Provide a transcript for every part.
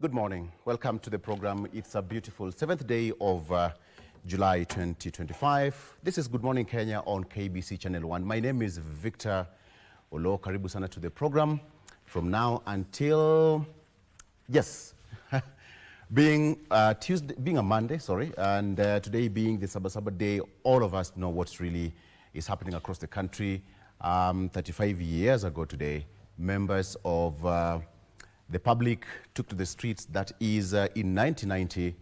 Good morning. Welcome to the program. It's a beautiful 7th day of July 2025. This is Good Morning Kenya on KBC Channel 1. My name is Victor Olo. Karibu sana to the program. From now until, yes, being a Monday, and today being the Sabasaba Day, all of us know what's really is happening across the country. 35 years ago today, members of the public took to the streets, that is in 1990,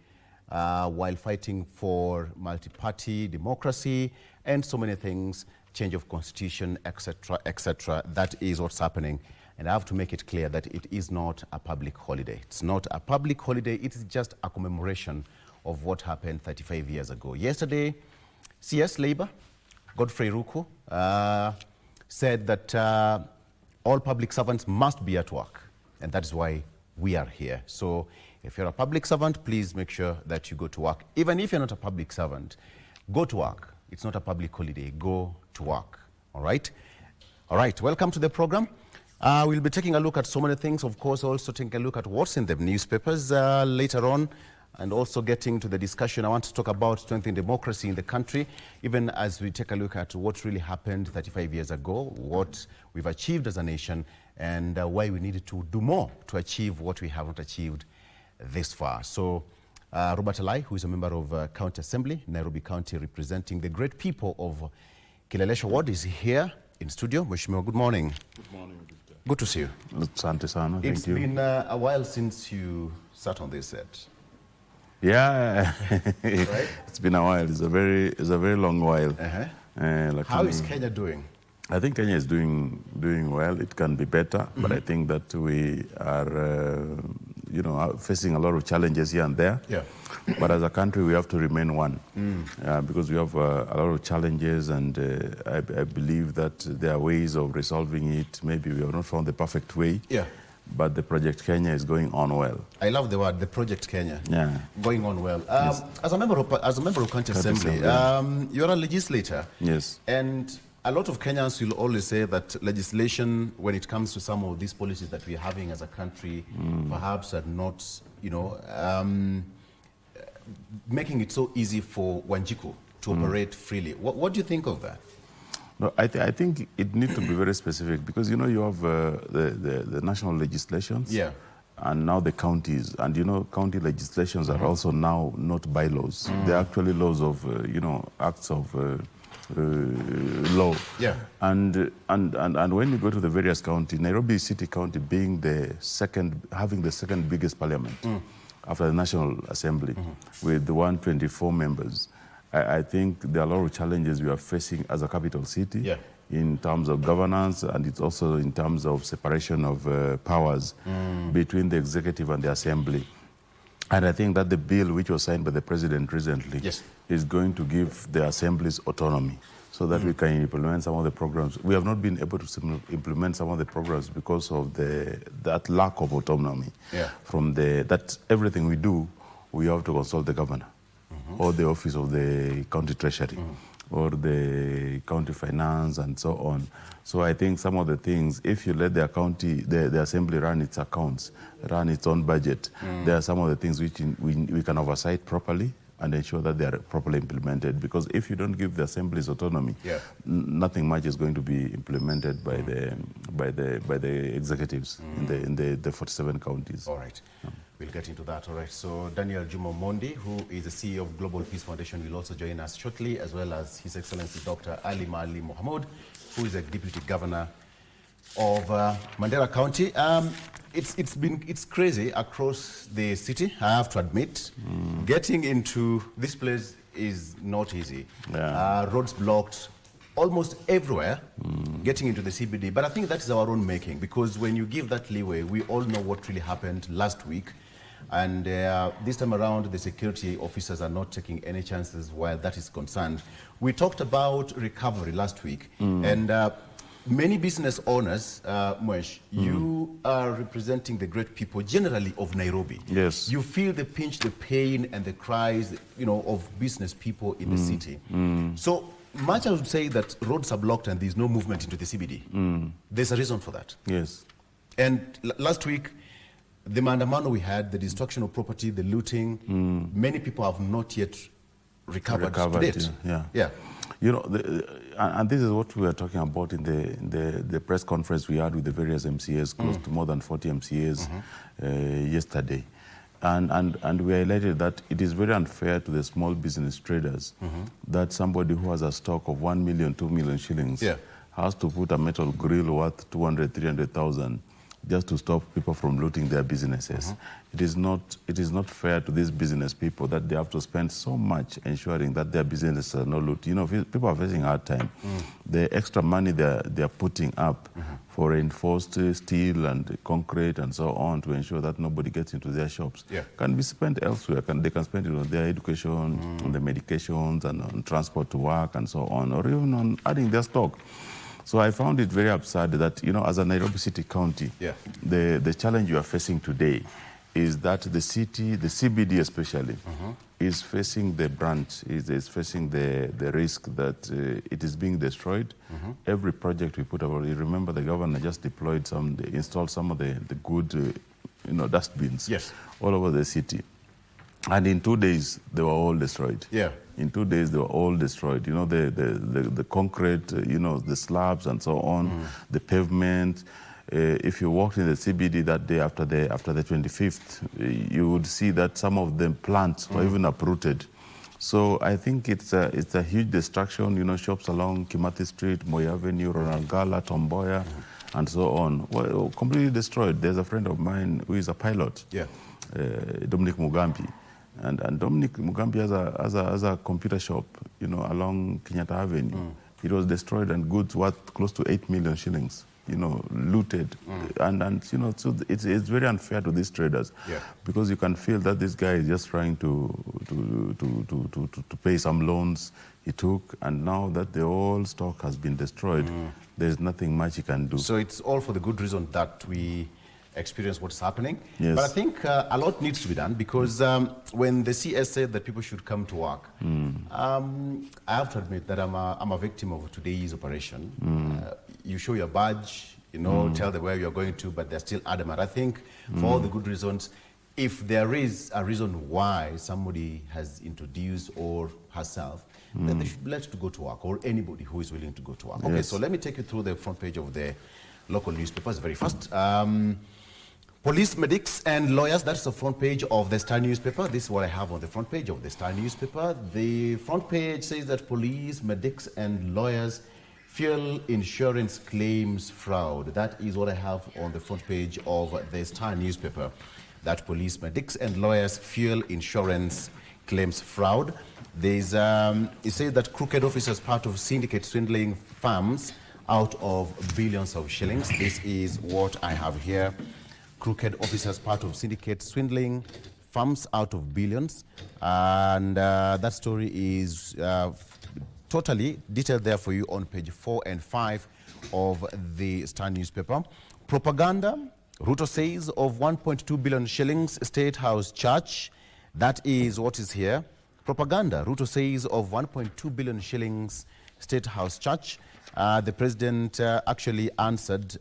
while fighting for multi-party democracy and so many things, change of constitution, etc., etc. That is what's happening. And I have to make it clear that it is not a public holiday. It's not a public holiday. It is just a commemoration of what happened 35 years ago. Yesterday, CS Labour, Godfrey Ruku, said that all public servants must be at work. And that is why we are here. So if you're a public servant, please make sure that you go to work. Even if you're not a public servant, go to work. It's not a public holiday. Go to work. All right? All right. Welcome to the program. We'll be taking a look at so many things. Of course, also taking a look at what's in the newspapers later on. And also getting to the discussion, I want to talk about strengthening democracy in the country, even as we take a look at what really happened 35 years ago, what we've achieved as a nation, and why we needed to do more to achieve what we haven't achieved this far. So Robert Alai, who is a member of County Assembly, Nairobi County, representing the great people of Kileleshwa Ward, is here in studio. Mheshimiwa, good morning. Good morning, Victor. Good to see you. Asante sana, thank you. It's been a while since you sat on this set. Yeah, Right? It's been a while. It's a very long while. How is Kenya doing? I think Kenya is doing well. It can be better, but I think that we are, facing a lot of challenges here and there. Yeah. But as a country, we have to remain one, because we have a lot of challenges, and I believe that there are ways of resolving it. Maybe we have not found the perfect way. Yeah. But the Project Kenya is going on well. I love the word, the Project Kenya. Yeah. Going on well. Yes. As a member of County Assembly, you're a legislator. Yes. And a lot of Kenyans will always say that legislation, when it comes to some of these policies that we're having as a country, perhaps are not, making it so easy for Wanjiku to operate freely. What do you think of that? No, I think it needs to be very specific, because you have the national legislations, and now the counties, and county legislations are also now not bylaws. They're actually laws of acts of law. Yeah. And when you go to the various counties, Nairobi City County being having the second biggest parliament after the National Assembly, with 124 members. I think there are a lot of challenges we are facing as a capital city, in terms of governance, and it's also in terms of separation of powers between the executive and the assembly. And I think that the bill which was signed by the president recently is going to give the assemblies autonomy, so that we can implement some of the programs. We have not been able to implement some of the programs because of that lack of autonomy. That everything we do, we have to consult the governor, or the office of the county treasury, or the county finance, and so on. So I think some of the things, if you let the assembly run its accounts, run its own budget, there are some of the things which we can oversight properly and ensure that they are properly implemented. Because if you don't give the assemblies autonomy, nothing much is going to be implemented by the executives in the 47 counties. All right. We'll get into that. All right. So Daniel Juma Mondi, who is the CEO of Global Peace Foundation, will also join us shortly, as well as His Excellency Dr. Ali Mali Mohamud, who is the Deputy Governor of Mandera County. It's crazy across the city, I have to admit. Getting into this place is not easy. Roads blocked almost everywhere, getting into the CBD. But I think that is our own making, because when you give that leeway, we all know what really happened last week. And this time around, the security officers are not taking any chances while that is concerned. We talked about recovery last week, and many business owners, Mwesh, you are representing the great people generally of Nairobi. Yes. You feel the pinch, the pain, and the cries, of business people in the city. So much I would say that roads are blocked and there's no movement into the CBD. There's a reason for that. Yes. And last week, the maandamano we had, the destruction of property, the looting, many people have not yet recovered to date. Yeah. You know, and this is what we were talking about in the press conference we had with the various MCAs, close to more than 40 MCAs yesterday. And we highlighted that it is very unfair to the small business traders that somebody who has a stock of 1 million, 2 million shillings has to put a metal grill worth 200, 300,000 just to stop people from looting their businesses. It is not fair to these business people that they have to spend so much ensuring that their businesses are not looted. You know, people are facing a hard time. The extra money they are putting up for reinforced steel and concrete and so on to ensure that nobody gets into their shops can be spent elsewhere. They can spend it on their education, on the medications and on transport to work and so on, or even on adding their stock. So I found it very absurd that, you know, as a Nairobi City County, the challenge you are facing today is that the city, the CBD especially, is facing the brunt, is facing the risk that it is being destroyed. Every project we put up, you remember the governor just installed some of the good, you know, dustbins all over the city. And in 2 days, they were all destroyed. In 2 days, they were all destroyed. You know, the concrete, you know, the slabs and so on, the pavement. If you walked in the CBD that day after the 25th, you would see that some of the plants were even uprooted. So I think it's a huge destruction. You know, shops along Kimathi Street, Moi Avenue, Ronald Gala, Tomboya, and so on, were completely destroyed. There's a friend of mine who is a pilot, Dominic Mugambi. And Dominic Mugambi has a computer shop, you know, along Kenyatta Avenue. It was destroyed and goods worth close to 8 million shillings, you know, looted. And you know, so it's very unfair to these traders because you can feel that this guy is just trying to pay some loans he took, and now that the whole stock has been destroyed, there's nothing much he can do. So it's all for the good reason that we experience what's happening. But I think a lot needs to be done because when the CS said that people should come to work, I have to admit that I'm a victim of today's operation. You show your badge, you know, tell them where you're going to, but they're still adamant. I think for all the good reasons, if there is a reason why somebody has introduced or herself, then they should be let to go to work, or anybody who is willing to go to work. Okay, so let me take you through the front page of the local newspapers very fast. Police, medics, and lawyers, that's the front page of the Star newspaper. This is what I have on the front page of the Star newspaper. The front page says that police, medics, and lawyers fuel insurance claims fraud. That is what I have on the front page of the Star newspaper. That police, medics, and lawyers fuel insurance claims fraud. There's, it says that crooked officers part of syndicate swindling firms out of billions of shillings. This is what I have here. Crooked officers part of syndicate swindling firms out of billions. And that story is totally detailed there for you on page 4 and 5 of the Star newspaper. Propaganda, Ruto says, of 1.2 billion shillings State House Church. That is what is here. Propaganda, Ruto says, of 1.2 billion shillings State House Church. The president actually answered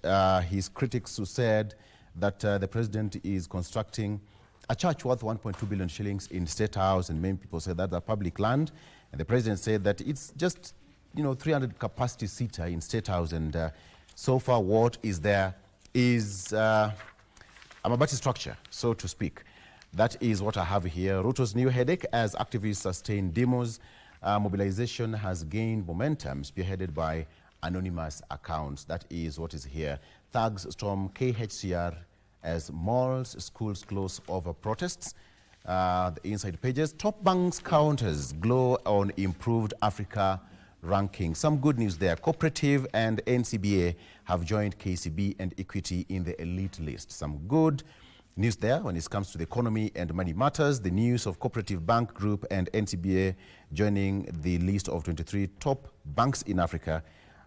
his critics who said that the president is constructing a church worth 1.2 billion shillings in State House, and many people said that's a public land. And the president said that it's just, you know, 300 capacity seater in State House, and so far what is there is a Mabati structure, so to speak. That is what I have here. Ruto's new headache as activists sustain demos. Mobilization has gained momentum, spearheaded by anonymous accounts. That is what is here. Thugs storm KHCR as malls, schools close over protests. The inside pages. Top banks counters glow on improved Africa ranking. Some good news there. Cooperative and NCBA have joined KCB and Equity in the elite list. Some good news there when it comes to the economy and money matters. The news of Cooperative Bank Group and NCBA joining the list of 23 top banks in Africa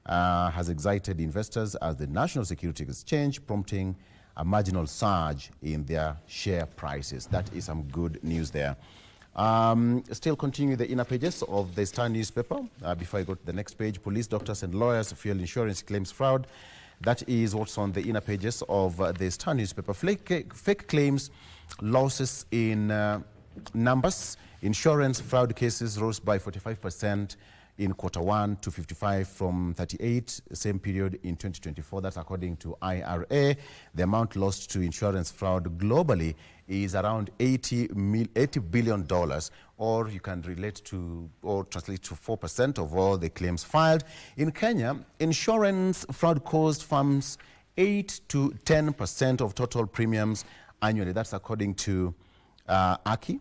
has excited investors as the National Securities Exchange, prompting a marginal surge in their share prices. That is some good news there. Still continuing the inner pages of the Star newspaper. Before I go to the next page, police, doctors, and lawyers fuel insurance claims fraud. That is what's on the inner pages of the Star newspaper. Fake claims, losses in numbers. Insurance fraud cases rose by 45% in Q1 to 55 from 38, same period in 2024. That's according to IRA. The amount lost to insurance fraud globally is around $80 billion, or you can relate to or translate to 4% of all the claims filed. In Kenya, insurance fraud caused firms 8 to 10% of total premiums annually. That's according to AKI.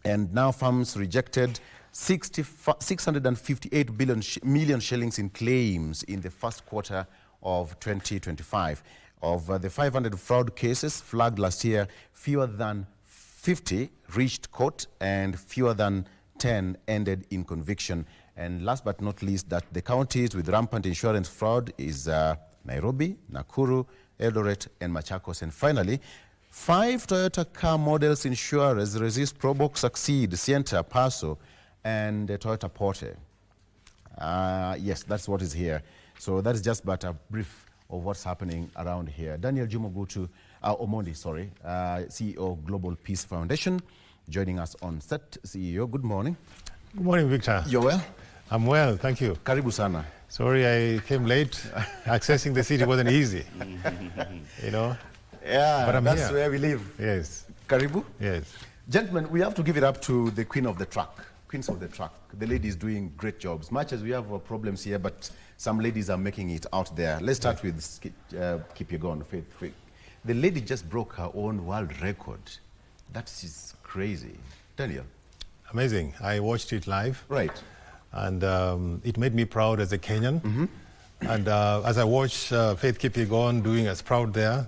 And now firms rejected 658 million shillings in claims in the first quarter of 2025. Of the 500 fraud cases flagged last year, fewer than 50 reached court and fewer than 10 ended in conviction. And last but not least, that the counties with rampant insurance fraud is Nairobi, Nakuru, Eldoret, and Machakos. And finally, 5 Toyota car models insurers resist Probox, Succeed, Sienta, Paso, and Toyota Porte. Yes, that's what is here. So that is just but a brief of what's happening around here. Daniel Jumogutu, Omondi, sorry, CEO Global Peace Foundation, joining us on set. CEO, good morning. Good morning, Victor. You're well? I'm well, thank you. Karibu sana. Sorry I came late. Accessing the city wasn't easy, you know. Yeah, but that's here. where we live. Yes. Karibu. Yes. Gentlemen, we have to give it up to the queen of the track, queens of the track. The ladies doing great jobs. Much as we have problems here, but some ladies are making it out there. Let's start with Kipyegon, Faith. The lady just broke her own world record. That is crazy. Daniel. Amazing. I watched it live. Right. And it made me proud as a Kenyan. Mm-hmm. And as I watched Faith Kipyegon doing us proud there,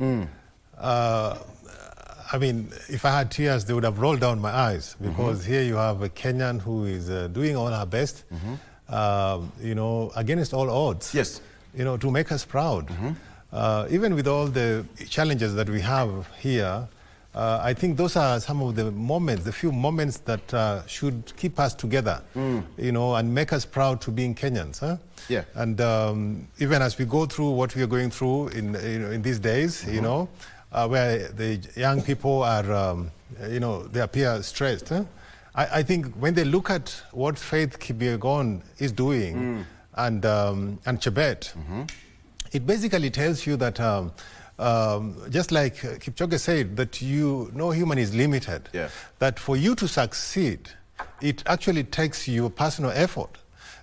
I mean, if I had tears, they would have rolled down my eyes, because here you have a Kenyan who is doing all her best, you know, against all odds. Yes. You know, to make us proud. Even with all the challenges that we have here, I think those are some of the moments, the few moments that should keep us together, you know, and make us proud to being Kenyans. Huh? Yeah. And even as we go through what we are going through in these days, you know, where the young people are, you know, they appear stressed. Huh? I think when they look at what Faith Kipyegon is doing and Chebet, it basically tells you that just like Kipchoge said, that no human is limited. Yeah. That for you to succeed, it actually takes your personal effort,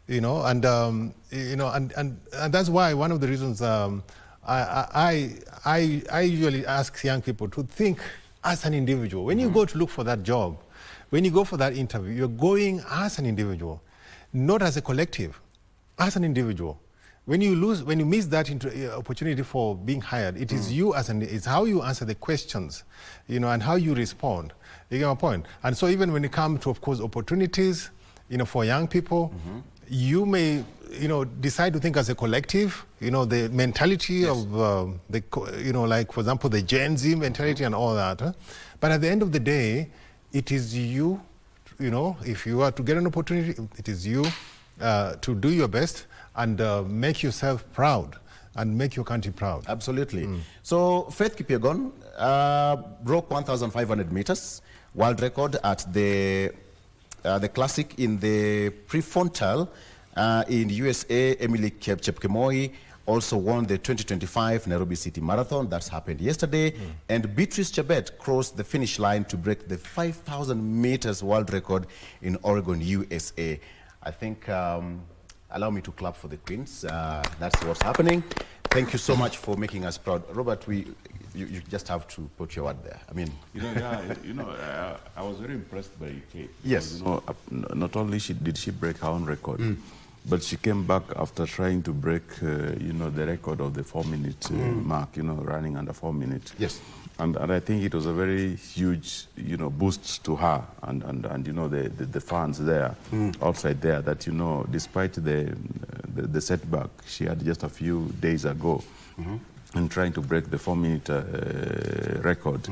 you know, and you know, and that's why one of the reasons I usually ask young people to think as an individual. When you go to look for that job, when you go for that interview, you're going as an individual, not as a collective, as an individual. When you miss that opportunity for being hired, it is you it's how you answer the questions, you know, and how you respond. You get my point? And so even when it comes to, of course, opportunities, you know, for young people, you may, you know, decide to think as a collective, you know, the mentality of you know, like, for example, the Gen Z mentality and all that. Huh? But at the end of the day, it is you, you know, if you are to get an opportunity, it is you to do your best and make yourself proud and make your country proud. Absolutely. So Faith Kipyegon broke 1,500 meters, world record at the classic in the prefrontal in USA. Emily Chepkemoi also won the 2025 Nairobi City Marathon. That's happened yesterday. And Beatrice Chebet crossed the finish line to break the 5,000 meters world record in Oregon, USA. I think, allow me to clap for the queens. That's what's happening. Thank you so much for making us proud. Robert, you just have to put your word there. I mean, You know, yeah, you know, I was very impressed by Kate. Yes. You know, not only did she break her own record, but she came back after trying to break, you know, the record of the 4-minute mark, you know, running under 4 minutes. Yes. And I think it was a very huge, you know, boost to her and you know, the fans there, outside there, that, you know, despite the setback she had just a few days ago, in trying to break the 4-minute record.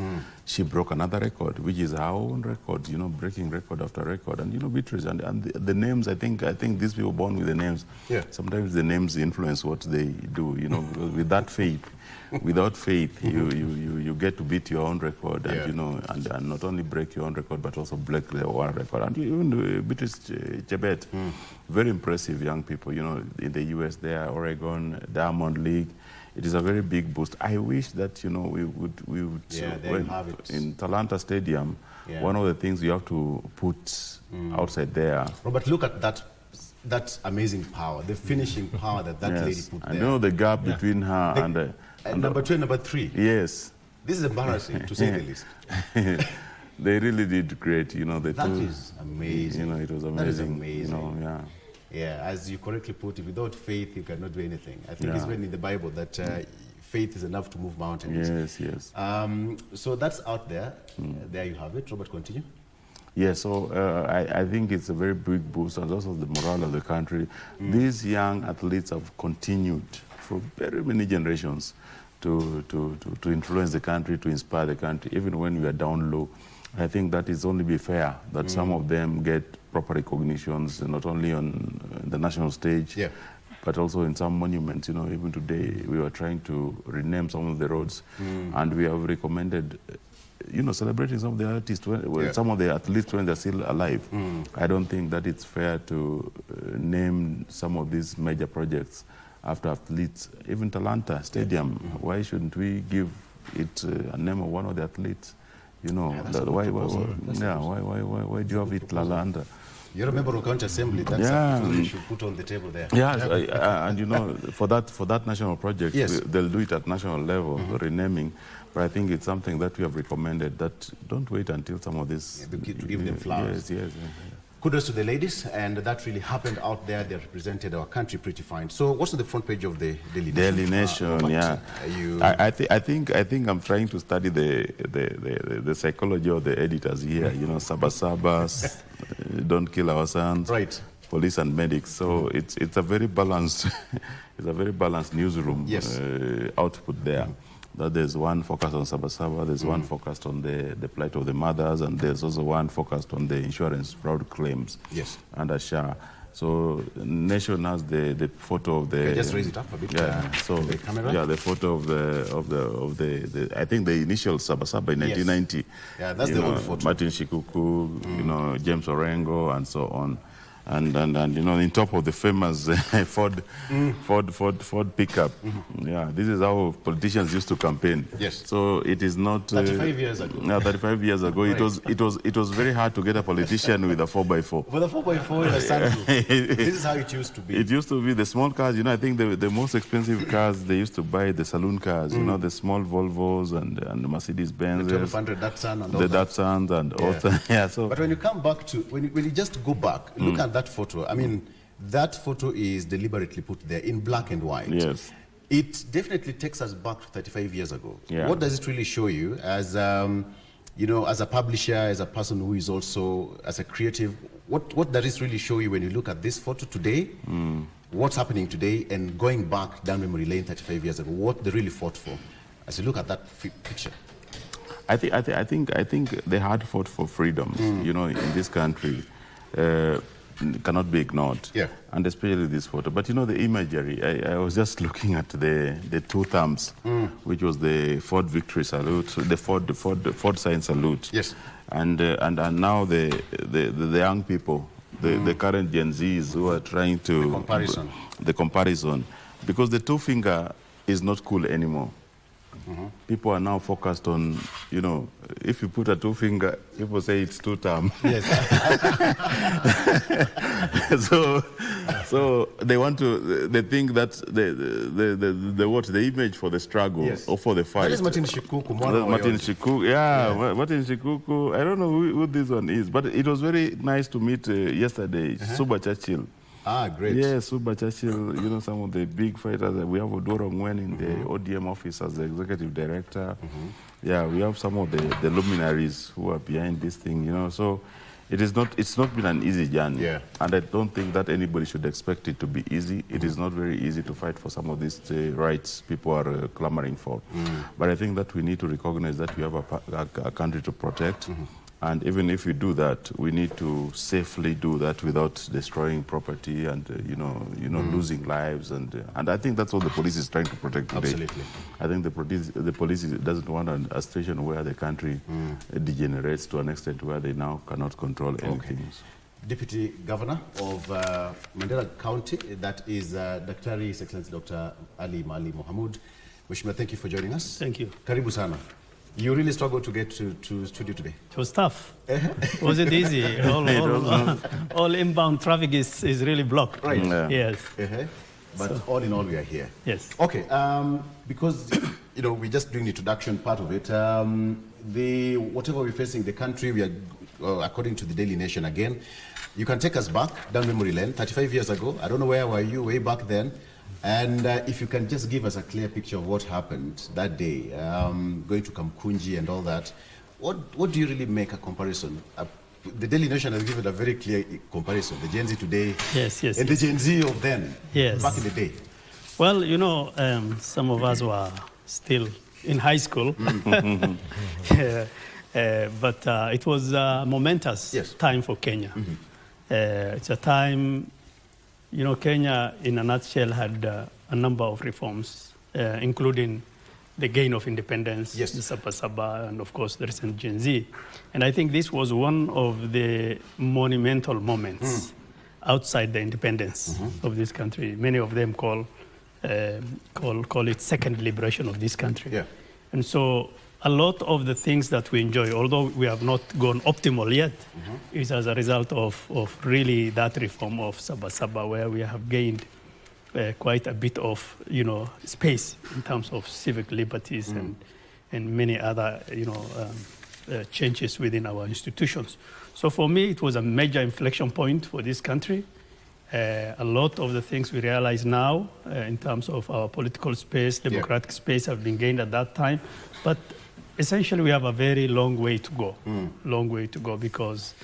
She broke another record, which is her own record, you know, breaking record after record. And, you know, Beatrice, and the names, I think these people born with the names, sometimes the names influence what they do, you know, with that faith. Without faith, you get to beat your own record, and, you know, and not only break your own record, but also break the world record. And even Beatrice Chebet, very impressive young people, you know, in the US there, Oregon, Diamond League. It is a very big boost. I wish that, you know, we would there you have it. In Talanta Stadium, one of the things you have to put outside there. Robert, look at that amazing power, the finishing power that lady put there. I know the gap between her and number 2 and number 3. Yes. This is embarrassing, to say the least. They really did great, you know. That is amazing. You know, it was amazing. That is amazing. You know, yeah, as you correctly put it, without faith, you cannot do anything. I think it's written in the Bible that faith is enough to move mountains. Yes. So that's out there. There you have it. Robert, continue. Yeah, so I think it's a very big boost, and also the morale of the country. These young athletes have continued for very many generations to influence the country, to inspire the country, even when we are down low. I think that is only be fair that some of them get proper recognitions, not only on the national stage, but also in some monuments. You know, even today we were trying to rename some of the roads, and we have recommended, you know, celebrating some of the artists, some of the athletes when they're still alive. I don't think that it's fair to name some of these major projects after athletes. Even Talanta Stadium, why shouldn't we give it a name of one of the athletes? You know, why do you have it Lalanda? You're a member of County Assembly. That's something you should put on the table there. And you know, for that national project, they'll do it at national level, renaming. But I think it's something that we have recommended, that don't wait until some of this... to give them flowers. Yes. Kudos to the ladies, and that really happened out there. They represented our country pretty fine. So what's on the front page of the Daily Nation? Daily Nation, I think I'm trying to study the psychology of the editors here. You know, Sabas, don't kill our sons, police and medics. So it's a very balanced newsroom output there. That there's one focused on Sabasaba, there's one focused on the plight of the mothers, and there's also one focused on the insurance fraud claims under SHA. So Nation has the photo of the... Okay, just raise it up a bit. So the camera. The photo of the I think the initial Sabasaba in 1990. Yeah, that's the old photo. Martin Shikuku, you know, James Orengo, and so on. And you know, on top of the famous Ford pickup. Yeah, this is how politicians used to campaign. So it is not 35 years ago. No, 35 years ago. It was very hard to get a politician with a 4x4. With a 4x4 in a sunroof. This is how it used to be. It used to be the small cars. You know, I think the most expensive cars they used to buy, the saloon cars. You know, the small Volvos and the Mercedes Benz. The 1200 Datsun and all the Datsuns and all. So, but when you come back to when you just go back, look at that photo. I mean, that photo is deliberately put there in black and white. Yes. It definitely takes us back to 35 years ago. Yeah. What does it really show you as, you know, as a publisher, as a person who is also, as a creative, what does it really show you when you look at this photo today, what's happening today, and going back down memory lane 35 years ago, what they really fought for, as you look at that picture? I think they had fought for freedoms, you know, in this country. Cannot be ignored, and especially this photo. But you know, the imagery, I was just looking at the two thumbs, which was the Ford Victory Salute, the Ford Sign Salute. And now the young people, the current Gen Zs who are trying to... The comparison. Because the two finger is not cool anymore. People are now focused on, you know, if you put a two finger, people say it's two thumb. So they want to, they think that the image for the struggle or for the fight. That is Martin Shikuku. Martin Shikuku, Martin Shikuku. I don't know who this one is, but it was very nice to meet yesterday, Suba Churchill. Ah, great. Yes, Suba Churchill, you know, some of the big fighters. We have Odoro Ngwen in the ODM office as the executive director. Yeah, we have some of the luminaries who are behind this thing, you know. So it's not been an easy journey. Yeah. And I don't think that anybody should expect it to be easy. It is not very easy to fight for some of these rights people are clamoring for. But I think that we need to recognize that we have a country to protect. And even if we do that, we need to safely do that without destroying property and losing lives. And I think that's what the police is trying to protect today. Absolutely. I think the police doesn't want a situation where the country degenerates to an extent where they now cannot control anything. Deputy Governor of Mandera County, that is Dr. His Excellency Dr. Ali Mali Mohamud. Mheshimiwa, thank you for joining us. Thank you. Karibu sana. You really struggled to get to studio today. It was tough. Was it easy? All inbound traffic is really blocked. Right. Yeah. Yes. But all in all, we are here. Yes. Okay. Because we're just doing the introduction part of it. Whatever we're facing the country, we are according to the Daily Nation again. You can take us back down memory lane. 35 years ago. I don't know where were you way back then. And if you can just give us a clear picture of what happened that day, going to Kamkunji and all that, what do you really make a comparison? The Daily Nation has given a very clear comparison, the Gen Z today and the Gen Z of then, back in the day. Well, some of us were still in high school, but it was a momentous time for Kenya. It's a time... Kenya, in a nutshell, had a number of reforms, including the gain of independence, the Sabasaba, and of course the recent Gen Z. And I think this was one of the monumental moments outside the independence of this country. Many of them call it second liberation of this country. Yeah. And so a lot of the things that we enjoy, although we have not gone optimal yet, is as a result of really that reform of Sabasaba, where we have gained quite a bit of space in terms of civic liberties and many other changes within our institutions. So for me, it was a major inflection point for this country. A lot of the things we realize now in terms of our political space, democratic space, have been gained at that time. But essentially, we have a very long way to go. Long way to go because,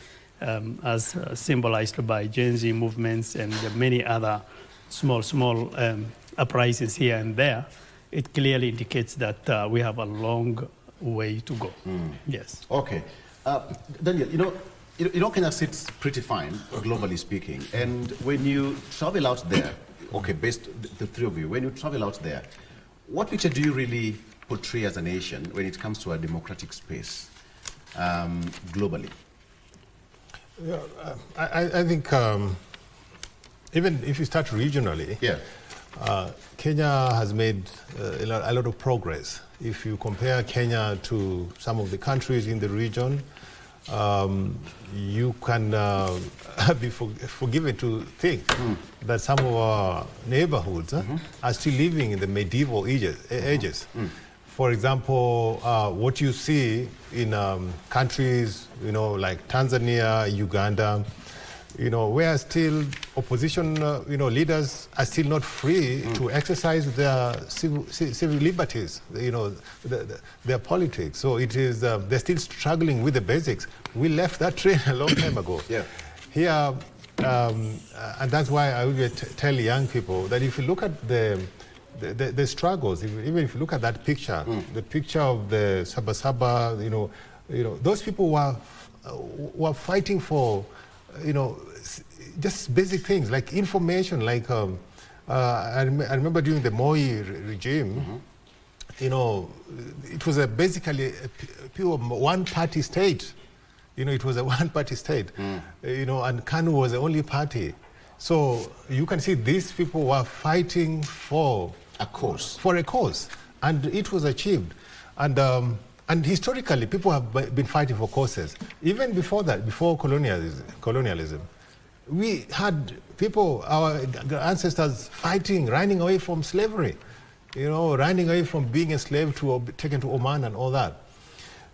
as symbolized by Gen Z movements and the many other small uprisings here and there, it clearly indicates that we have a long way to go. Yes. Okay. Daniel, Kenya sits pretty fine, globally speaking. And when you travel out there, based the three of you, when you travel out there, what picture do you really portray as a nation when it comes to a democratic space globally? I think even if you start regionally, Kenya has made a lot of progress. If you compare Kenya to some of the countries in the region, you can be forgiven to think that some of our neighborhoods are still living in the medieval ages. For example, what you see in countries, like Tanzania, Uganda, where still opposition, leaders are still not free to exercise their civil liberties, their politics. So it is, they're still struggling with the basics. We left that train a long time ago. Here, and that's why I would tell young people that if you look at the struggles, even if you look at that picture, the picture of the Sabasaba, those people were fighting for, just basic things like information. Like I remember during the Moi regime, it was basically a pure one-party state. It was a one-party state. And KANU was the only party. So you can see these people were fighting for a cause, and it was achieved. And historically, people have been fighting for causes. Even before that, before colonialism, we had people, our ancestors, fighting, running away from slavery, running away from being a slave taken to Oman and all that.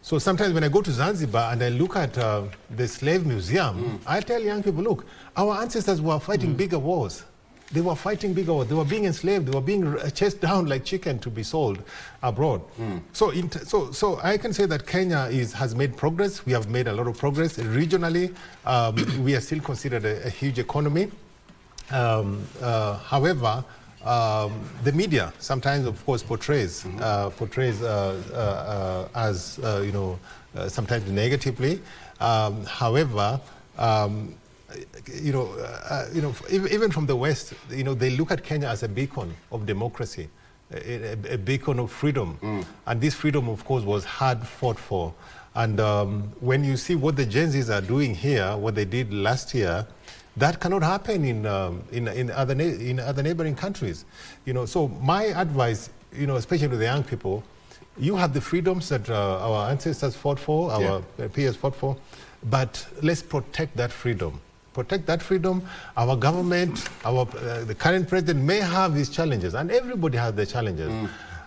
So sometimes when I go to Zanzibar and I look at the slave museum, I tell young people, look, our ancestors were fighting bigger wars. they were fighting big wars. They were being enslaved. They were being chased down like chicken to be sold abroad. So I can say that Kenya has made progress. We have made a lot of progress regionally. We are still considered a huge economy. However, the media sometimes, of course, portrays as sometimes negatively. However, even from the West, they look at Kenya as a beacon of democracy, a beacon of freedom, and this freedom, of course, was hard fought for. And when you see what the Gen Zs are doing here, what they did last year, that cannot happen in other neighboring countries. So my advice, especially to the young people, you have the freedoms that our ancestors fought for, our peers fought for, but let's protect that freedom. Protect that freedom. Our government, the current president may have these challenges, and everybody has their challenges.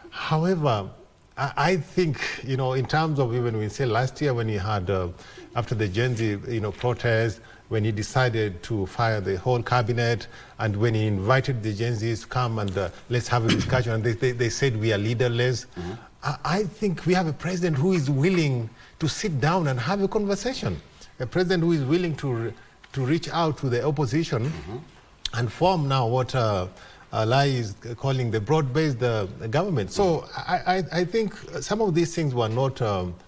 However, I think, in terms of even we say last year when he had, after the Gen Z, protest, when he decided to fire the whole cabinet, and when he invited the Gen Zs to come and let's have a discussion, and they said we are leaderless. I think we have a president who is willing to sit down and have a conversation. A president who is willing to reach out to the opposition and form now what Lai is calling the broad-based government. So I think some of these things were not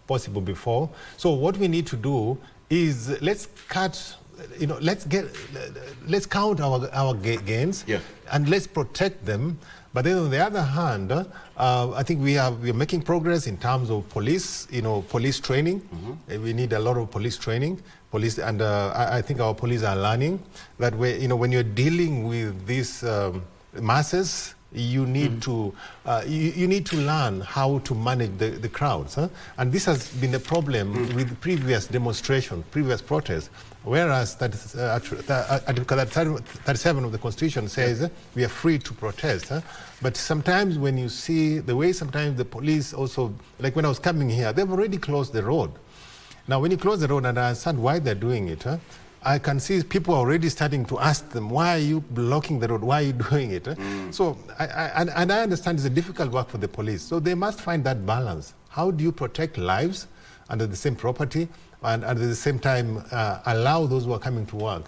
possible before. So what we need to do is let's count our gains and let's protect them. But then on the other hand, I think we are making progress in terms of police, police training. We need a lot of police training. And I think our police are learning that when you're dealing with these masses, you need to learn how to manage the crowds. And this has been a problem with previous demonstrations, previous protests. Whereas Article 37 of the Constitution says we are free to protest. But sometimes when you see the way sometimes the police also, like when I was coming here, they've already closed the road. Now when you close the road, and I understand why they're doing it, I can see people already starting to ask them, why are you blocking the road? Why are you doing it? So, I understand it's a difficult work for the police. So they must find that balance. How do you protect lives under the same property, and at the same time allow those who are coming to work,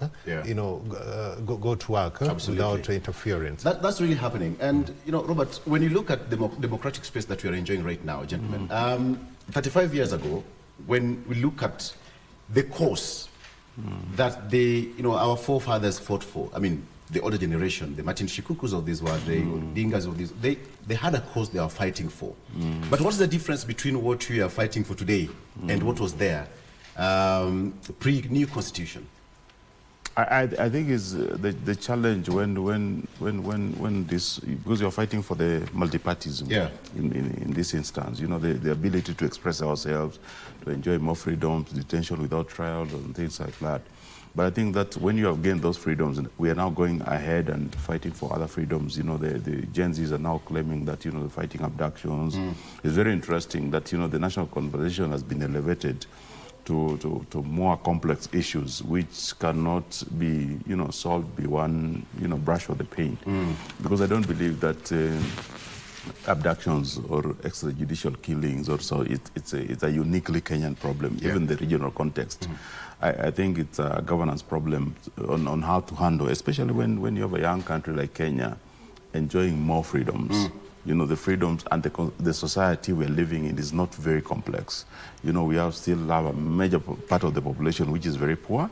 go to work without interference? That's really happening. And, Robert, when you look at the democratic space that we are enjoying right now, gentlemen, 35 years ago, when we look at the cause that our forefathers fought for, I mean, the older generation, the Martin Shikukus of this world, the Dingas of this, they had a cause they are fighting for. But what's the difference between what we are fighting for today and what was there pre-new constitution? I think is the challenge when this, because you're fighting for the multipartism in this instance, the ability to express ourselves, to enjoy more freedoms, detention without trial and things like that. But I think that when you have gained those freedoms, we are now going ahead and fighting for other freedoms. The Gen Zs are now claiming that, they're fighting abductions. It's very interesting that, the national conversation has been elevated to more complex issues which cannot be solved by one brush of the paint, because I don't believe that abductions or extrajudicial killings or so it's a uniquely Kenyan problem, even the regional context. I think it's a governance problem on how to handle, especially when you have a young country like Kenya enjoying more freedoms. The freedoms and the society we're living in is not very complex. We still have a major part of the population which is very poor.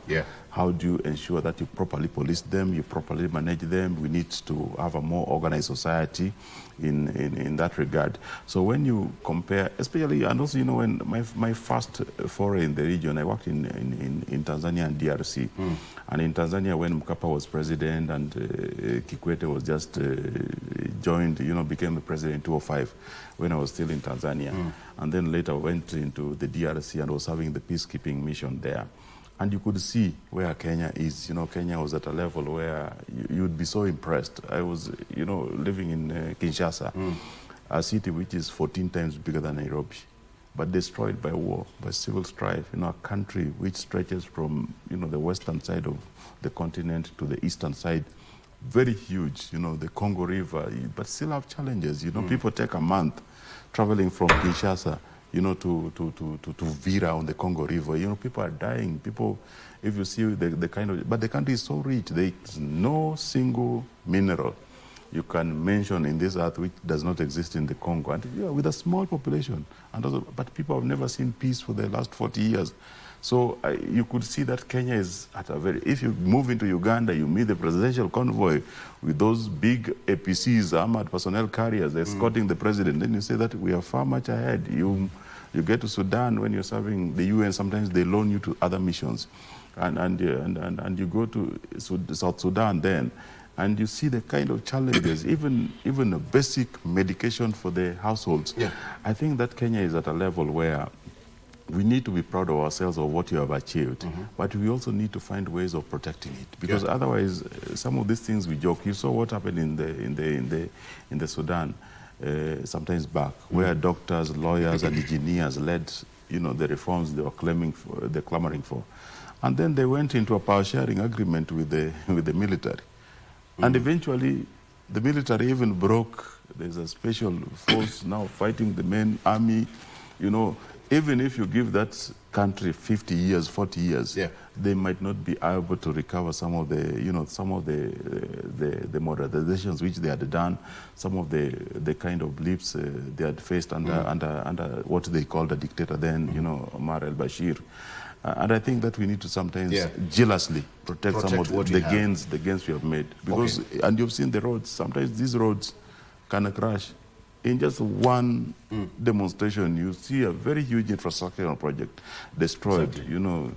How do you ensure that you properly police them, you properly manage them? We need to have a more organized society in that regard. So when you compare, especially, and also, when my first foray in the region, I worked in Tanzania and DRC. And in Tanzania, when Mkapa was president and Kikwete was just joined, became the president in 2005, when I was still in Tanzania. And then later went into the DRC and was having the peacekeeping mission there. And you could see where Kenya is. Kenya was at a level where you'd be so impressed. I was, living in Kinshasa, a city which is 14 times bigger than Nairobi, but destroyed by war, by civil strife. A country which stretches from, the western side of the continent to the eastern side, very huge, you know, the Congo River, but still have challenges. You know, people take a month traveling from Kinshasa, you know, to Vira on the Congo River. You know, people are dying. People, if you see the kind of, but the country is so rich. There is no single mineral you can mention in this earth which does not exist in the Congo. And yeah, with a small population, and also, but people have never seen peace for the last 40 years. So you could see that Kenya is at a very, if you move into Uganda, you meet the presidential convoy with those big APCs, armored personnel carriers, escorting the president. Then you say that we are far much ahead. You get to Sudan when you're serving the UN, sometimes they loan you to other missions. And you go to South Sudan then, and you see the kind of challenges, even a basic medication for the households. Yeah. I think that Kenya is at a level where we need to be proud of ourselves of what you have achieved, but we also need to find ways of protecting it, because otherwise, some of these things we joke. You saw what happened in the Sudan sometimes back, where doctors, lawyers, and engineers led, you know, the reforms they were clamoring for, and then they went into a power sharing agreement with the military, and eventually the military even broke. There's a special force now fighting the main army, you know. Even if you give that country 50 years, 40 years, they might not be able to recover some of the, you know, some of the modernizations which they had done, some of the kind of blips they had faced under what they called a dictator then, you know, Omar al-Bashir. And I think that we need to sometimes jealously protect some of the gains we have made. Because, and you've seen the roads, sometimes these roads can crash. In just one demonstration, you see a very huge infrastructural project destroyed. Exactly. You know,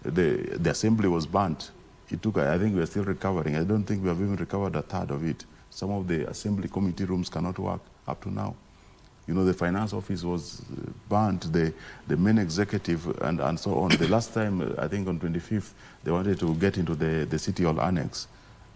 the assembly was burnt. It took, I think we are still recovering. I don't think we have even recovered a third of it. Some of the assembly committee rooms cannot work up to now. You know, the finance office was burnt, the main executive, and so on. The last time, I think on 25th, they wanted to get into the city hall annex.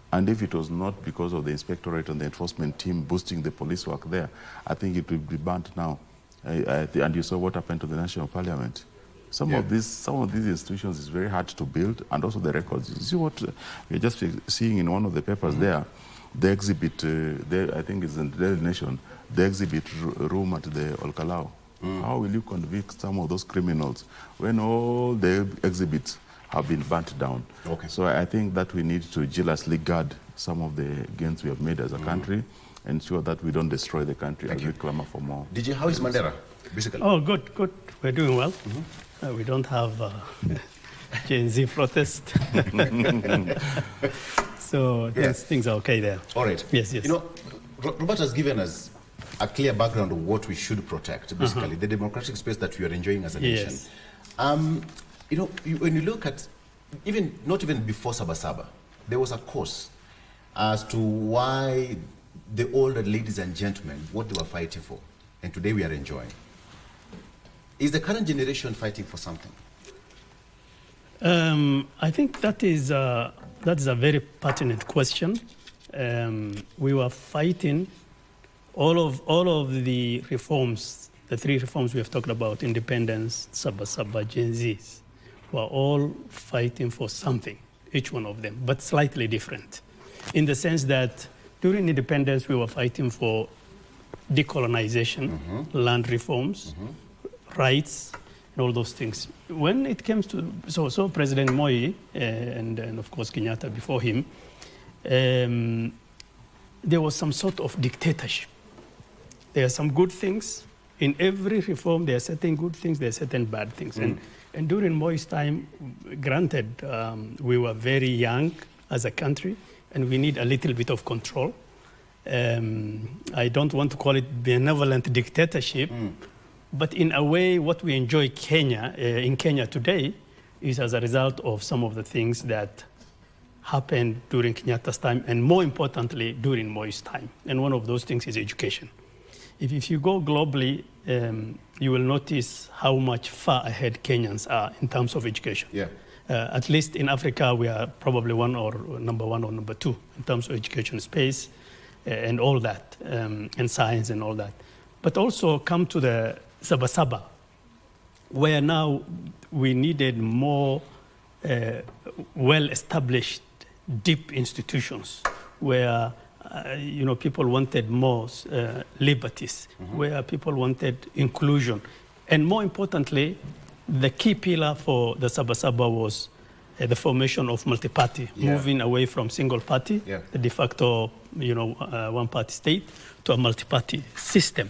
And if it was not because of the inspectorate and the enforcement team boosting the police work there, I think it would be burnt now. And you saw what happened to the National Parliament. Some of these institutions is very hard to build, and also the records. You see what we're just seeing in one of the papers there, the exhibit, I think it's in the Daily Nation, the exhibit room at the Olkalau. How will you convict some of those criminals when all the exhibits have been burnt down? So I think that we need to jealously guard some of the gains we have made as a country, ensure that we don't destroy the country as we clamor for more. DJ, how is Mandera, basically? Oh, good. We're doing well. We don't have Gen Z protest. So things are okay there. All right. Yes. You know, Robert has given us a clear background of what we should protect, basically, the democratic space that we are enjoying as a nation. You know, when you look at, not even before Sabasaba, there was a course as to why the older ladies and gentlemen, what they were fighting for, and today we are enjoying. Is the current generation fighting for something? I think that is a very pertinent question. We were fighting all of the reforms, the three reforms we have talked about: independence, Sabasaba, Gen Zs. Were all fighting for something, each one of them, but slightly different. In the sense that during independence, we were fighting for decolonization, land reforms, rights, and all those things. When it comes to, so President Moi, and of course Kenyatta before him, there was some sort of dictatorship. There are some good things. In every reform, there are certain good things, there are certain bad things. And during Moi's time, granted, we were very young as a country, and we need a little bit of control. I don't want to call it benevolent dictatorship, but in a way, what we enjoy in Kenya today is as a result of some of the things that happened during Kenyatta's time, and more importantly, during Moi's time. And one of those things is education. If you go globally, you will notice how much far ahead Kenyans are in terms of education. At least in Africa, we are probably number one or number two in terms of education space and all that, and science and all that. But also come to the Sabasaba, where now we needed more well-established, deep institutions where people wanted more liberties, where people wanted inclusion. And more importantly, the key pillar for the Sabasaba was the formation of multi-party, moving away from single party, the de facto one-party state, to a multi-party system,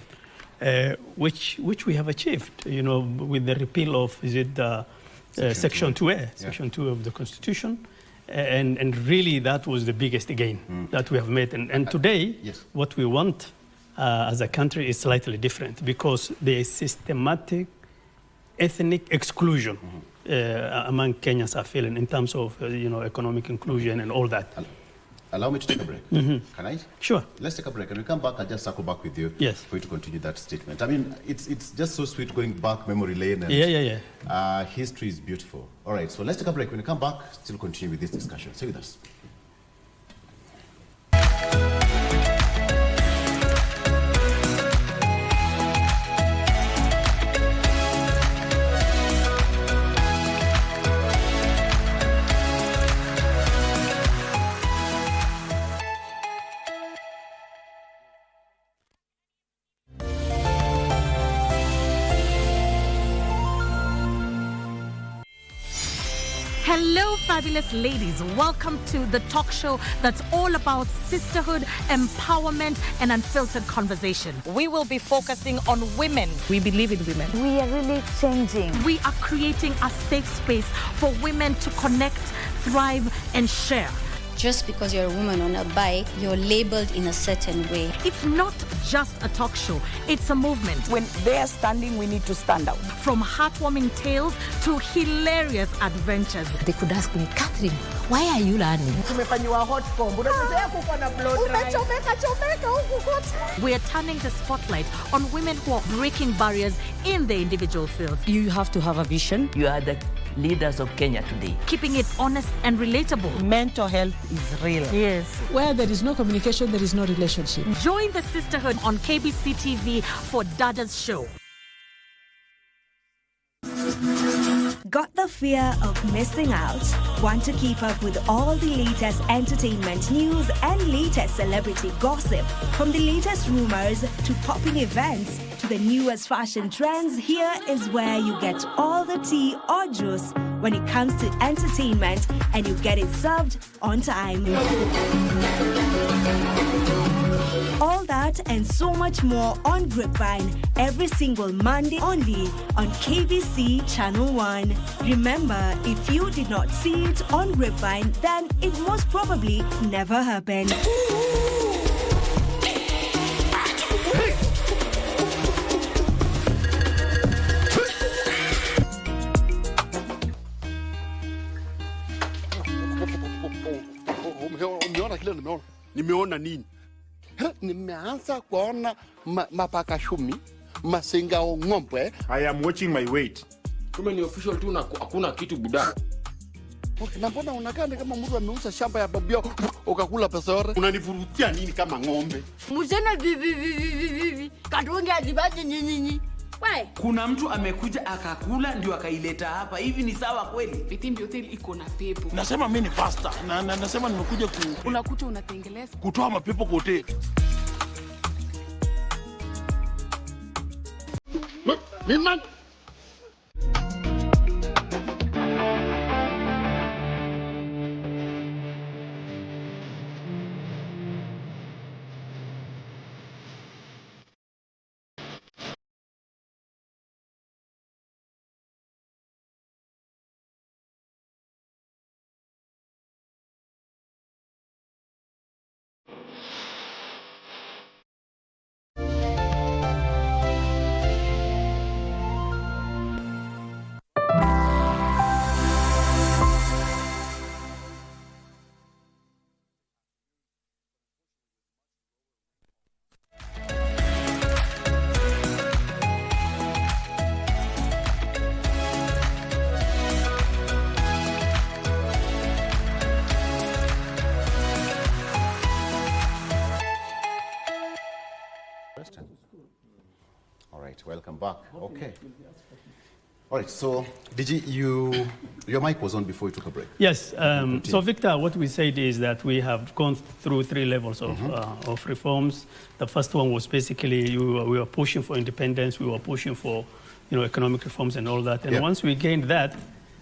which we have achieved, with the repeal of, Section 2A, Section 2 of the Constitution. And really, that was the biggest gain that we have made. And today, what we want as a country is slightly different, because there is systematic ethnic exclusion among Kenyans are feeling in terms of economic inclusion and all that. Allow me to take a break. Can I? Sure. Let's take a break and we come back and just circle back with you for you to continue that statement. I mean, it's just so sweet going back memory lane. And history is beautiful. All right, so let's take a break. When we come back, still continue with this discussion. Stay with us. Hello, fabulous ladies. Welcome to the talk show that's all about sisterhood, empowerment, and unfiltered conversation. We will be focusing on women. We believe in women. We are really changing. We are creating a safe space for women to connect, thrive, and share. Just because you're a woman on a bike, you're labeled in a certain way. It's not just a talk show, it's a movement. When they are standing, we need to stand out. From heartwarming tales to hilarious adventures. They could ask me, Catherine, why are you learning? We are turning the spotlight on women who are breaking barriers in the individual fields. You have to have a vision. You are the leaders of Kenya today. Keeping it honest and relatable. Mental health is real. Yes. Where there is no communication, there is no relationship. Join the sisterhood on KBC TV for Dada's show. Got the fear of missing out? Want to keep up with all the latest entertainment news and latest celebrity gossip? From the latest rumors to popping events to the newest fashion trends, here is where you get all the tea or juice when it comes to entertainment, and you get it served on time. All that and so much more on Grapevine every single Monday only on KBC Channel 1. Remember, if you did not see it on Grapevine, then it most probably never happened. Nimeona nini? Nimeanza kuona mapaka shumi, masenga o ng'ombe. I am watching my weight. Kama ni official tu na hakuna kitu buda. Okay, na mbona unakaa kama mtu ameuza shamba ya babia ukakula pesa yote? Unanivurutia nini kama ng'ombe? Mjana vivi. Kadonge alibaje nini? Wewe, kuna mtu amekuja akakula ndio akaileta hapa. Hivi ni sawa kweli? Vitimbi hotel iko na pepo. Nasema mimi ni pastor. Na nasema nimekuja unakuta unatengeleza. Kutoa mapepo kwa hotel. Mimi All right, welcome back. Okay. All right, so DG, your mic was on before you took a break. Yes, so Victor, what we said is that we have gone through 3 levels of reforms. The first one was basically we were pushing for independence, we were pushing for economic reforms and all that. And once we gained that,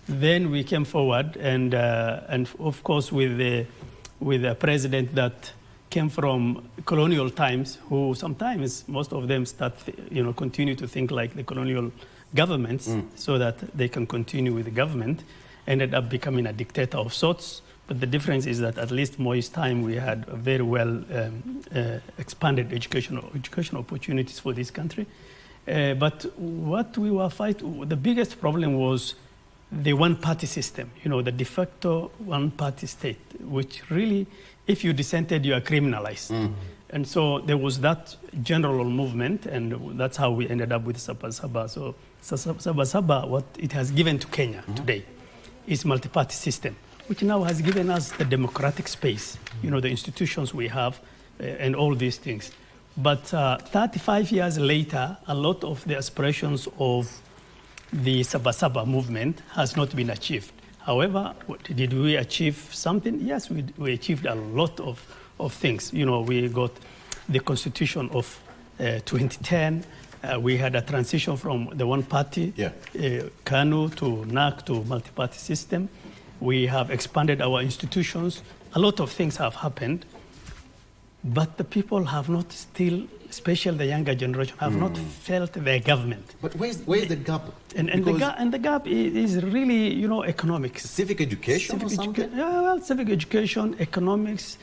then we came forward and of course with a president that came from colonial times, who sometimes most of them continue to think like the colonial governments so that they can continue with the government, ended up becoming a dictator of sorts. But the difference is that at least Moi's time we had a very well expanded educational opportunities for this country. But what we were fighting, the biggest problem was the one-party system, the de facto one-party state, which really, if you dissented, you are criminalized. And so there was that general movement, and that's how we ended up with Sabasaba. So Sabasaba, what it has given to Kenya today is multi-party system, which now has given us the democratic space, the institutions we have, and all these things. But 35 years later, a lot of the aspirations of the Sabasaba movement has not been achieved. However, did we achieve something? Yes, we achieved a lot of things. We got the constitution of 2010. We had a transition from the one party, KANU to NAC to multi-party system. We have expanded our institutions. A lot of things have happened, but the people have not still, especially the younger generation, have not felt their government. But where's the gap? And the gap is really, economics. Civic education or something? Civic education, economics,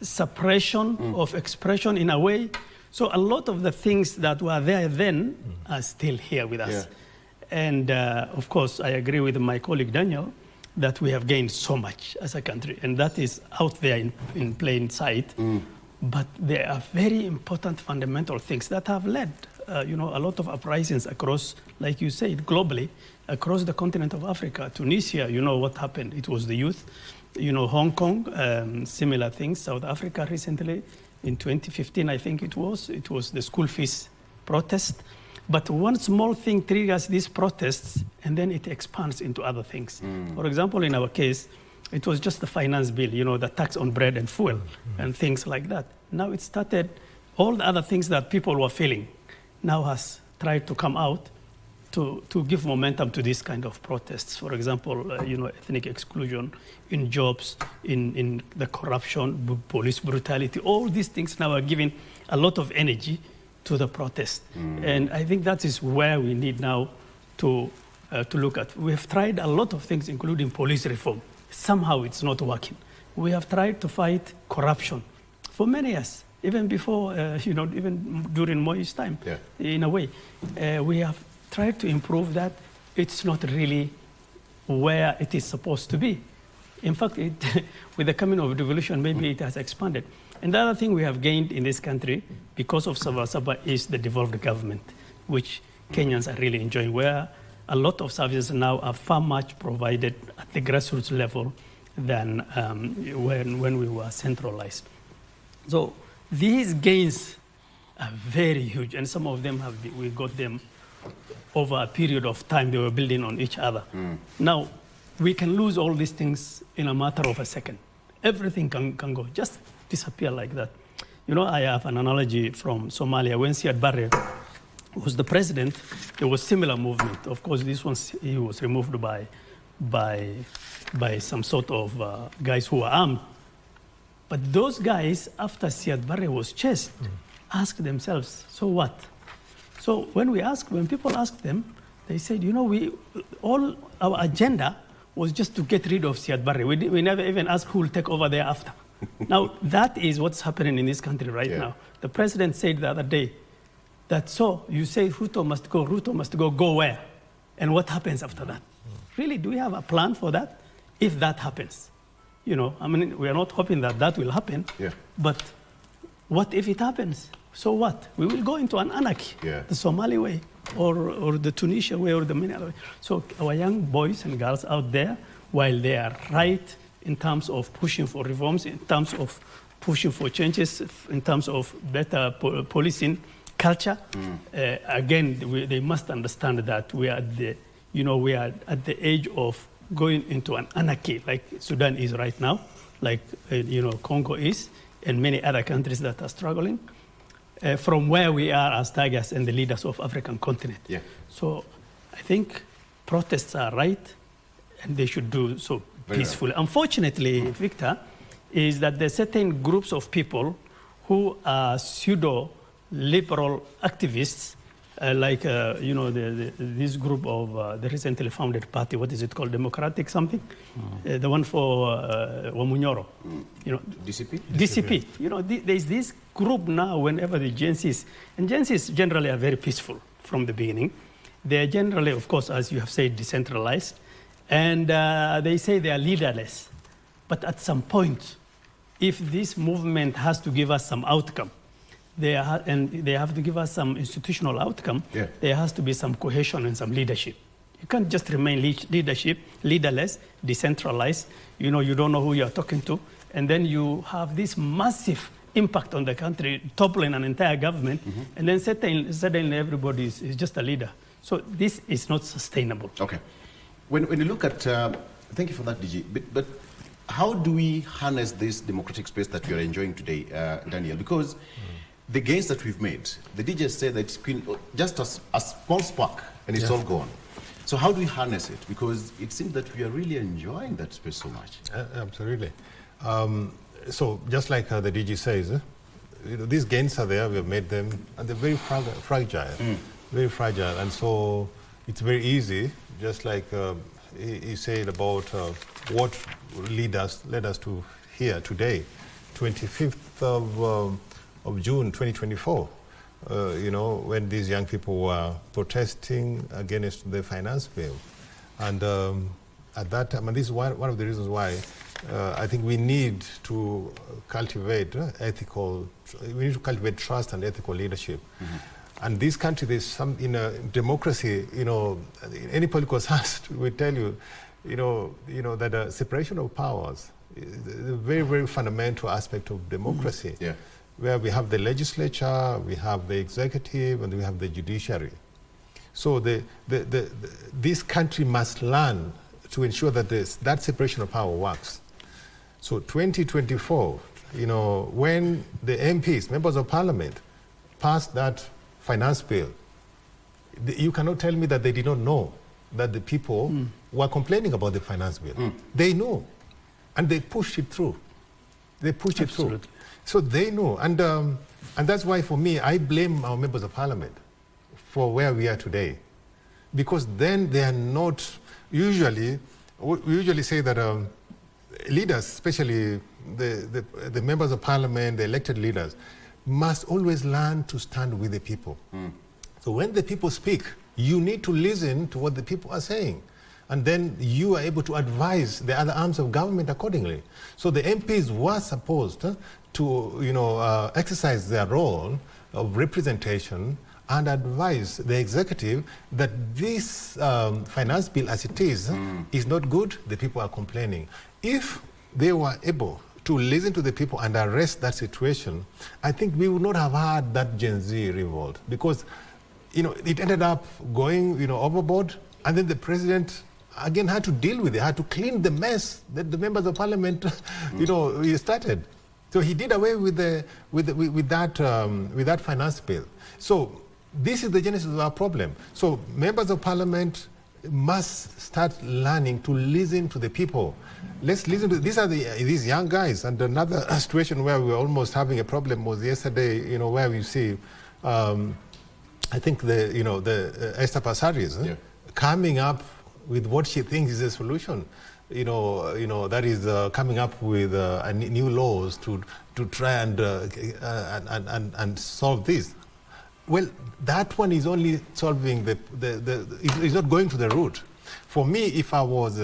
suppression of expression in a way. So a lot of the things that were there then are still here with us. And of course, I agree with my colleague Daniel that we have gained so much as a country, and that is out there in plain sight. But there are very important fundamental things that have led, a lot of uprisings across, like you said, globally, across the continent of Africa. Tunisia, what happened? It was the youth. Hong Kong, similar things. South Africa recently, in 2015, I think it was the school fees protest. But one small thing triggers these protests, and then it expands into other things. For example, in our case, it was just the finance bill, the tax on bread and fuel and things like that. Now it started, all the other things that people were feeling now has tried to come out to give momentum to these kind of protests. For example, ethnic exclusion in jobs, in the corruption, police brutality, all these things now are giving a lot of energy to the protest. And I think that is where we need now to look at. We have tried a lot of things, including police reform. Somehow it's not working. We have tried to fight corruption for many years, even before, even during Moi's time, in a way. We have tried to improve that. It's not really where it is supposed to be. In fact, with the coming of devolution, maybe it has expanded. And the other thing we have gained in this country because of Sabasaba is the devolved government, which Kenyans are really enjoying, where a lot of services now are far much provided at the grassroots level than when we were centralized. So these gains are very huge, and some of them we got them over a period of time. They were building on each other. Now, we can lose all these things in a matter of a second. Everything can go, just disappear like that. I have an analogy from Somalia. When Siad Barre was the president, there was similar movement. Of course, he was removed by some sort of guys who were armed. But those guys, after Siad Barre was chased, asked themselves, so what? So when people asked them, they said, all our agenda was just to get rid of Siad Barre. We never even asked who will take over thereafter. Now, that is what's happening in this country right now. The president said the other day that, so you say Ruto must go where? And what happens after that? Really, do we have a plan for that? If that happens, we are not hoping that will happen, but what if it happens? So what? We will go into an anarchy, the Somali way, or the Tunisia way, or the many other way. So our young boys and girls out there, while they are right in terms of pushing for reforms, in terms of pushing for changes, in terms of better policing, culture. Again, they must understand that we are at the age of going into an anarchy, like Sudan is right now, like Congo is, and many other countries that are struggling. From where we are as tigers and the leaders of African continent. Yeah. So I think protests are right, and they should do so peacefully. Right. Unfortunately, Victor, is that there are certain groups of people who are pseudo-liberal activists, like this group of the recently founded party. What is it called? Democratic something? The one for Wamunyoro. DCP. DCP. There's this group now. Whenever the Gen Zs, and Gen Zs generally are very peaceful from the beginning. They are generally, of course, as you have said, decentralized, and they say they are leaderless. But at some point, if this movement has to give us some outcome, and they have to give us some institutional outcome, there has to be some cohesion and some leadership. You can't just remain leaderless, decentralized. You don't know who you're talking to, and then you have this massive impact on the country, toppling an entire government, and then suddenly everybody is just a leader. So this is not sustainable. Okay. When you look at, thank you for that, DG, but how do we harness this democratic space that we are enjoying today, Daniel? Because the gains that we've made, the DJ said that it's been just a small spark and it's all gone. So how do we harness it? Because it seems that we are really enjoying that space so much. Absolutely. So just like the DG says, these gains are there, we've made them, and they're very fragile, very fragile. And so it's very easy, just like he said about what led us to here today, 25th of June 2024, when these young people were protesting against the finance bill. And at that time, and this is one of the reasons why I think we need to cultivate trust and ethical leadership. And this country, there's some, in a democracy, any political science will tell you, that separation of powers is a very, very fundamental aspect of democracy. Where we have the legislature, we have the executive, and we have the judiciary. So this country must learn to ensure that that separation of power works. So 2024, when the MPs, members of parliament, passed that finance bill, you cannot tell me that they did not know that the people were complaining about the finance bill. They know, and they pushed it through. They pushed it through. So they know, and that's why for me, I blame our members of parliament for where we are today. Because then they are not, we usually say that leaders, especially the members of parliament, the elected leaders, must always learn to stand with the people. So when the people speak, you need to listen to what the people are saying. And then you are able to advise the other arms of government accordingly. So the MPs were supposed to exercise their role of representation and advise the executive that this finance bill as it is not good, the people are complaining. If they were able to listen to the people and arrest that situation, I think we would not have had that Gen Z revolt, because it ended up going overboard, and then the president again had to deal with it, had to clean the mess that the members of parliament started. So he did away with that finance bill. So this is the genesis of our problem. So members of parliament must start learning to listen to the people. Let's listen to these young guys. And another situation where we were almost having a problem was yesterday, where we see, I think the Esther Passaris coming up with what she thinks is a solution. That is coming up with new laws to try and solve this. Well, that one is only solving it's not going to the root. For me, if I was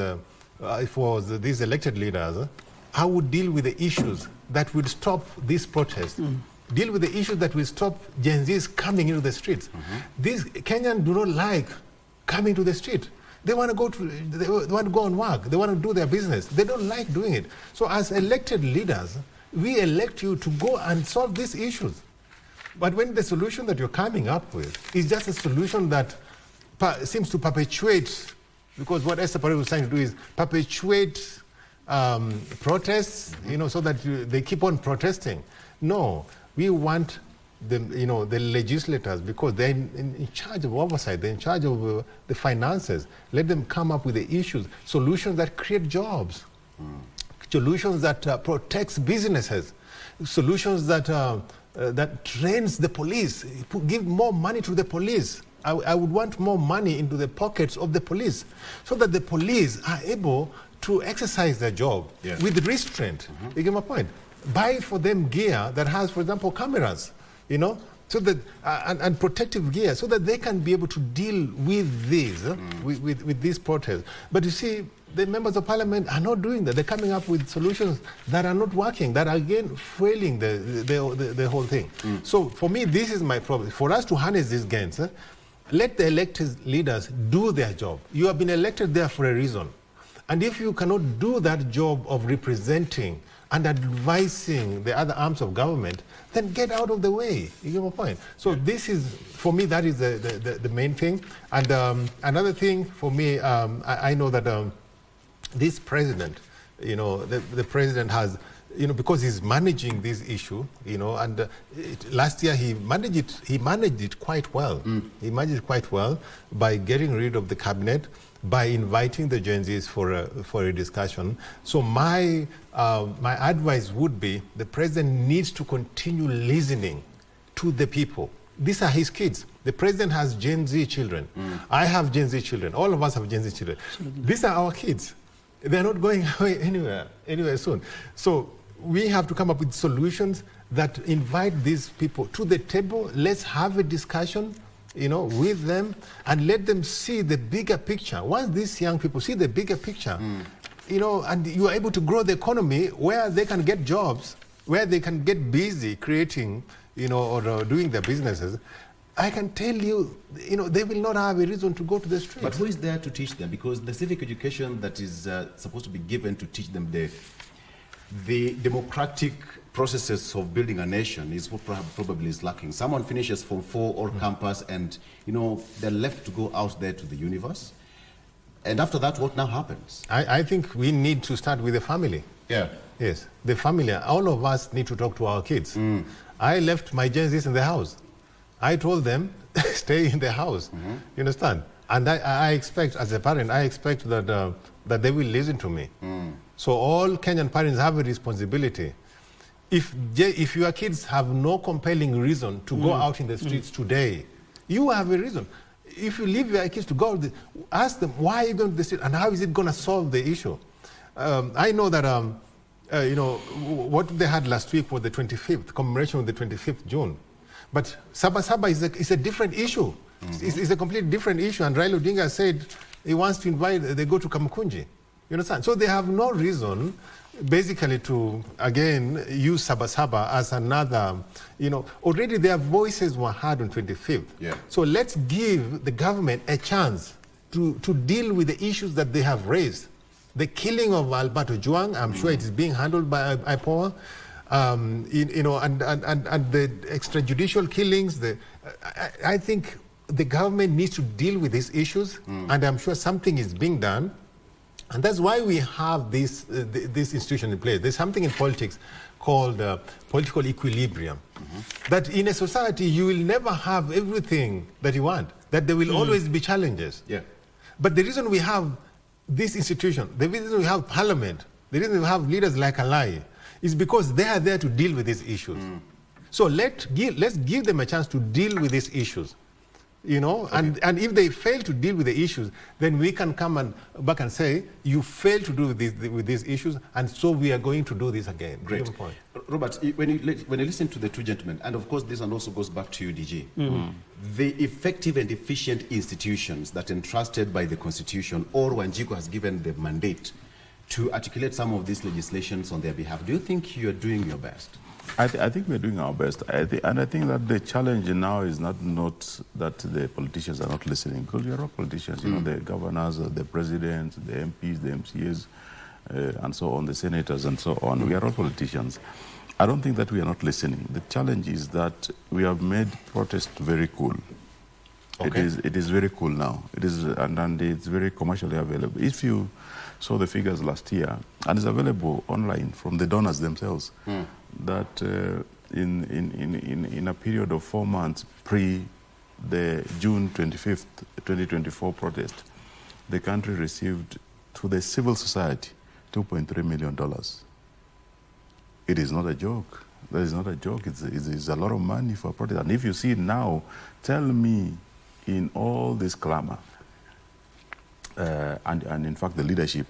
these elected leaders, I would deal with the issues that will stop this protest. Deal with the issues that will stop Gen Zs coming into the streets. These Kenyans do not like coming to the street. They want to go and work. They want to do their business. They don't like doing it. So as elected leaders, we elect you to go and solve these issues. But when the solution that you're coming up with is just a solution that seems to perpetuate, because what Esther Perel was trying to do is perpetuate protests, so that they keep on protesting. No, we want the legislators, because they're in charge of oversight, they're in charge of the finances. Let them come up with the issues, solutions that create jobs, solutions that protects businesses, solutions that trains the police, give more money to the police. I would want more money into the pockets of the police so that the police are able to exercise their job with restraint. You get my point? Buy for them gear that has, for example, cameras, so that and protective gear, so that they can be able to deal with these with these protests. But you see, the members of parliament are not doing that. They're coming up with solutions that are not working, that are again failing the whole thing. So for me, this is my problem. For us to harness these gains, let the elected leaders do their job. You have been elected there for a reason. And if you cannot do that job of representing and advising the other arms of government, then get out of the way. You get my point? So this is, for me, that is the main thing. And another thing for me, I know that this president, the president has, because he's managing this issue, and last year he managed it quite well. He managed it quite well by getting rid of the cabinet, by inviting the Gen Zs for a discussion. So my advice would be the president needs to continue listening to the people. These are his kids. The president has Gen Z children. I have Gen Z children. All of us have Gen Z children. These are our kids. They're not going away anywhere soon. So we have to come up with solutions that invite these people to the table. Let's have a discussion, with them, and let them see the bigger picture. Once these young people see the bigger picture, and you are able to grow the economy where they can get jobs, where they can get busy creating, or doing their businesses, I can tell you, they will not have a reason to go to the streets. But who is there to teach them? Because the civic education that is supposed to be given to teach them the democratic processes of building a nation is what probably is lacking. Someone finishes Form 4 or campus and, they're left to go out there to the universe. And after that, what now happens? I think we need to start with the family. Yeah. Yes, the family. All of us need to talk to our kids. I left my Gen Zs in the house. I told them, stay in the house. You understand? And I expect, as a parent, that they will listen to me. So all Kenyan parents have a responsibility. If your kids have no compelling reason to go out in the streets today, you have a reason. If you leave your kids to go, ask them, why are you going to the street and how is it going to solve the issue? I know that, what they had last week was the 25th, commemoration of the 25th June. But Sabasaba is a different issue. It's a completely different issue. And Raila Odinga said he wants to they go to Kamukunji. You understand? So they have no reason, basically, to, again, use Sabasaba as another, already their voices were heard on 25th. Yeah. So let's give the government a chance to deal with the issues that they have raised. The killing of Alberto Juang, I'm sure it is being handled by IPOA. And the extrajudicial killings. I think the government needs to deal with these issues, and I'm sure something is being done. And that's why we have this institution in place. There's something in politics called political equilibrium. That in a society, you will never have everything that you want, that there will always be challenges. Yeah. But the reason we have this institution, the reason we have parliament, the reason we have leaders like Alai, is because they are there to deal with these issues. So let's give them a chance to deal with these issues. And if they fail to deal with the issues, then we can come back and say, you failed to do with these issues, and so we are going to do this again. Great. Robert, when you listen to the two gentlemen, and of course this one also goes back to you, DG, the effective and efficient institutions that entrusted by the Constitution or Wanjiku has given the mandate to articulate some of these legislations on their behalf, do you think you're doing your best? I think we're doing our best. And I think that the challenge now is not that the politicians are not listening, because we are all politicians, the governors, the presidents, the MPs, the MCAs, and so on, the senators and so on. We are all politicians. I don't think that we are not listening. The challenge is that we have made protest very cool. Okay. It is very cool now. It is, and it's very commercially available. If you saw the figures last year, and it's available online from the donors themselves, that in a period of 4 months pre the June 25th, 2024 protest, the country received to the civil society $2.3 million. It is not a joke. That is not a joke. It's a lot of money for a protest. And if you see now, tell me, in all this clamor, and in fact the leadership,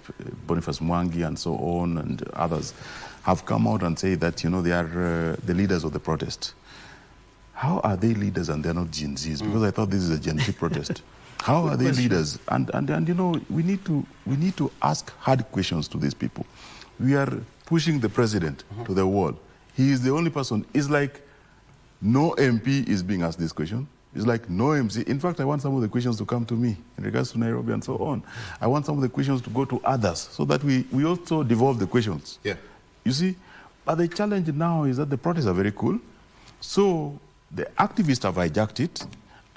Boniface Mwangi and so on and others, have come out and say that, you know, they are the leaders of the protest. How are they leaders and they're not Gen Zs? Because I thought this is a Gen Z protest. How are they leaders? And you know, we need to ask hard questions to these people. We are pushing the president to the wall. He is the only person. It's like no MP is being asked this question. It's like no MC. In fact, I want some of the questions to come to me in regards to Nairobi and so on. I want some of the questions to go to others so that we also devolve the questions. Yeah. You see? But the challenge now is that the protests are very cool. So the activists have hijacked it.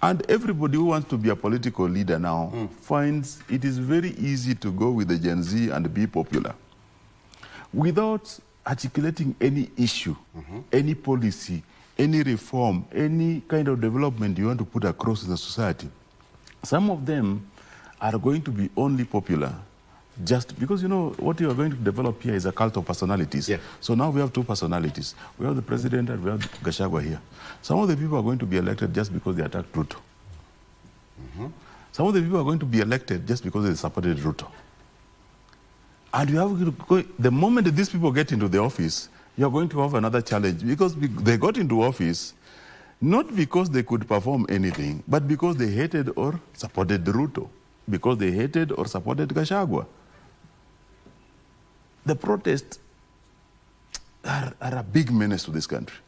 And everybody who wants to be a political leader now finds it is very easy to go with the Gen Z and be popular without articulating any issue, any policy, any reform, any kind of development you want to put across in the society. Some of them are going to be only popular just because, you know, what you are going to develop here is a cult of personalities. Yeah. So now we have two personalities. We have the president and we have Gachagua here. Some of the people are going to be elected just because they attacked Ruto. Some of the people are going to be elected just because they supported Ruto. And you have to go, the moment that these people get into the office, you're going to have another challenge because they got into office not because they could perform anything, but because they hated or supported Ruto, because they hated or supported Gachagua. The protests are a big menace to this country.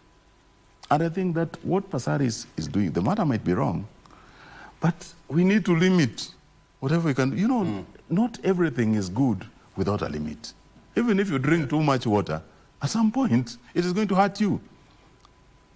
And I think that what Pasari is doing, the matter might be wrong, but we need to limit whatever we can. You know, not everything is good without a limit. Even if you drink too much water, at some point, it is going to hurt you.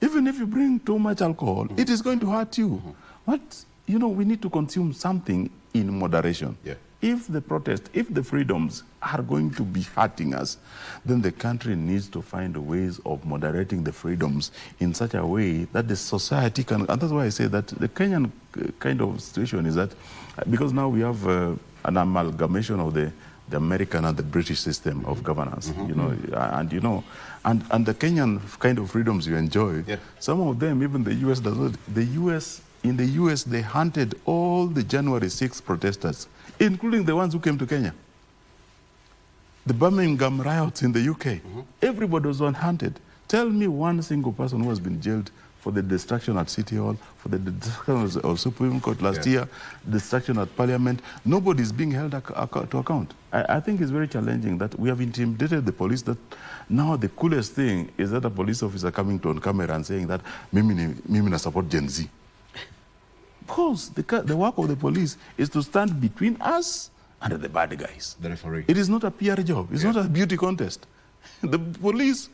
Even if you bring too much alcohol, it is going to hurt you. But, you know, we need to consume something in moderation. Yeah. If the protest, if the freedoms are going to be hurting us, then the country needs to find ways of moderating the freedoms in such a way that the society can, and that's why I say that the Kenyan kind of situation is that, because now we have an amalgamation of the American and the British system of governance, you know, and the Kenyan kind of freedoms you enjoy, some of them, even the US does not. In the US, they hunted all the January 6 protesters, including the ones who came to Kenya. The Birmingham riots in the UK, everybody was hunted. Tell me one single person who has been jailed for the destruction at City Hall, for the destruction of Supreme Court last year, destruction at Parliament. Nobody is being held to account. I think it's very challenging that we have intimidated the police, that now the coolest thing is that a police officer coming to on camera and saying that, Mimi na support Gen Z. Because the work of the police is to stand between us and the bad guys. The referee. It is not a PR job. It's not a beauty contest. The police,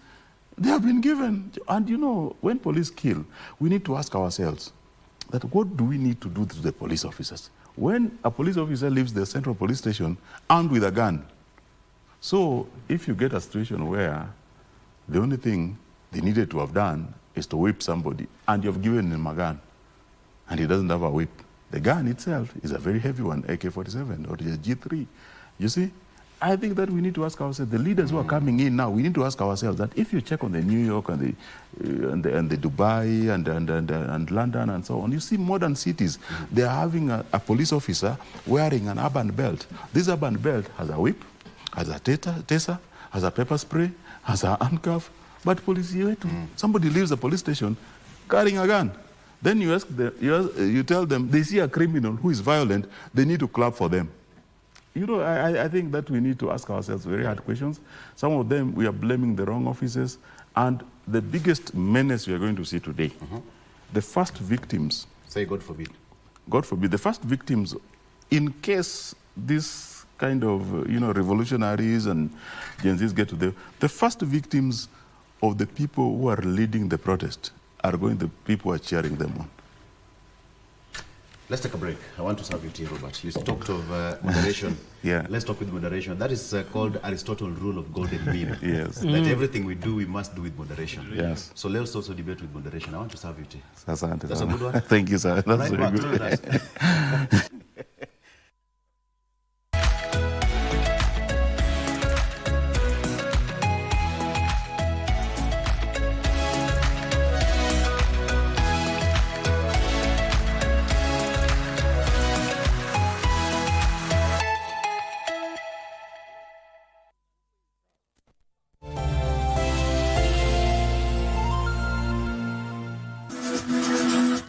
they have been given, and you know, when police kill, we need to ask ourselves that what do we need to do to the police officers? When a police officer leaves the central police station armed with a gun, so if you get a situation where the only thing they needed to have done is to whip somebody, and you've given him a gun, and he doesn't have a whip, the gun itself is a very heavy one, AK-47 or the G3, you see? I think that we need to ask ourselves, the leaders who are coming in now, we need to ask ourselves that if you check on the New York and the Dubai and London and so on, you see modern cities, they are having a police officer wearing an urban belt. This urban belt has a whip, has a taser, has a pepper spray, has a handcuff, but police, somebody leaves the police station carrying a gun. Then you ask you tell them, they see a criminal who is violent, they need to clap for them. You know, I think that we need to ask ourselves very hard questions. Some of them, we are blaming the wrong officers. And the biggest menace we are going to see today, the first victims... Say God forbid. God forbid. The first victims, in case this kind of, you know, revolutionaries and Gen Zs get to the first victims of the people who are leading the protest are going to the people who are cheering them on. Let's take a break. I want to serve you tea, Robert. You talked of moderation. Yeah. Let's talk with moderation. That is called Aristotle's rule of golden mean. Yes. That everything we do, we must do with moderation. Yes. So let's also debate with moderation. I want to serve you tea. That's a good one? Thank you, sir. That's Right very back. good.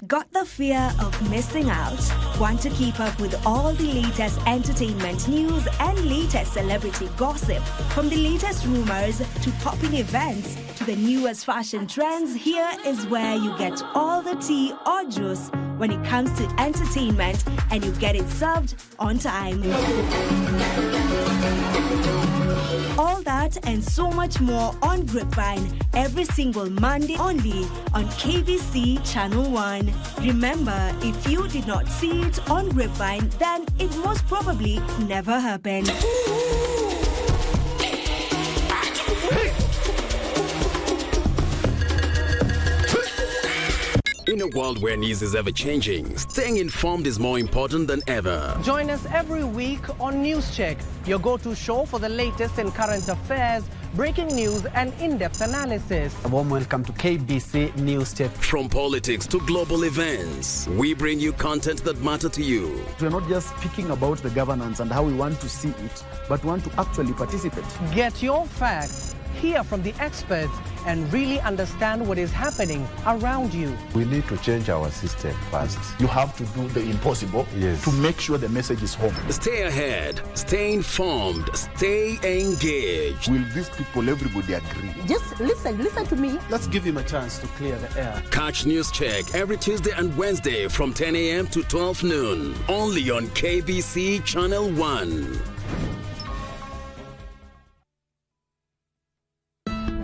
Got the fear of missing out? Want to keep up with all the latest entertainment news and latest celebrity gossip? From the latest rumors to popping events to the newest fashion trends, here is where you get all the tea or juice when it comes to entertainment, and you get it served on time. All that and so much more on Grapevine every single Monday only on KBC Channel 1. Remember, if you did not see it on Grapevine, then it most probably never happened. In a world where news is ever changing, staying informed is more important than ever. Join us every week on News Check, your go-to show for the latest in current affairs, breaking news and in-depth analysis. A warm welcome to KBC News Check. From politics to global events, we bring you content that matter to you. We're not just speaking about the governance and how we want to see it, but want to actually participate. Get your facts, hear from the experts, and really understand what is happening around you. We need to change our system first. You have to do the impossible to make sure the message is home. Stay ahead, stay informed, stay engaged. Will these people, everybody agree? Just listen to me. Let's give him a chance to clear the air. Catch News Check every Tuesday and Wednesday from 10 a.m. to 12 noon. Only on KBC Channel 1.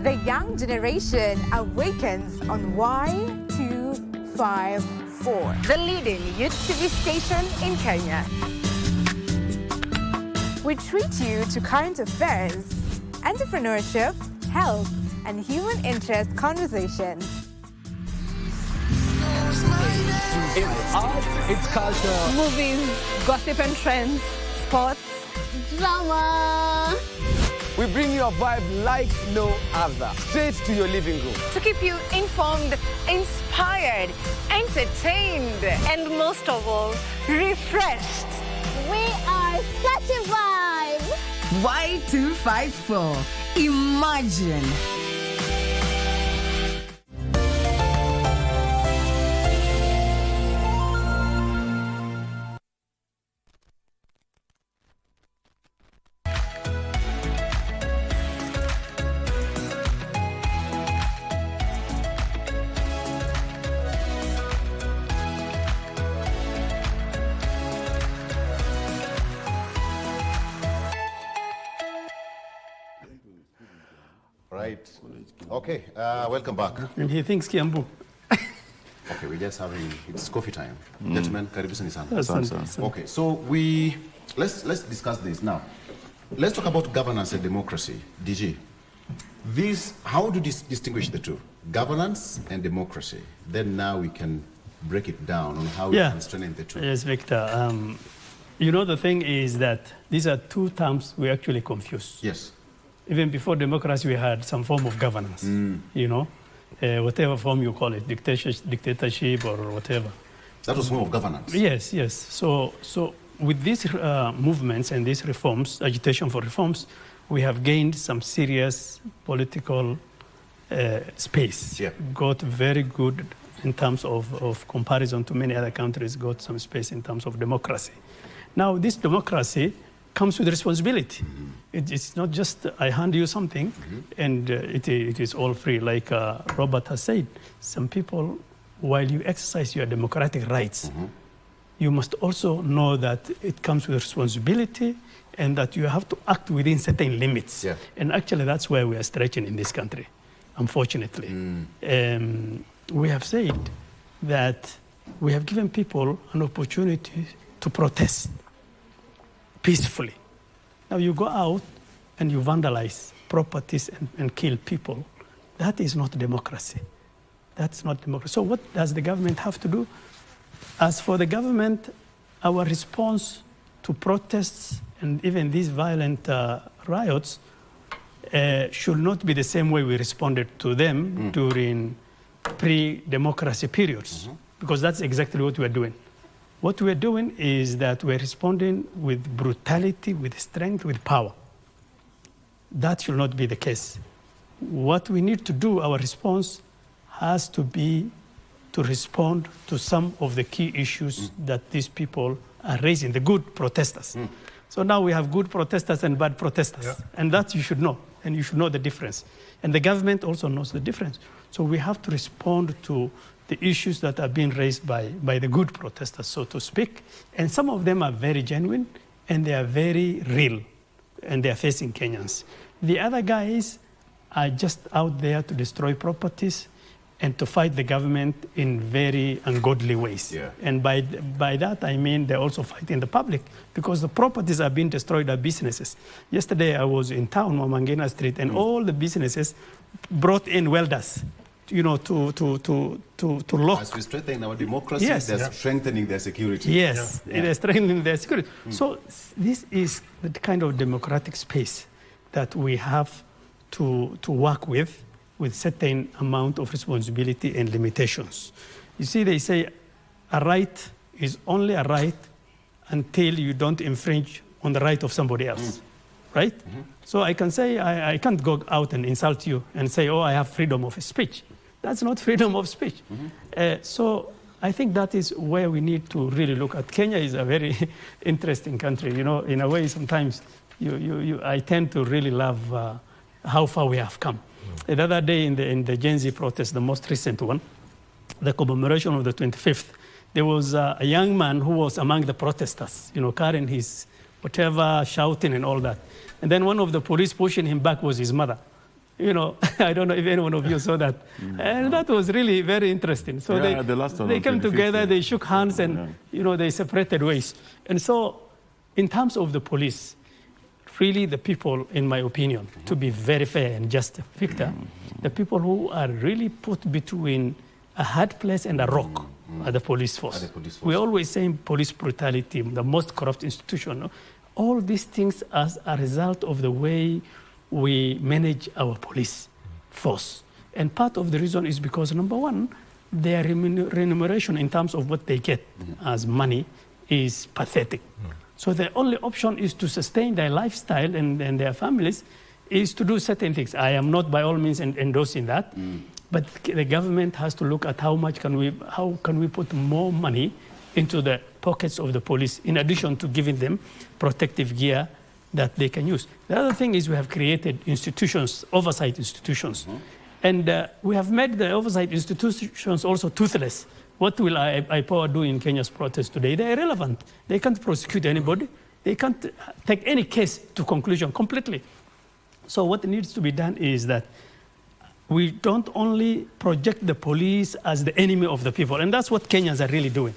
The young generation awakens on Y254, the leading youth TV station in Kenya. We treat you to current affairs, entrepreneurship, health, and human interest conversations. It's art, it's culture, Movies, gossip and trends, sports, drama. We bring you a vibe like no other, straight to your living room. To keep you informed, inspired, entertained, and most of all, refreshed. We are such a vibe. Y254. Imagine. Right. Okay, welcome back. And he thinks Kiambu. Okay, we're just having, it's coffee time. Gentlemen, karibu sana. Asante. Okay, so let's discuss this now. Let's talk about governance and democracy. DG, how do you distinguish the two? Governance and democracy. Then now we can break it down on how we can strengthen the two. Yes, Victor. You know, the thing is that these are two terms we actually confuse. Yes. Even before democracy, we had some form of governance, you know, whatever form you call it, dictatorship or whatever. That was form of governance? Yes, yes. So with these movements and these reforms, agitation for reforms, we have gained some serious political space. Yeah. Got very good in terms of comparison to many other countries, got some space in terms of democracy. Now, this democracy comes with responsibility. It's not just I hand you something and it is all free. Like Robert has said, some people, while you exercise your democratic rights, you must also know that it comes with responsibility and that you have to act within certain limits. Yeah. And actually, that's where we are stretching in this country. unfortunately. We have said that we have given people an opportunity to protest peacefully. Now you go out and you vandalize properties and kill people. That is not democracy. That's not democracy. So what does the government have to do? As for the government, our response to protests and even these violent riots should not be the same way we responded to them during pre-democracy periods, because that's exactly what we're doing. What we're doing is that we're responding with brutality, with strength, with power. That should not be the case. What we need to do, our response has to be to respond to some of the key issues that these people are raising, the good protesters. So now we have good protesters and bad protesters, and that you should know, and you should know the difference. And the government also knows the difference. So we have to respond to the issues that are being raised by the good protesters, so to speak. And some of them are very genuine, and they are very real, and they are facing Kenyans. The other guys are just out there to destroy properties and to fight the government in very ungodly ways. And by that, I mean they're also fighting the public, because the properties are being destroyed are businesses. Yesterday, I was in town, Mamangina Street, and all the businesses brought in welders, you know, to lock. As we strengthen our democracy, they're strengthening their security. Yes, they're strengthening their security. So this is the kind of democratic space that we have to work with certain amount of responsibility and limitations. You see, they say a right is only a right until you don't infringe on the right of somebody else, right? So I can say, I can't go out and insult you and say, oh, I have freedom of speech. That's not freedom of speech. So I think that is where we need to really look at. Kenya is a very interesting country. You know, in a way, sometimes I tend to really love how far we have come. The other day in the Gen Z protest, the most recent one, the commemoration of the 25th, there was a young man who was among the protesters, you know, carrying his whatever, shouting and all that. And then one of the police pushing him back was his mother. You know, I don't know if any one of you saw that. And that was really very interesting. So they came together, they shook hands, and, you know, they separated ways. And so in terms of the police, really the people, in my opinion, to be very fair and just, Victor, the people who are really put between a hard place and a rock are the police force. We always say police brutality, the most corrupt institution. No? All these things as a result of the way we manage our police force. And part of the reason is because, number one, their remuneration in terms of what they get as money is pathetic. So the only option is to sustain their lifestyle and their families is to do certain things. I am not by all means endorsing that, but the government has to look at how can we put more money into the pockets of the police in addition to giving them protective gear that they can use. The other thing is we have created institutions, oversight institutions, and we have made the oversight institutions also toothless. What will IPOA do in Kenya's protest today? They're irrelevant. They can't prosecute anybody. They can't take any case to conclusion completely. So what needs to be done is that we don't only project the police as the enemy of the people, and that's what Kenyans are really doing.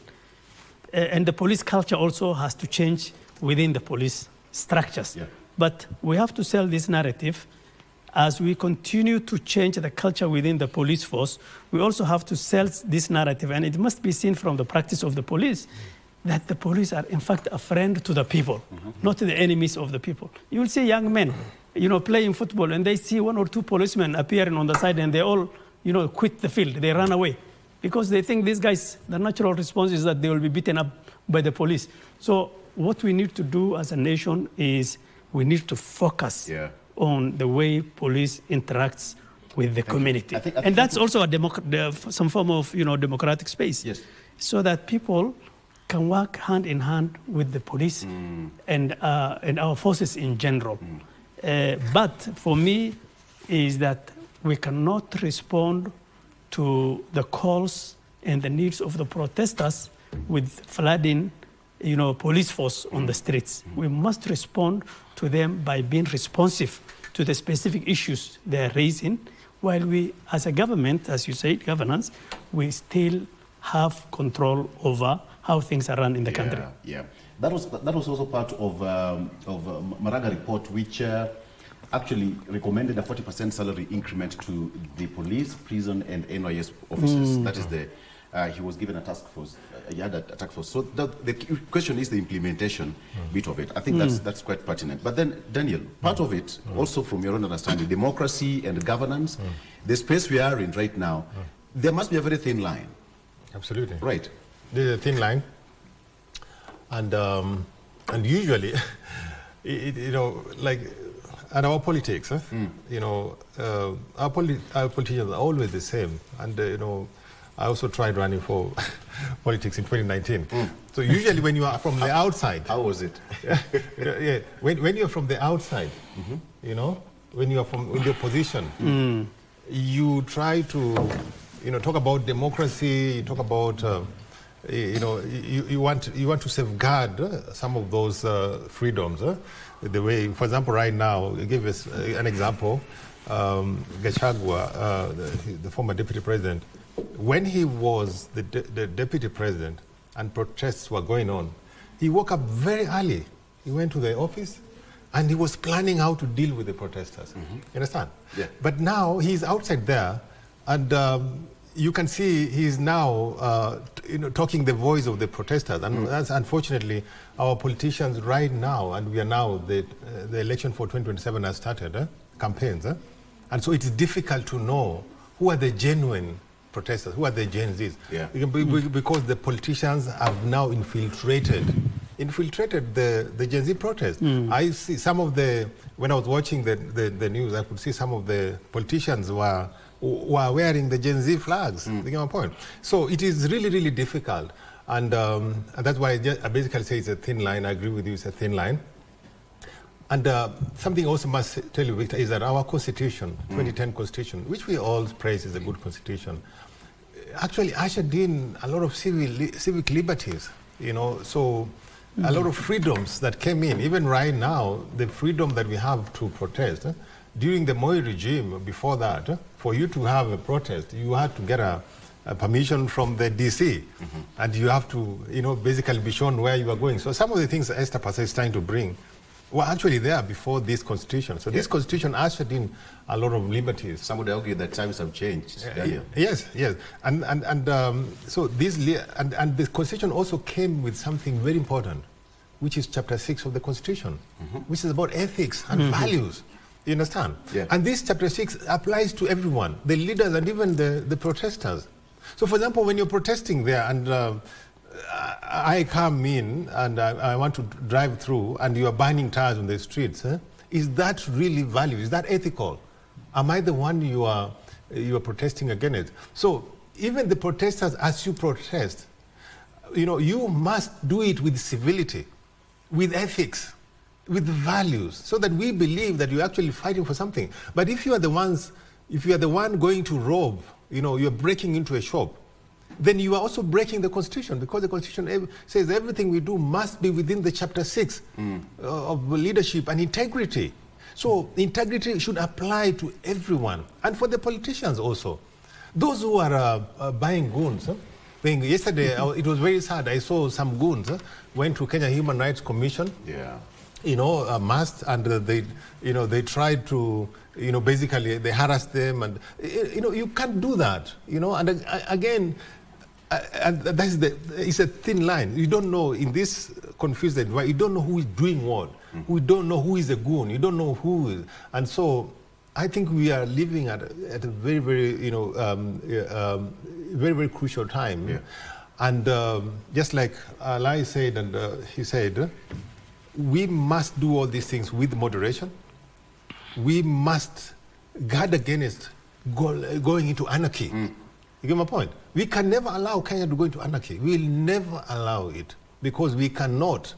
And the police culture also has to change within the police structures. But we have to sell this narrative. As we continue to change the culture within the police force, we also have to sell this narrative, and it must be seen from the practice of the police, that the police are in fact a friend to the people, not the enemies of the people. You will see young men, you know, playing football, and they see one or two policemen appearing on the side, and they all, you know, quit the field. They run away because they think these guys, the natural response is that they will be beaten up by the police. So what we need to do as a nation is we need to focus on the way police interacts with the community. And that's also some form of, you know, democratic space. So that people can work hand in hand with the police and our forces in general. But for me, is that we cannot respond to the calls and the needs of the protesters with flooding, you know, police force on the streets. We must respond to them by being responsive to the specific issues they are raising while we, as a government, as you said, governance, we still have control over how things are run in the country. Yeah, that was also part of Maraga report, which actually recommended a 40% salary increment to the police, prison, and NYS officers. That is the he was given a task force. He had a task force. So the question is the implementation bit of it. I think that's quite pertinent. But then, Daniel, part of it, also from your own understanding, democracy and governance, the space we are in right now, there must be a very thin line. Absolutely. Right. There's a thin line, and usually, like, and our politics, our politicians are always the same, and I also tried running for politics in 2019. So usually when you are from the outside, how was it? When you're from the outside, when you're in your position, you try to, talk about democracy. You talk about, you want to safeguard some of those freedoms. The way, for example, right now, give us an example. Gachagua, the former deputy president, when he was the deputy president and protests were going on, he woke up very early. He went to the office and he was planning how to deal with the protesters. You understand? Yeah. But now he's outside there, and you can see he's now talking the voice of the protesters. And that's unfortunately our politicians right now, and we are now, the election for 2027 has started, campaigns. And so it is difficult to know who are the genuine protesters, who are the Gen Zs. Yeah. Because the politicians have now infiltrated the Gen Z protest. I see some of when I was watching the news, I could see some of the politicians were wearing the Gen Z flags. You get my point? So it is really, really difficult. And that's why I basically say it's a thin line. I agree with you, it's a thin line. And something also must tell you, Victor, is that our Constitution, 2010 Constitution, which we all praise is a good Constitution, actually ushered in a lot of civic liberties, so a lot of freedoms that came in. Even right now, the freedom that we have to protest, during the Moi regime, before that, for you to have a protest, you had to get a permission from the DC, and you have to, basically be shown where you are going. So some of the things that Esther Pasa is trying to bring were actually there before this constitution. So this constitution ushered in a lot of liberties. Some would argue that times have changed, Daniel. Yes, and so this and the constitution also came with something very important, which is chapter 6 of the constitution, which is about ethics and values. You understand? Yeah. And this chapter 6 applies to everyone, the leaders and even the protesters. So, for example, when you're protesting there and I come in and I want to drive through and you are burning tires on the streets, is that really value? Is that ethical? Am I the one you are protesting against? So even the protesters, as you protest, you must do it with civility, with ethics, with values, so that we believe that you're actually fighting for something. But if you are the one going to rob, you're breaking into a shop, then you are also breaking the Constitution, because the Constitution says everything we do must be within the chapter 6 of leadership and integrity. So integrity should apply to everyone, and for the politicians also. Those who are buying goons. Yesterday, it was very sad. I saw some goons went to Kenya Human Rights Commission. Yeah. Masked, and they tried to, basically they harassed them, and you can't do that, and again, and it's a thin line. You don't know in this confused environment. You don't know who is doing what. We don't know who is a goon. You don't know who is, and so I think we are living at a very, very, very, very crucial time. Yeah. And just like Lai said, and he said, we must do all these things with moderation. We must guard against going into anarchy. You get my point? We can never allow Kenya to go into anarchy. We will never allow it, because we cannot.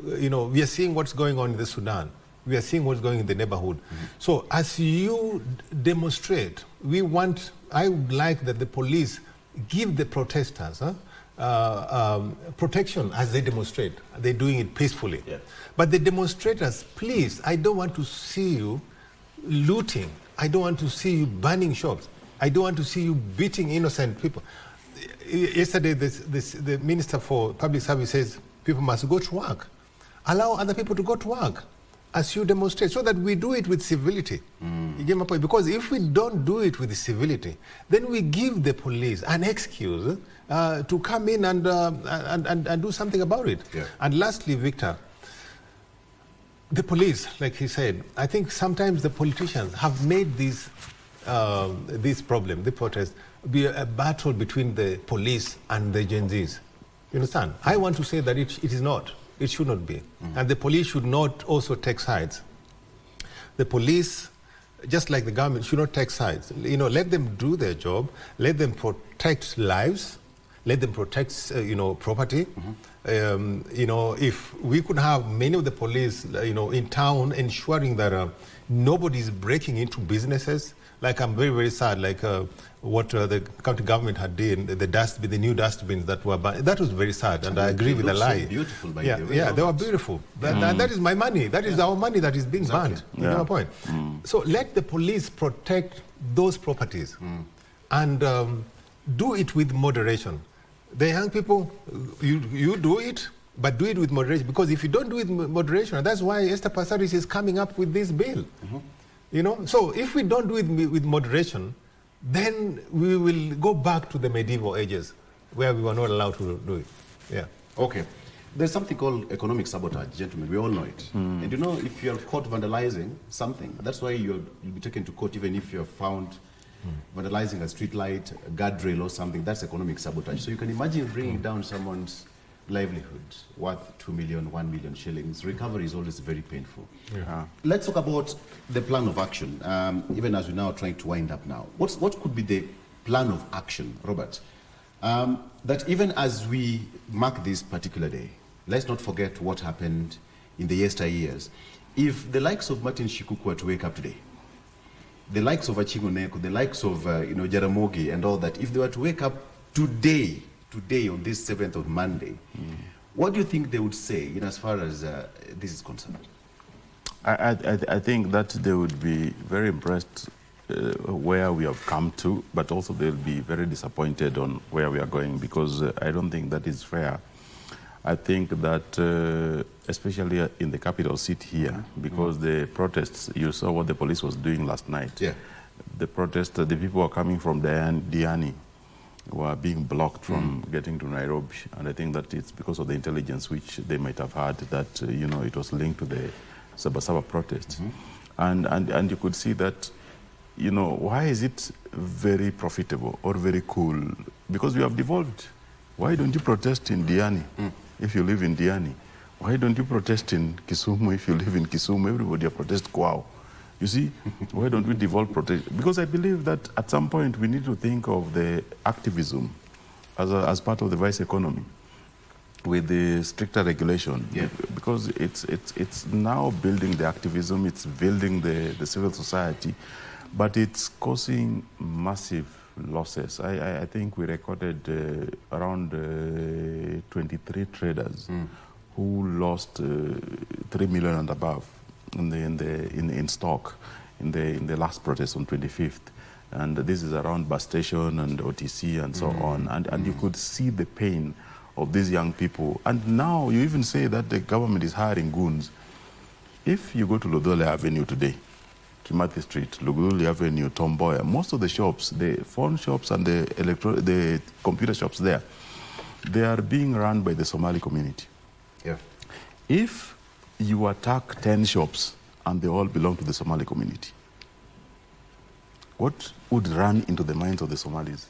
We are seeing what's going on in the Sudan. We are seeing what's going in the neighborhood. So as you demonstrate, I would like that the police give the protesters protection as they demonstrate. They're doing it peacefully. Yeah. But the demonstrators, please, I don't want to see you looting I don't want to see you burning shops. I don't want to see you beating innocent people. Yesterday, the Minister for Public Service says people must go to work. Allow other people to go to work as you demonstrate, so that we do it with civility. You get my point? Because if we don't do it with civility, then we give the police an excuse to come in and do something about it. Yeah. And lastly, Victor, the police, like he said, I think sometimes the politicians have made this problem, the protest, be a battle between the police and the Gen Zs. You understand? I want to say that it is not. It should not be. And the police should not also take sides. The police, just like the government, should not take sides. You know, let them do their job. Let them protect lives. Let them protect, property. You know, if we could have many of the police, in town, ensuring that nobody is breaking into businesses. Like, I'm very, very sad, like what the county government had done, the new dustbins that were banned. That was very sad, and I agree with the lie. So beautiful, by yeah, the way. yeah, they were beautiful. That is my money. That is our money that is being banned. You know my point? So let the police protect those properties and do it with moderation. The young people, you do it, but do it with moderation. Because if you don't do it with moderation, that's why Esther Passaris is coming up with this bill. You know, so if we don't do it with moderation, then we will go back to the medieval ages where we were not allowed to do it. Yeah. Okay. There's something called economic sabotage, gentlemen. We all know it. And you know, if you're caught vandalizing something, that's why you'll be taken to court even if you're found vandalizing a street light, a guardrail or something. That's economic sabotage. So you can imagine bringing down someone's livelihood worth 2 million, 1 million shillings. Recovery is always very painful. Let's talk about the plan of action, even as we're now trying to wind up now. What could be the plan of action, Robert, that even as we mark this particular day, let's not forget what happened in the yesteryears. If the likes of Martin Shikuku were to wake up today, the likes of Achingo Neko, the likes of Jaramogi and all that, if they were to wake up today on this 7th of Monday, what do you think they would say in as far as this is concerned? I think that they would be very impressed where we have come to, but also they'll be very disappointed on where we are going, because I don't think that is fair. I think that especially in the capital city here, because the protests, you saw what the police was doing last night. Yeah. The protests, the people were coming from Diani, were being blocked from getting to Nairobi, and I think that it's because of the intelligence which they might have had that it was linked to the Sabasaba protests. And you could see that, why is it very profitable or very cool? Because we have devolved. Why don't you protest in Diani if you live in Diani? Why don't you protest in Kisumu if you live in Kisumu? Everybody protest Kwao. You see, why don't we devolve protection? Because I believe that at some point we need to think of the activism as part of the vice economy with the stricter regulation. Yeah. Because it's now building the activism, it's building the civil society, but it's causing massive losses. I think we recorded around 23 traders who lost 3 million and above in stock in the last protest on 25th, and this is around bus station and OTC and so on, and you could see the pain of these young people. And now you even say that the government is hiring goons. If you go to Lodole Avenue today, Kimathi Street, Lodole Avenue, Tomboya, most of the shops, the phone shops and the computer shops there, they are being run by the Somali community. Yeah. If you attack 10 shops and they all belong to the Somali community, what would run into the minds of the Somalis?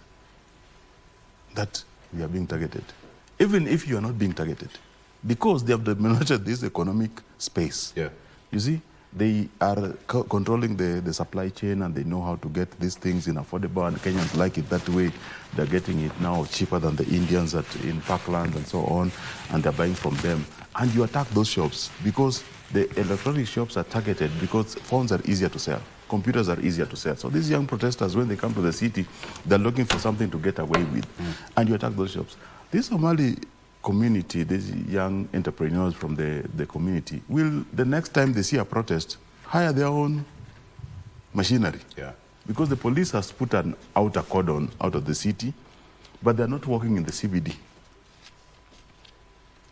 That we are being targeted. Even if you are not being targeted, because they have dominated this economic space. Yeah. You see, they are controlling the supply chain, and they know how to get these things in affordable, and Kenyans like it that way. They're getting it now cheaper than the Indians in Parkland and so on, and they're buying from them. And you attack those shops because the electronic shops are targeted because phones are easier to sell. Computers are easier to sell. So these young protesters, when they come to the city, they're looking for something to get away with. And you attack those shops. This Somali community, these young entrepreneurs from the community, will, the next time they see a protest, hire their own machinery. Yeah. Because the police has put an outer cordon out of the city, but they're not working in the CBD.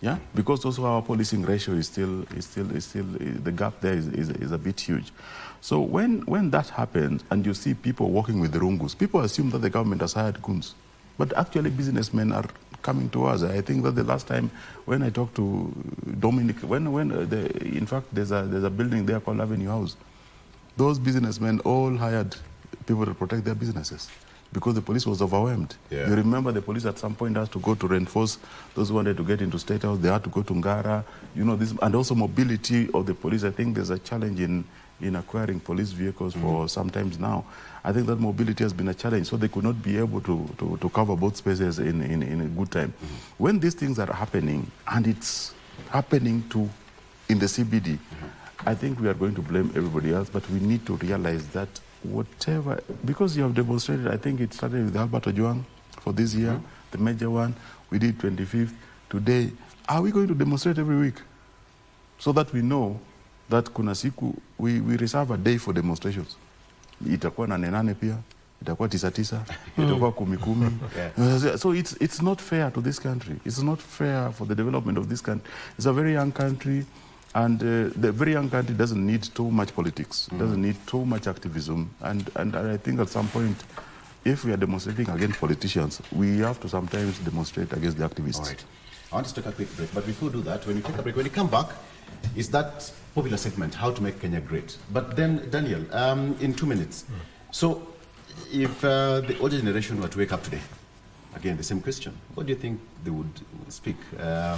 Yeah, because also our policing ratio is still the gap there is a bit huge. So when that happens and you see people working with the rungus, people assume that the government has hired goons, but actually businessmen are coming to us. I think that the last time when I talked to Dominic, in fact there's a building there called Avenue House. Those businessmen all hired people to protect their businesses because the police was overwhelmed. Yeah. You remember the police at some point had to go to reinforce those who wanted to get into State House. They had to go to Ngara, this, and also mobility of the police. I think there's a challenge in acquiring police vehicles for sometimes now. I think that mobility has been a challenge, so they could not be able to cover both spaces in a good time. When these things are happening, and it's happening in the CBD, I think we are going to blame everybody else, but we need to realize that whatever, because you have demonstrated, I think it started with Albert Ojwang for this year, the major one, we did 25th. Today, are we going to demonstrate every week? So that we know that kuna siku, we reserve a day for demonstrations. Itakuwa na nenane pia, itakuwa 9-9, itakuwa 10-10. So it's not fair to this country. It's not fair for the development of this country. It's a very young country. And the very young country doesn't need too much politics, doesn't need too much activism. And I think at some point, if we are demonstrating against politicians, we have to sometimes demonstrate against the activists. All right. I want to take a quick break. But before we do that, when you take a break, when you come back, it's that popular segment, How to Make Kenya Great. But then, Daniel, in 2 minutes. So, if the older generation were to wake up today, again, the same question, what do you think they would speak? I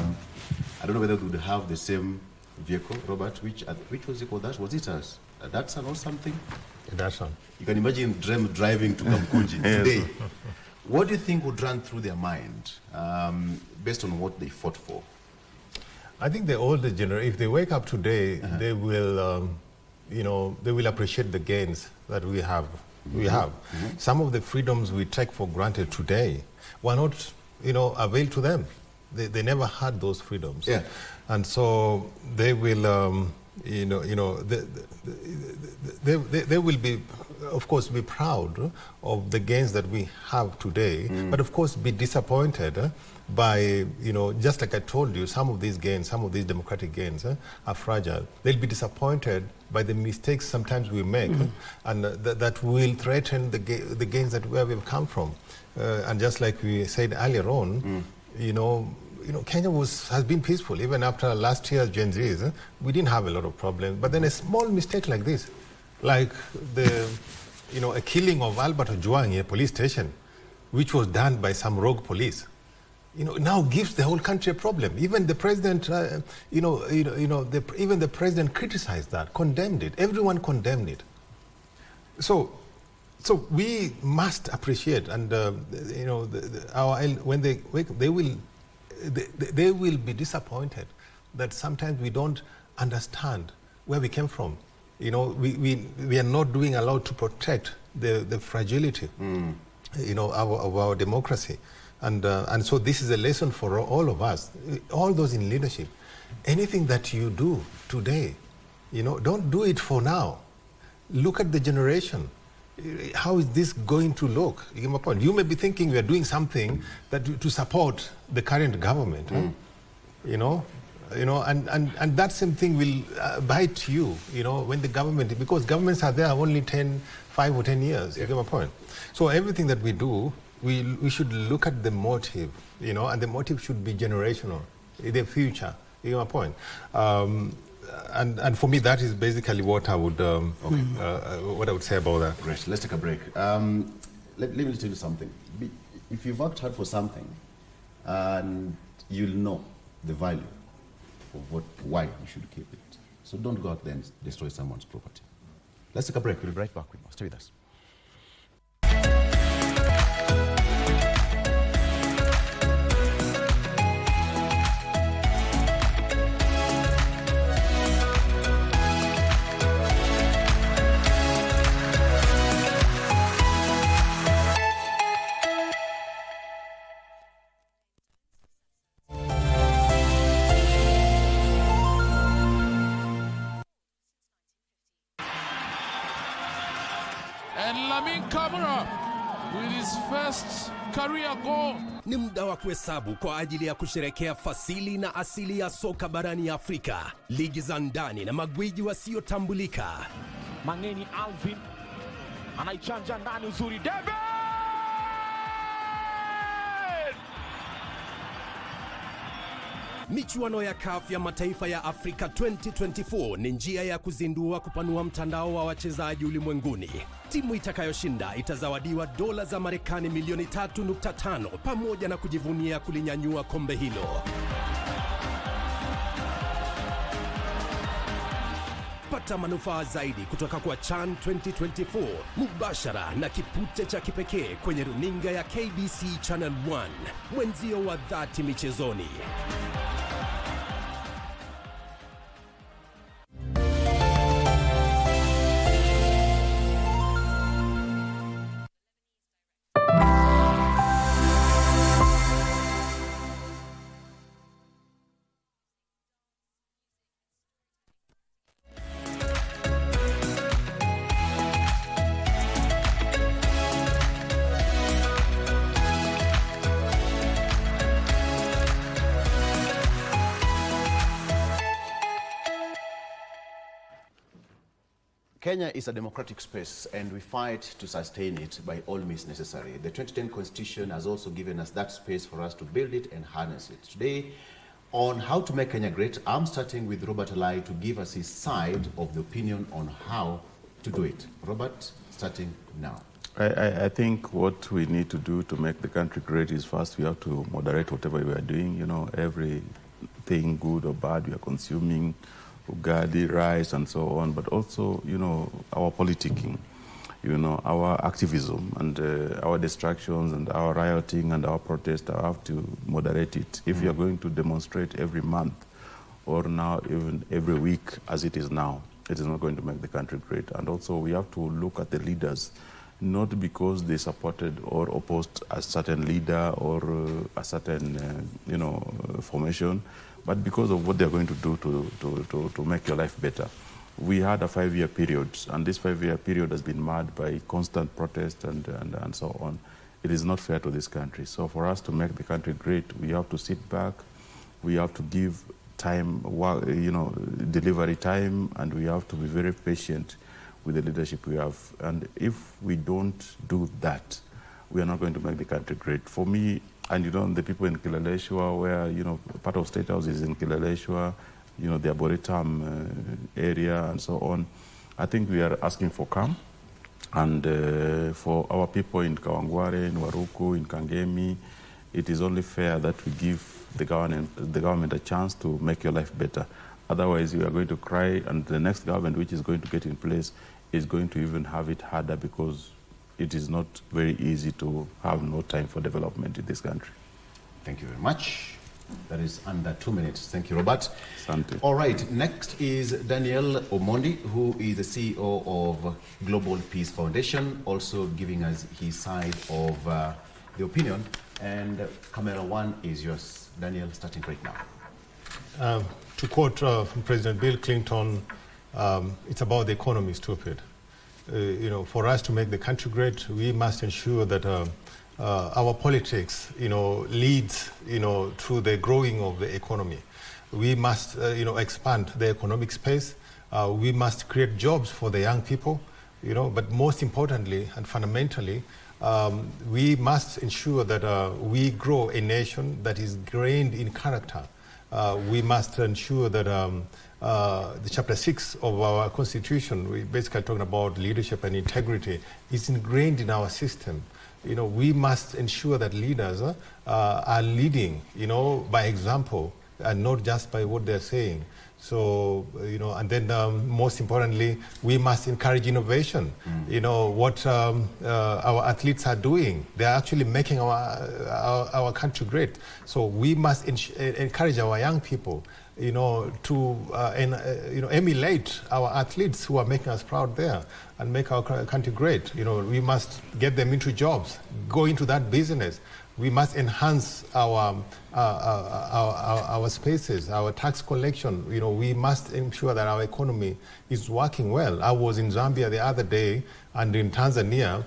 don't know whether they would have the same vehicle, Robert, which was it called? That was it a Datsun or something? A Datsun. You can imagine them driving to Kamkunji today. What do you think would run through their mind based on what they fought for? I think the older generation, if they wake up today, they will, they will appreciate the gains that we have. Some of the freedoms we take for granted today were not, availed to them. They never had those freedoms. Yeah. And so they will, they will be, of course, be proud of the gains that we have today, but of course be disappointed by, just like I told you, some of these gains, some of these democratic gains are fragile. They'll be disappointed by the mistakes sometimes we make, and that will threaten the gains that where we've come from. And just like we said earlier on, Kenya has been peaceful. Even after last year's Gen Zs, we didn't have a lot of problems. But then a small mistake like this, like a killing of Albert Ojwang in a police station, which was done by some rogue police, now gives the whole country a problem. Even the president, even the president criticized that, condemned it. Everyone condemned it. So we must appreciate, and when they wake, they will be disappointed that sometimes we don't understand where we came from. We are not doing a lot to protect the fragility, of our democracy, and so this is a lesson for all of us, all those in leadership. Anything that you do today, don't do it for now. Look at the generation. How is this going to look? You get my point. You may be thinking you are doing something to support the current government, and that same thing will bite you, when the government, because governments are there only 5 or 10 years. You get my point. So everything that we do, we should look at the motive, and the motive should be generational, the future. You get my point. And for me, that is basically what I would what I would say about that. Great. Let's take a break. Let me tell you something. If you've worked hard for something, and you'll know the value of why you should keep it. So don't go out there and destroy someone's property. Let's take a break. We'll be right back with more. Stay with us. Lamin Camara with his first career goal. Ni muda wa kuhesabu kwa ajili ya kusherekea fasili na asili ya soka barani Afrika, ligi za ndani na magwiji wasiotambulika. Mangeni Alvin anaichanja ndani uzuri, David! Michuano ya CAF ya mataifa ya Afrika 2024 ni njia ya kuzindua kupanua mtandao wa wachezaji ulimwenguni. Timu itakayoshinda itazawadiwa dola za Marekani milioni 3.5 pamoja na kujivunia kulinyanyua kombe hilo. Pata manufaa zaidi kutoka kwa CHAN 2024 mubashara na kipute cha kipekee kwenye runinga ya KBC Channel 1, mwenzio wa dhati michezoni. Kenya is a democratic space and we fight to sustain it by all means necessary. The 2010 Constitution has also given us that space for us to build it and harness it. Today, on how to make Kenya great, I'm starting with Robert Alai to give us his side of the opinion on how to do it. Robert, starting now. I think what we need to do to make the country great is first we have to moderate whatever we are doing. You know, everything good or bad we are consuming, ugali, rice, and so on, but also, you know, our politicking, you know, our activism and our distractions and our rioting and our protest. I have to moderate it. If you are going to demonstrate every month or now even every week as it is now, it is not going to make the country great. And also we have to look at the leaders, not because they supported or opposed a certain leader or a certain, you know, formation, but because of what they're going to do to make your life better. We had a 5-year period, and this 5-year period has been marred by constant protest and so on. It is not fair to this country. So for us to make the country great, we have to sit back, we have to give time, you know, delivery time, and we have to be very patient with the leadership we have. And if we don't do that, we are not going to make the country great. For me, and you know, the people in Kilaleshwa, where, you know, part of State House is in Kilaleshwa, you know, the Arboretum area and so on, I think we are asking for calm. And for our people in Kawangware, in Waruku, in Kangemi, it is only fair that we give the government a chance to make your life better. Otherwise, you are going to cry, and the next government which is going to get in place is going to even have it harder, because it is not very easy to have no time for development in this country. Thank you very much. That is under 2 minutes. Thank you, Robert. Asante. All right, next is Daniel Omondi, who is the CEO of Global Peace Foundation, also giving us his side of the opinion. And camera one is yours. Daniel, starting right now. To quote from President Bill Clinton, it's about the economy, stupid. You know, for us to make the country great, we must ensure that our politics, you know, leads, you know, through the growing of the economy. We must, you know, expand the economic space. We must create jobs for the young people, you know, but most importantly and fundamentally, we must ensure that we grow a nation that is grained in character. We must ensure that the chapter 6 of our constitution, we basically talking about leadership and integrity, is ingrained in our system. You know, we must ensure that leaders are leading, you know, by example and not just by what they're saying. So, you know, and then most importantly, we must encourage innovation. You know, what our athletes are doing, they're actually making our country great. So we must encourage our young people to emulate our athletes who are making us proud there and make our country great. We must get them into jobs, go into that business. We must enhance our spaces, our tax collection. We must ensure that our economy is working well. I was in Zambia the other day and in Tanzania.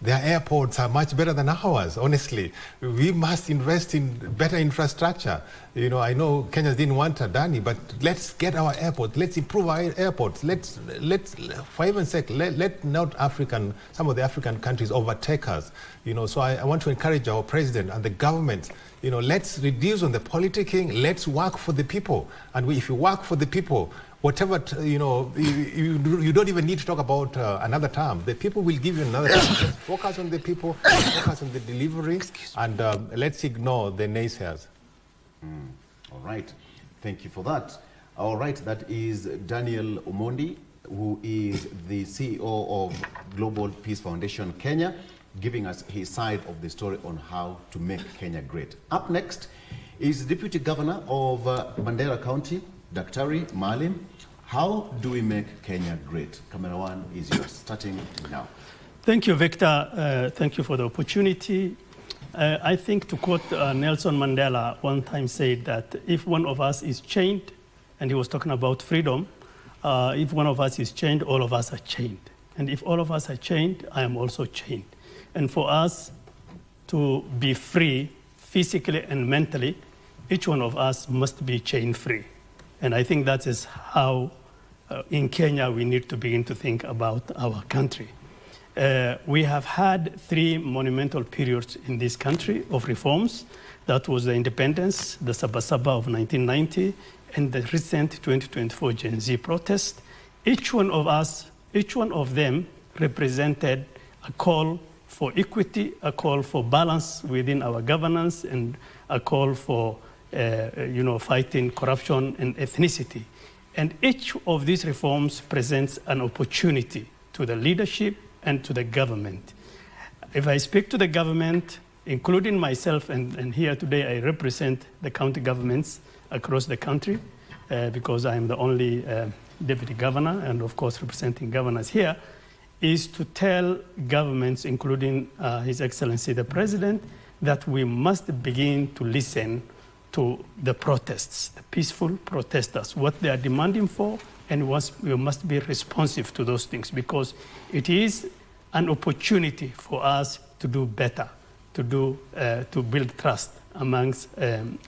Their airports are much better than ours, honestly. We must invest in better infrastructure. I know Kenya didn't want Adani, but let's get our airports. Let's improve our airports. Let's for heaven's sake, let not some of the African countries overtake us. So I want to encourage our president and the government. Let's reduce on the politicking. Let's work for the people. And if you work for the people, whatever, you don't even need to talk about another term. The people will give you another term. Just focus on the people, focus on the delivery, and let's ignore the naysayers. All right. Thank you for that. All right. That is Daniel Omondi, who is the CEO of Global Peace Foundation Kenya, giving us his side of the story on how to make Kenya great. Up next is Deputy Governor of Mandera County, Daktari Maalim. How do we make Kenya great? Camera one is yours, starting now. Thank you, Victor. Thank you for the opportunity. I think, to quote Nelson Mandela, one time said that if one of us is chained, and he was talking about freedom, if one of us is chained, all of us are chained. And if all of us are chained, I am also chained. And for us to be free physically and mentally, each one of us must be chain-free. And I think that is how, in Kenya, we need to begin to think about our country. We have had 3 monumental periods in this country of reforms. That was the independence, the Sabasaba of 1990, and the recent 2024 Gen Z protest. Each one of them represented a call for equity, a call for balance within our governance, and a call for fighting corruption and ethnicity. And each of these reforms presents an opportunity to the leadership and to the government. If I speak to the government, including myself, and here today I represent the county governments across the country because I am the only deputy governor and of course representing governors here, is to tell governments, including His Excellency the President, that we must begin to listen to the protests, the peaceful protesters, what they are demanding for, and we must be responsive to those things because it is an opportunity for us to do better, to build trust amongst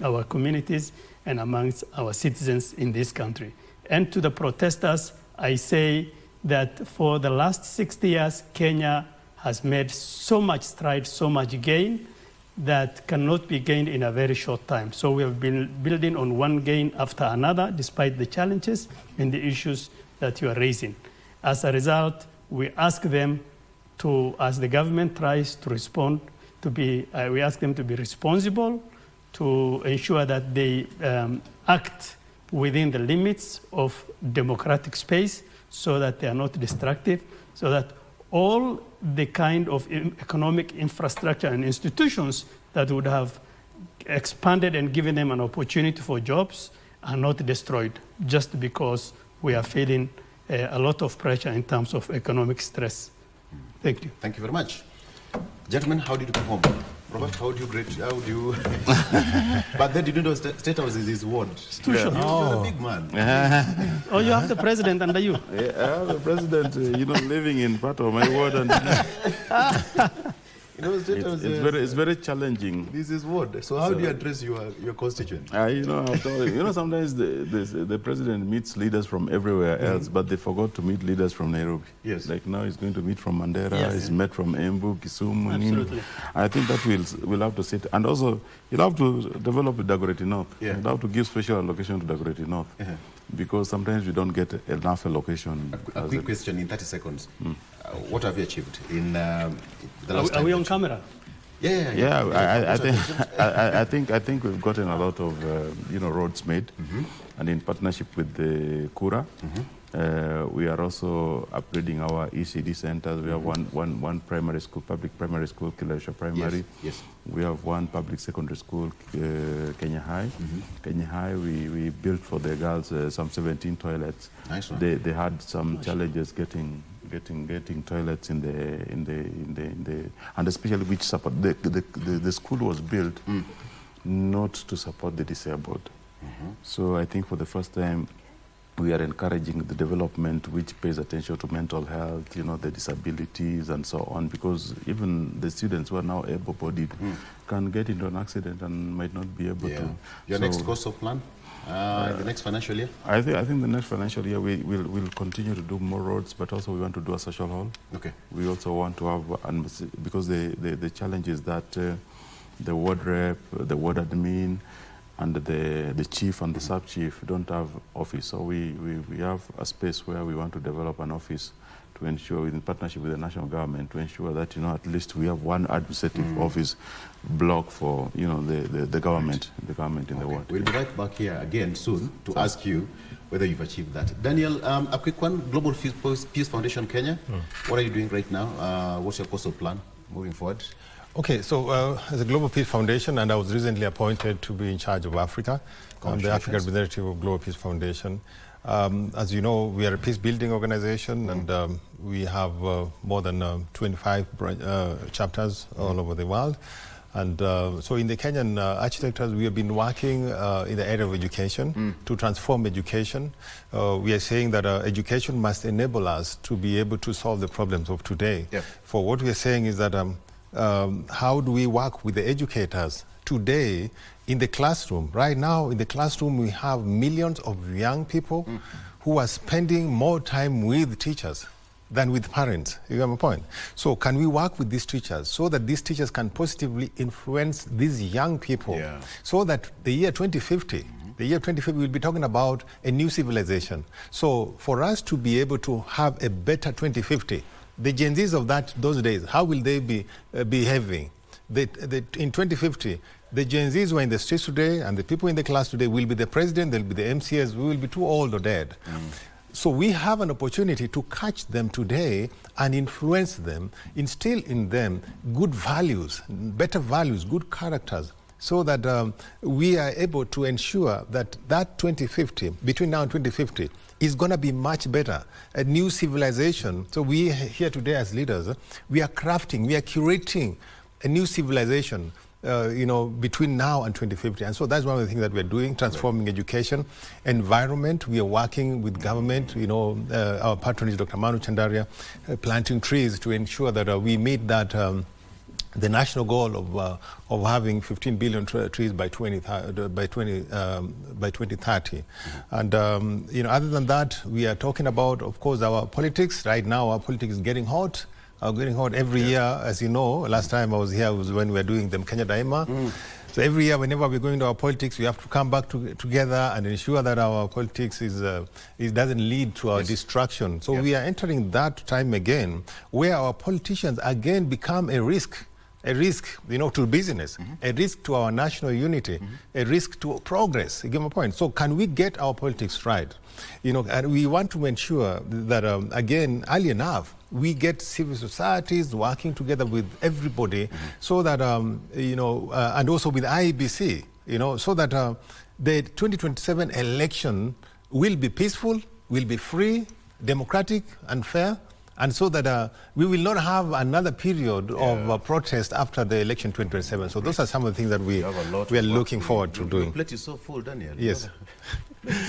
our communities and amongst our citizens in this country. And to the protesters, I say that for the last 60 years, Kenya has made so much stride, so much gain, that cannot be gained in a very short time. So we have been building on one gain after another, despite the challenges and the issues that you are raising. As a result, we ask them to, as the government tries to respond, we ask them to be responsible, to ensure that they act within the limits of democratic space so that they are not destructive, so that all the kind of economic infrastructure and institutions that would have expanded and given them an opportunity for jobs are not destroyed just because we are feeling a lot of pressure in terms of economic stress. Thank you. Thank you very much. Gentlemen, how did you perform? Robert, how do you... But then did you know State House is his ward? You're a big man. Oh, you have the president under you? Yeah, I have the president, living in part of my ward. And, State House it's very challenging. This is ward. So how do you address your constituent? Sometimes the president meets leaders from everywhere else, but they forgot to meet leaders from Nairobi. Yes. Like now he's going to meet from Mandera, Yes. he's met from Embu, Kisumu. Absolutely. I think that we'll have to sit. And also, you'll have to develop Dagoretti North. Yeah. You'll have to give special allocation to Dagoretti North. Because sometimes we don't get enough allocation. A quick question in 30 seconds. What have you achieved in the last time? Are we on camera? Yeah. I think we've gotten a lot of roads made, and in partnership with the Kura, We are also upgrading our ECD centers. We have one primary school, public primary school, Kilesha Primary. Yes. We have one public secondary school, Kenya High. Kenya High, we built for the girls some 17 toilets. Nice one. They had some challenges getting toilets in the and especially which support the school was built not to support the disabled. So I think for the first time we are encouraging the development which pays attention to mental health, the disabilities and so on, because even the students who are now able-bodied can get into an accident and might not be able to. Your next course of plan? The next financial year? I think the next financial year we'll continue to do more roads, but also we want to do a social hall. Okay. We also want to have, because the challenge is that the ward rep, the ward admin, and the chief and the sub-chief don't have office. So we have a space where we want to develop an office to ensure, in partnership with the national government, to ensure that, at least we have one administrative office block for, the government in the ward. We'll be right back here again soon to ask you whether you've achieved that. Daniel, a quick one, Global Peace Foundation Kenya. What are you doing right now? What's your course of plan moving forward? Okay, so as a Global Peace Foundation, and I was recently appointed to be in charge of Africa. I'm the African representative of Global Peace Foundation. As you know, we are a peace-building organization, and we have more than 25 chapters all over the world. And so in the Kenyan architectures, we have been working in the area of education to transform education. We are saying that education must enable us to be able to solve the problems of today. For what we are saying is that how do we work with the educators today in the classroom? Right now in the classroom we have millions of young people who are spending more time with teachers than with parents. You get my point? So can we work with these teachers so that these teachers can positively influence these young people so that the year 2050, we'll be talking about a new civilization. So for us to be able to have a better 2050, the Gen Zs of those days, how will they be behaving? In 2050, the Gen Zs who are in the streets today and the people in the class today will be the president, they'll be the MCS, we will be too old or dead. So we have an opportunity to catch them today and influence them, instill in them good values, better values, good characters, so that we are able to ensure that 2050, between now and 2050, is going to be much better, a new civilization. So we here today as leaders, we are crafting, we are curating a new civilization, between now and 2050. And so that's one of the things that we're doing, transforming education, environment. We are working with government, our patron is Dr. Manu Chandaria, planting trees to ensure that we meet that the national goal of having 15 billion trees by 2030. And other than that, we are talking about, of course, our politics. Right now, our politics is getting hot. Every year, as you know. Last time I was here was when we were doing the Kenya Daima. So every year, whenever we're going to our politics, we have to come back together and ensure that our politics it doesn't lead to our destruction. So we are entering that time again, where our politicians again become a risk to business, a risk to our national unity, a risk to progress. You get my point? So can we get our politics right? And we want to ensure that, again, early enough, we get civil societies working together with everybody so that, and also with IEBC, so that the 2027 election will be peaceful, will be free, democratic and fair, and so that we will not have another period of protest after the election 2027. So those are some of the things that we are looking forward to doing. Your plate is so full, Daniel. Yes.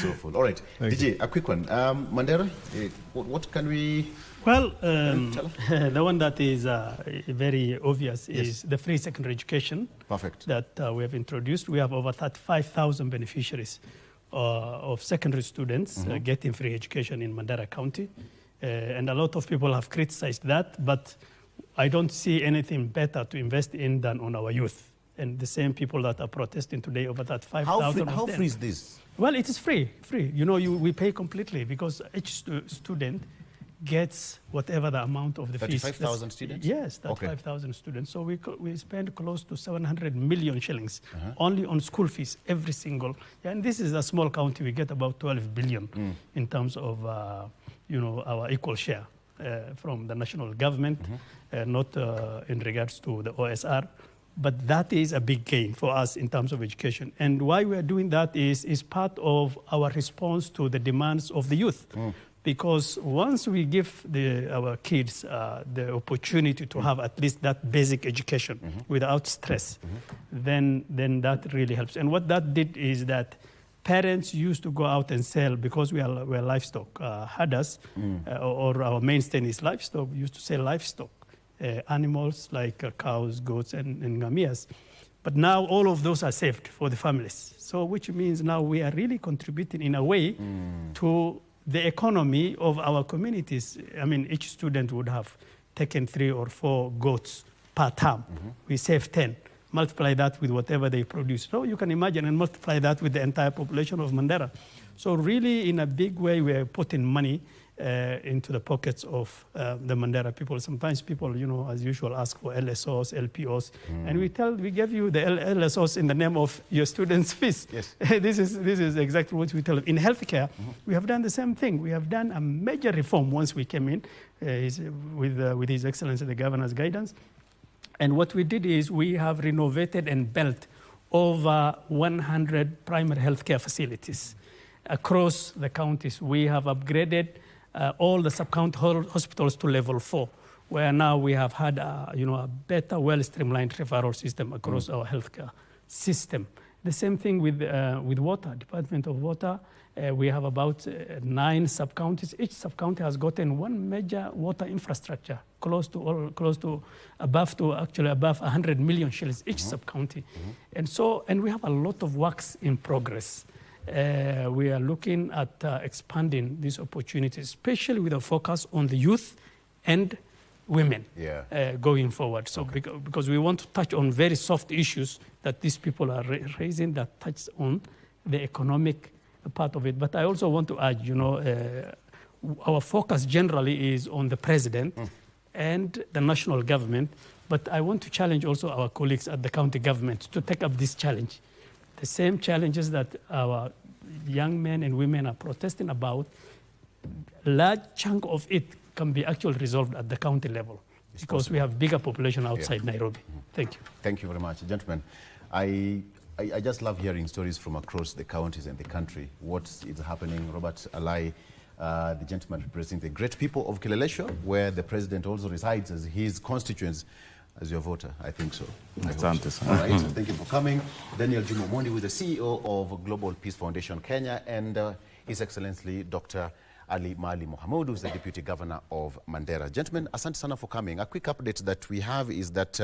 So full. All right. DJ, a quick one. Mandera, what can we... Well, the one that is very obvious is the free secondary education. Perfect. That we have introduced. We have over 35,000 beneficiaries of secondary students getting free education in Mandera County. And a lot of people have criticized that, but I don't see anything better to invest in than on our youth. And the same people that are protesting today, over that 5,000 How free is this? Well, it is free. We pay completely because each student gets whatever the amount of the fees. 35,000 students? Yes, 35,000 students. So we spend close to 700 million shillings only on school fees every single. And this is a small county. We get about 12 billion in terms of our equal share from the national government, not in regards to the OSR. But that is a big gain for us in terms of education. And why we are doing that is part of our response to the demands of the youth. Because once we give our kids the opportunity to have at least that basic education without stress, then that really helps. And what that did is that parents used to go out and sell, because we're livestock herders, or our mainstay is livestock. We used to sell livestock. Animals like cows, goats, and ngamias. But now all of those are saved for the families. So which means now we are really contributing in a way to the economy of our communities. I mean, each student would have taken 3 or 4 goats per term. We save 10. Multiply that with whatever they produce. So you can imagine, and multiply that with the entire population of Mandera. So really, in a big way, we are putting money into the pockets of the Mandera people. Sometimes people, as usual, ask for LSOs, LPOs, and we give you the LSOs in the name of your students' fees. Yes. This is exactly what we tell them. In healthcare, we have done the same thing. We have done a major reform once we came in with His Excellency the Governor's guidance. And what we did is we have renovated and built over 100 primary healthcare facilities across the counties. We have upgraded all the sub-county hospitals to level 4, where now we have had a better, well-streamlined referral system across our healthcare system. The same thing with water, Department of Water. We have about 9 sub-counties. Each sub-county has gotten one major water infrastructure, close to above 100 million shillings each sub-county. And we have a lot of works in progress. We are looking at expanding these opportunities, especially with a focus on the youth and women going forward. So because we want to touch on very soft issues that these people are raising that touch on the economic part of it. But I also want to add, our focus generally is on the president and the national government. But I want to challenge also our colleagues at the county government to take up this challenge. The same challenges that our young men and women are protesting about, a large chunk of it can be actually resolved at the county level, because we have bigger population outside Nairobi. Thank you. Thank you very much. Gentlemen, I just love hearing stories from across the counties and the country. What is happening? Robert Alai, the gentleman representing the great people of Kileleshwa, where the president also resides as his constituents. As your voter, I think so. All right, thank you for coming. Daniel Juma Mondi, with the CEO of Global Peace Foundation Kenya, and His Excellency Dr. Ali Mali Mohamud, who is the Deputy Governor of Mandera. Gentlemen, asante sana for coming. A quick update that we have is that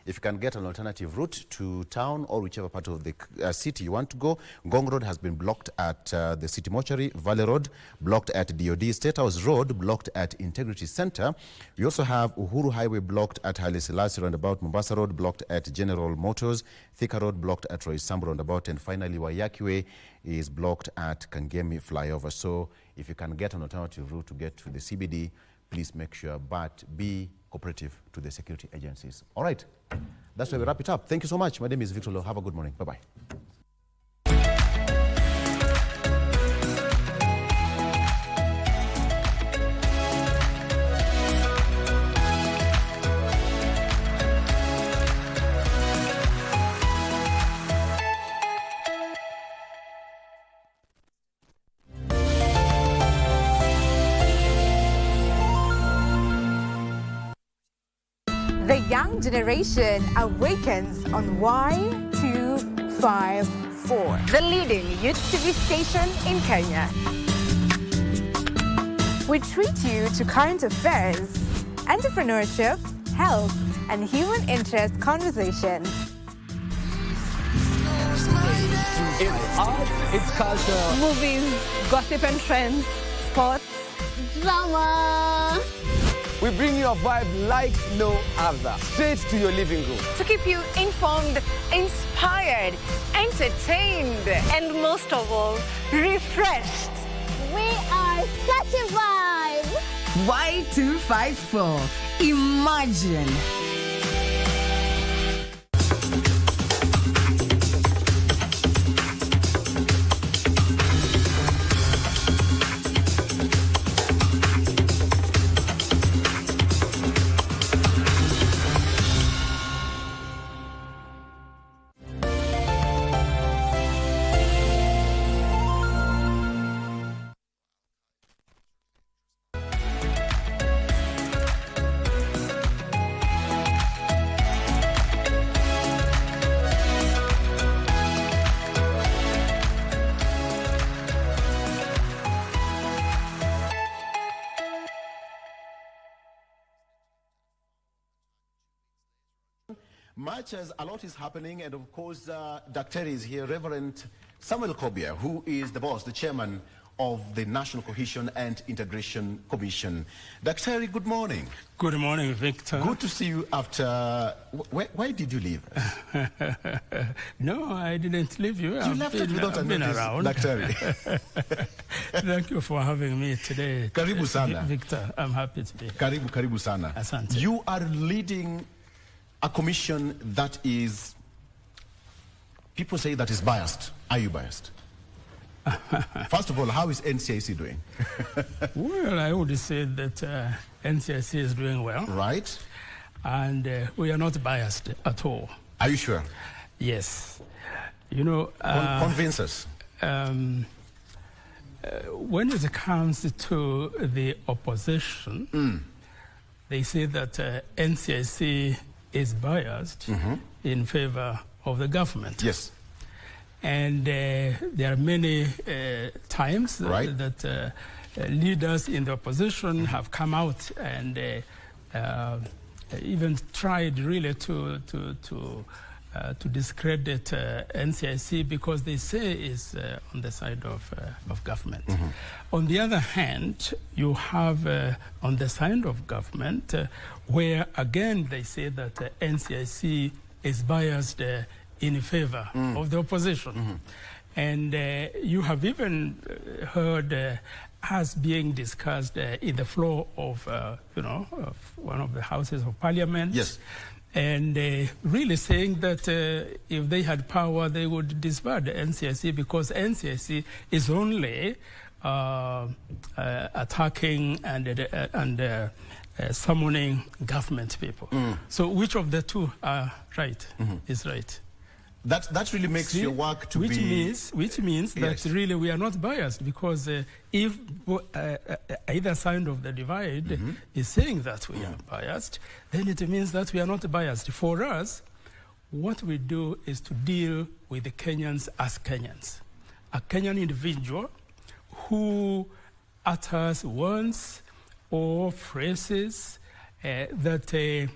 if you can get an alternative route to town or whichever part of the city you want to go, Ngong Road has been blocked at the City Mortuary, Valley Road blocked at DOD, State House Road blocked at Integrity Center. We also have Uhuru Highway blocked at Haile Selassie Roundabout, Mombasa Road blocked at General Motors, Thika Road blocked at Roy Sambu Roundabout, and finally Waiyaki Way is blocked at Kangemi Flyover. So if you can get an alternative route to get to the CBD, please make sure, but be cooperative to the security agencies. All right, that's where we wrap it up. Thank you so much. My name is Victor Lo. Have a good morning. Bye-bye. The young generation awakens on Y254, the leading youth TV station in Kenya. We treat you to current affairs, entrepreneurship, health, and human interest conversations. It's art, it's culture. Movies, gossip and trends, sports, Drama. We bring you a vibe like no other, straight to your living room. to keep you informed, inspired, entertained, and most of all, refreshed. We are such a vibe. Y254. Imagine. Much as a lot is happening, and of course, Dr. is here, Reverend Samuel Kobia, who is the boss, the chairman of the National Cohesion and Integration Commission. Dr. good morning. Good morning, Victor. Good to see you after... Why did you leave us? No, I didn't leave you. You left it without a notice, around. Dr. Thank you for having me today. Karibu sana. Victor, I'm happy to be here. Karibu sana. Asante. You are leading a commission that is, people say that is biased. Are you biased? First of all, how is NCIC doing? Well, I would say that NCIC is doing well. Right. And we are not biased at all. Are you sure? Yes. You know... convince us. When it comes to the opposition, they say that NCIC is biased in favor of the government. Yes. And there are many times that leaders in the opposition have come out and even tried really to discredit NCIC because they say it's on the side of government. On the other hand, you have on the side of government where again they say that NCIC is biased in favor of the opposition. And you have even heard us being discussed in the floor of, of one of the houses of parliament. Yes. And really saying that if they had power, they would disband the NCIC because NCIC is only attacking and summoning government people. So which of the two are right? Is right. That really makes your work to be... Which means that really we are not biased because if either side of the divide is saying that we are biased, then it means that we are not biased. For us, what we do is to deal with the Kenyans as Kenyans. A Kenyan individual who utters words or phrases that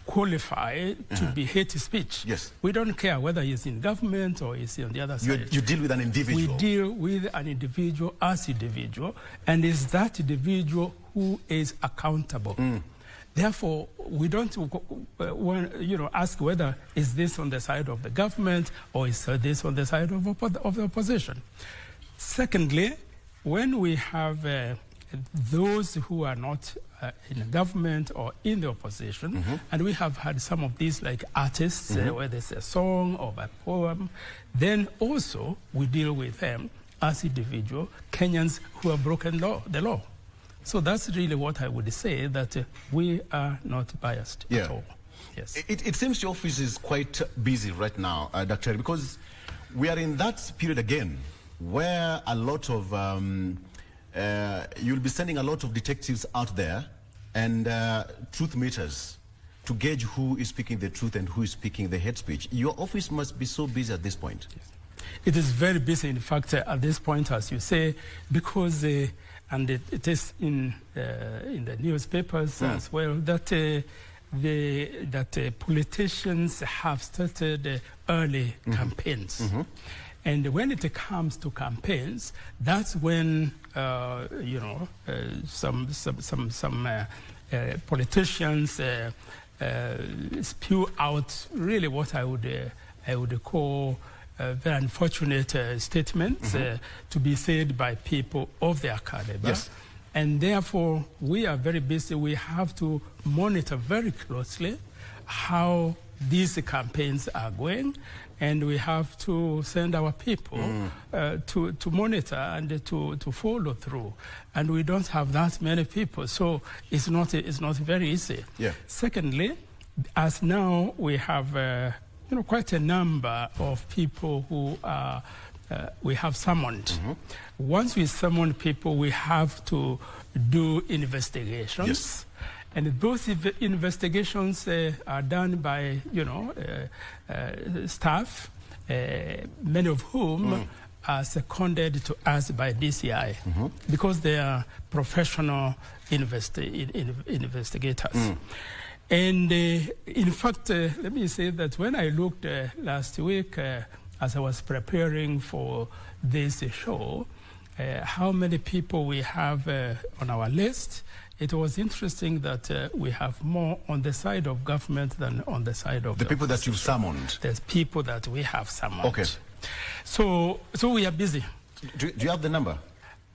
qualify to be hate speech. Yes. We don't care whether he's in government or he's on the other side. You deal with an individual. We deal with an individual as individual, and it's that individual who is accountable. Therefore, we don't ask whether is this on the side of the government or is this on the side of the opposition. Secondly, when we have those who are not in the government or in the opposition, and we have had some of these like artists, where there's a song or a poem, then also we deal with them as individual Kenyans who have broken the law. So that's really what I would say, that we are not biased at all. Yes. It seems your office is quite busy right now, Dr. because we are in that period again where a lot of you'll be sending a lot of detectives out there and truth meters to gauge who is speaking the truth and who is speaking the hate speech. Your office must be so busy at this point. Yes. It is very busy, in fact, at this point, as you say, because, and it is in the newspapers as well, that politicians have started early campaigns. And when it comes to campaigns, that's when some politicians spew out really what I would call very unfortunate statements to be said by people of their caliber. Yes. And therefore, we are very busy. We have to monitor very closely how these campaigns are going, and we have to send our people to monitor and to follow through. And we don't have that many people, so it's not very easy. Yeah. Secondly, as now we have quite a number of people who are we have summoned. Once we summon people, we have to do investigations. Yes. And those investigations are done by, staff, many of whom are seconded to us by DCI because they are professional investigators. And in fact, let me say that when I looked last week, as I was preparing for this show, how many people we have on our list, it was interesting that we have more on the side of government than on the side of the people that you've summoned. There's people that we have summoned. Okay. So we are busy. Do you have the number?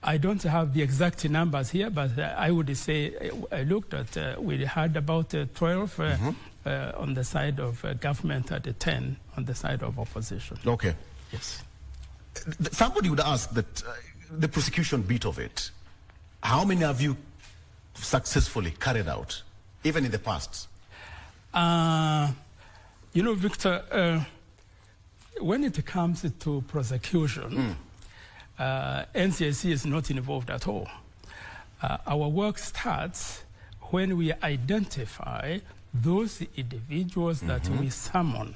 I don't have the exact numbers here, but I would say I looked at, we had about 12 on the side of government and 10 on the side of opposition. Okay. Yes. Somebody would ask that the prosecution bit of it, how many have you successfully carried out, even in the past? Victor, when it comes to prosecution, NCIC is not involved at all. Our work starts when we identify those individuals that we summon.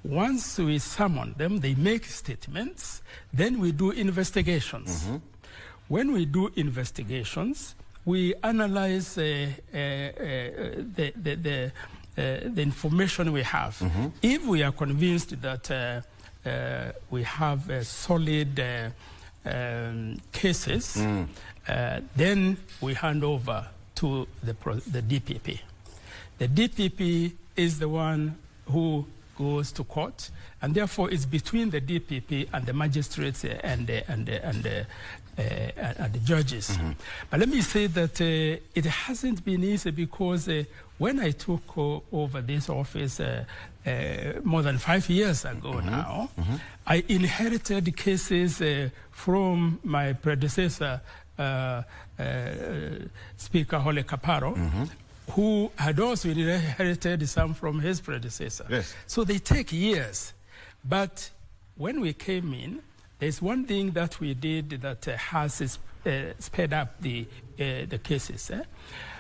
Once we summon them, they make statements, then we do investigations. When we do investigations, we analyze the information we have. If we are convinced that we have solid cases, then we hand over to the DPP. The DPP is the one who goes to court, and therefore it's between the DPP and the magistrates and the judges. But let me say that it hasn't been easy because when I took over this office more than 5 years ago now, I inherited cases from my predecessor, Speaker Hole Kaparo, who had also inherited some from his predecessor. Yes. So they take years. But when we came in, there's one thing that we did that has sped up the cases.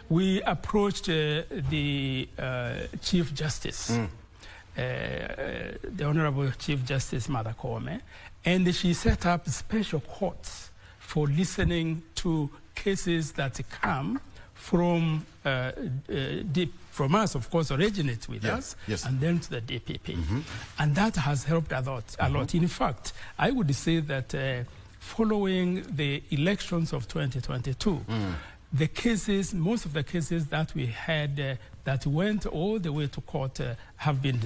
We approached the Chief Justice, the Honorable Chief Justice Mother Koome, and she set up special courts for listening to cases that come from from us, of course, originate with us, and then to the DPP. And that has helped a lot. In fact, I would say that following the elections of 2022, the cases, most of the cases that we had that went all the way to court have been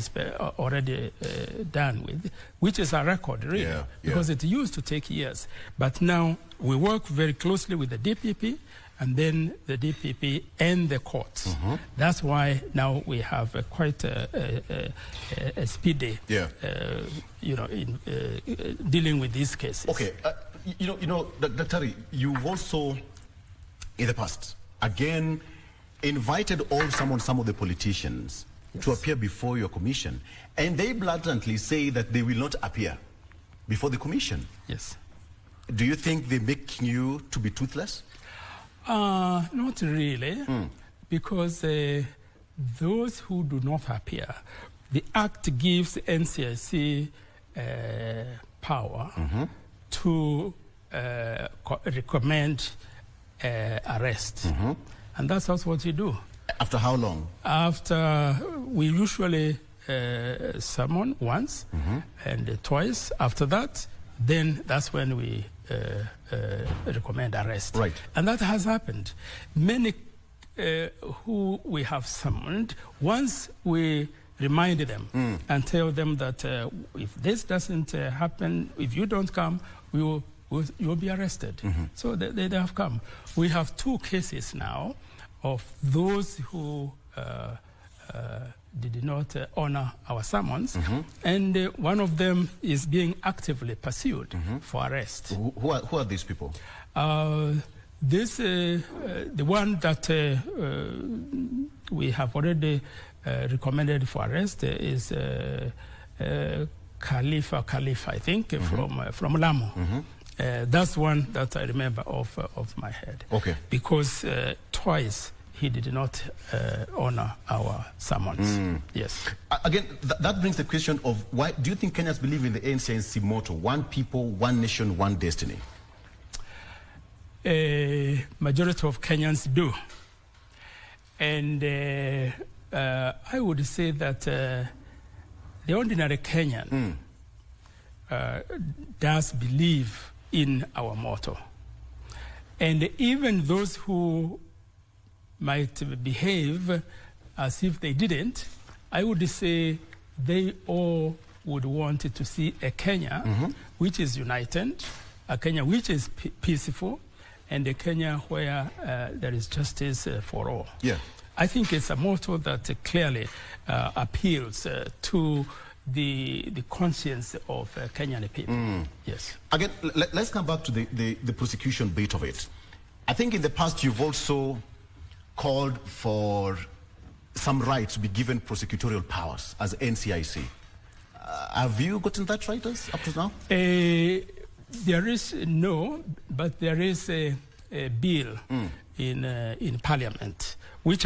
already done with, which is a record, really, because it used to take years. But now we work very closely with the DPP, and then the DPP and the courts. That's why now we have quite a speedy, in dealing with these cases. Okay, Dr. Tari, you've also, in the past, again, invited some of the politicians to appear before your commission, and they blatantly say that they will not appear before the commission. Yes. Do you think they're making you to be toothless? Not really, because those who do not appear, the Act gives NCIC power to recommend arrest. And that's also what you do. After how long? After we usually summon once and twice. After that, then that's when we recommend arrest. Right. And that has happened. Many who we have summoned, once we remind them and tell them that if this doesn't happen, if you don't come, you'll be arrested. So they have come. We have 2 cases now of those who did not honor our summons, and one of them is being actively pursued for arrest. Who are these people? The one that we have already recommended for arrest is Khalifa, I think, from Lamu. That's one that I remember off my head. Okay. Because twice he did not honor our summons. Yes. Again, that brings the question of why do you think Kenyans believe in the NCNC motto, one people, one nation, one destiny? A majority of Kenyans do. And I would say that the ordinary Kenyan does believe in our motto. And even those who might behave as if they didn't, I would say they all would want to see a Kenya which is united, a Kenya which is peaceful, and a Kenya where there is justice for all. Yeah. I think it's a motto that clearly appeals to the conscience of Kenyan people. Yes. Again, let's come back to the prosecution bit of it. I think in the past you've also called for some rights to be given prosecutorial powers as NCIC. Have you gotten that right up to now? There is no, but there is a bill in Parliament which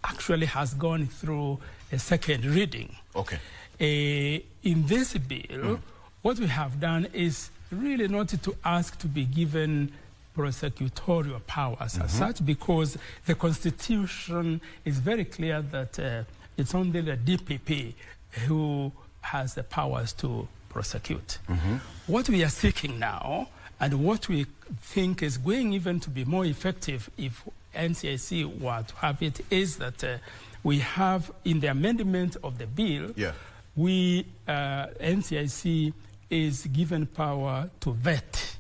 actually has gone through a second reading. Okay. In this bill, what we have done is really not to ask to be given prosecutorial powers as such, because the Constitution is very clear that it's only the DPP who has the powers to prosecute. What we are seeking now, and what we think is going even to be more effective if NCIC were to have it, is that we have in the amendment of the bill, NCIC is given power to vet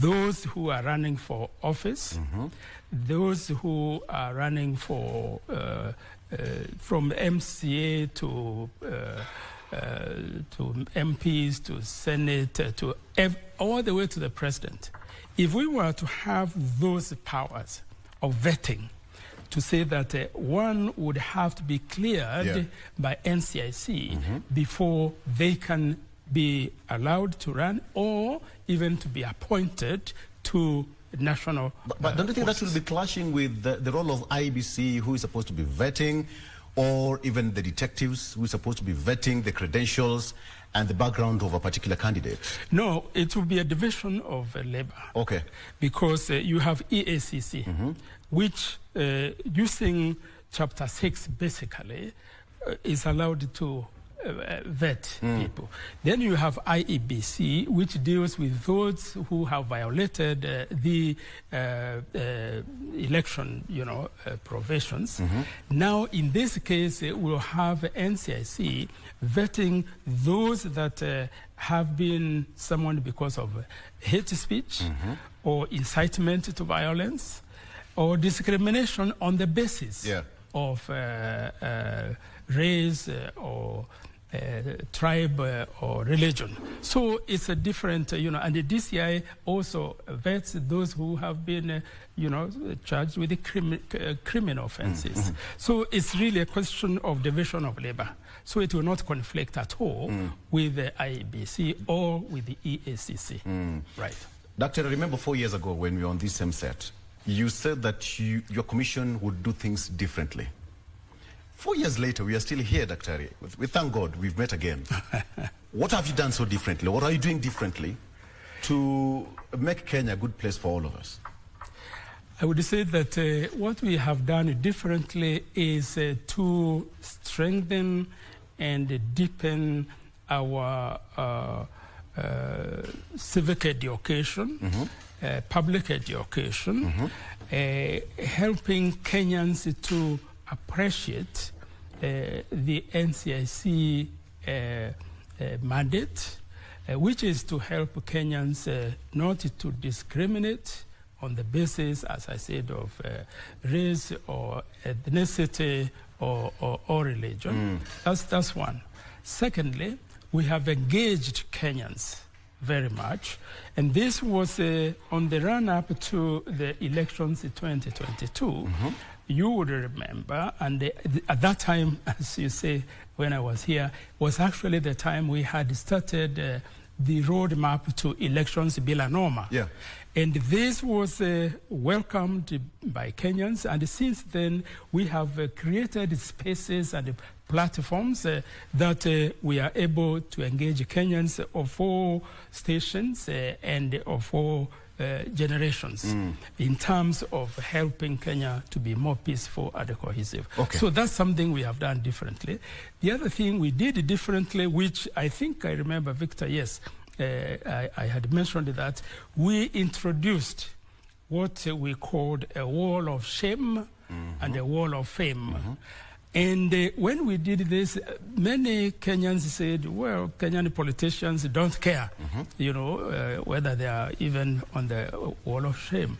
those who are running for office, those who are running for from MCA to MPs, to Senate, to all the way to the president. If we were to have those powers of vetting, to say that one would have to be cleared by NCIC before they can be allowed to run or even to be appointed to national But don't you think that will be clashing with the role of IBC, who is supposed to be vetting, or even the detectives who is supposed to be vetting the credentials and the background of a particular candidate? No, it will be a division of labor. Okay. Because you have EACC, which using Chapter 6 basically is allowed to vet people. Then you have IEBC, which deals with those who have violated the election, provisions. Now, in this case, we'll have NCIC vetting those that have been summoned because of hate speech or incitement to violence or discrimination on the basis of race or tribe or religion. So it's a different, and the DCI also vets those who have been, charged with the criminal offenses. So it's really a question of division of labor. So it will not conflict at all with the IEBC or with the EACC. Right. Doctor, I remember 4 years ago when we were on this same set, you said that your commission would do things differently. 4 years later, we are still here, Dr. We thank God we've met again. What have you done so differently? What are you doing differently to make Kenya a good place for all of us? I would say that what we have done differently is to strengthen and deepen our civic education, public education, helping Kenyans to appreciate the NCIC mandate, which is to help Kenyans not to discriminate on the basis, as I said, of race or ethnicity or religion. That's one. Secondly, we have engaged Kenyans very much, and this was on the run-up to the elections in 2022. You would remember, and at that time, as you say, when I was here, was actually the time we had started the roadmap to elections bila norma. Yeah. And this was welcomed by Kenyans, and since then we have created spaces and platforms that we are able to engage Kenyans of all stations and of all generations in terms of helping Kenya to be more peaceful and cohesive. Okay. So that's something we have done differently. The other thing we did differently, which I think I remember, Victor, yes, I had mentioned that we introduced what we called a wall of shame and a wall of fame. And when we did this, many Kenyans said, well, Kenyan politicians don't care, you know, whether they are even on the wall of shame.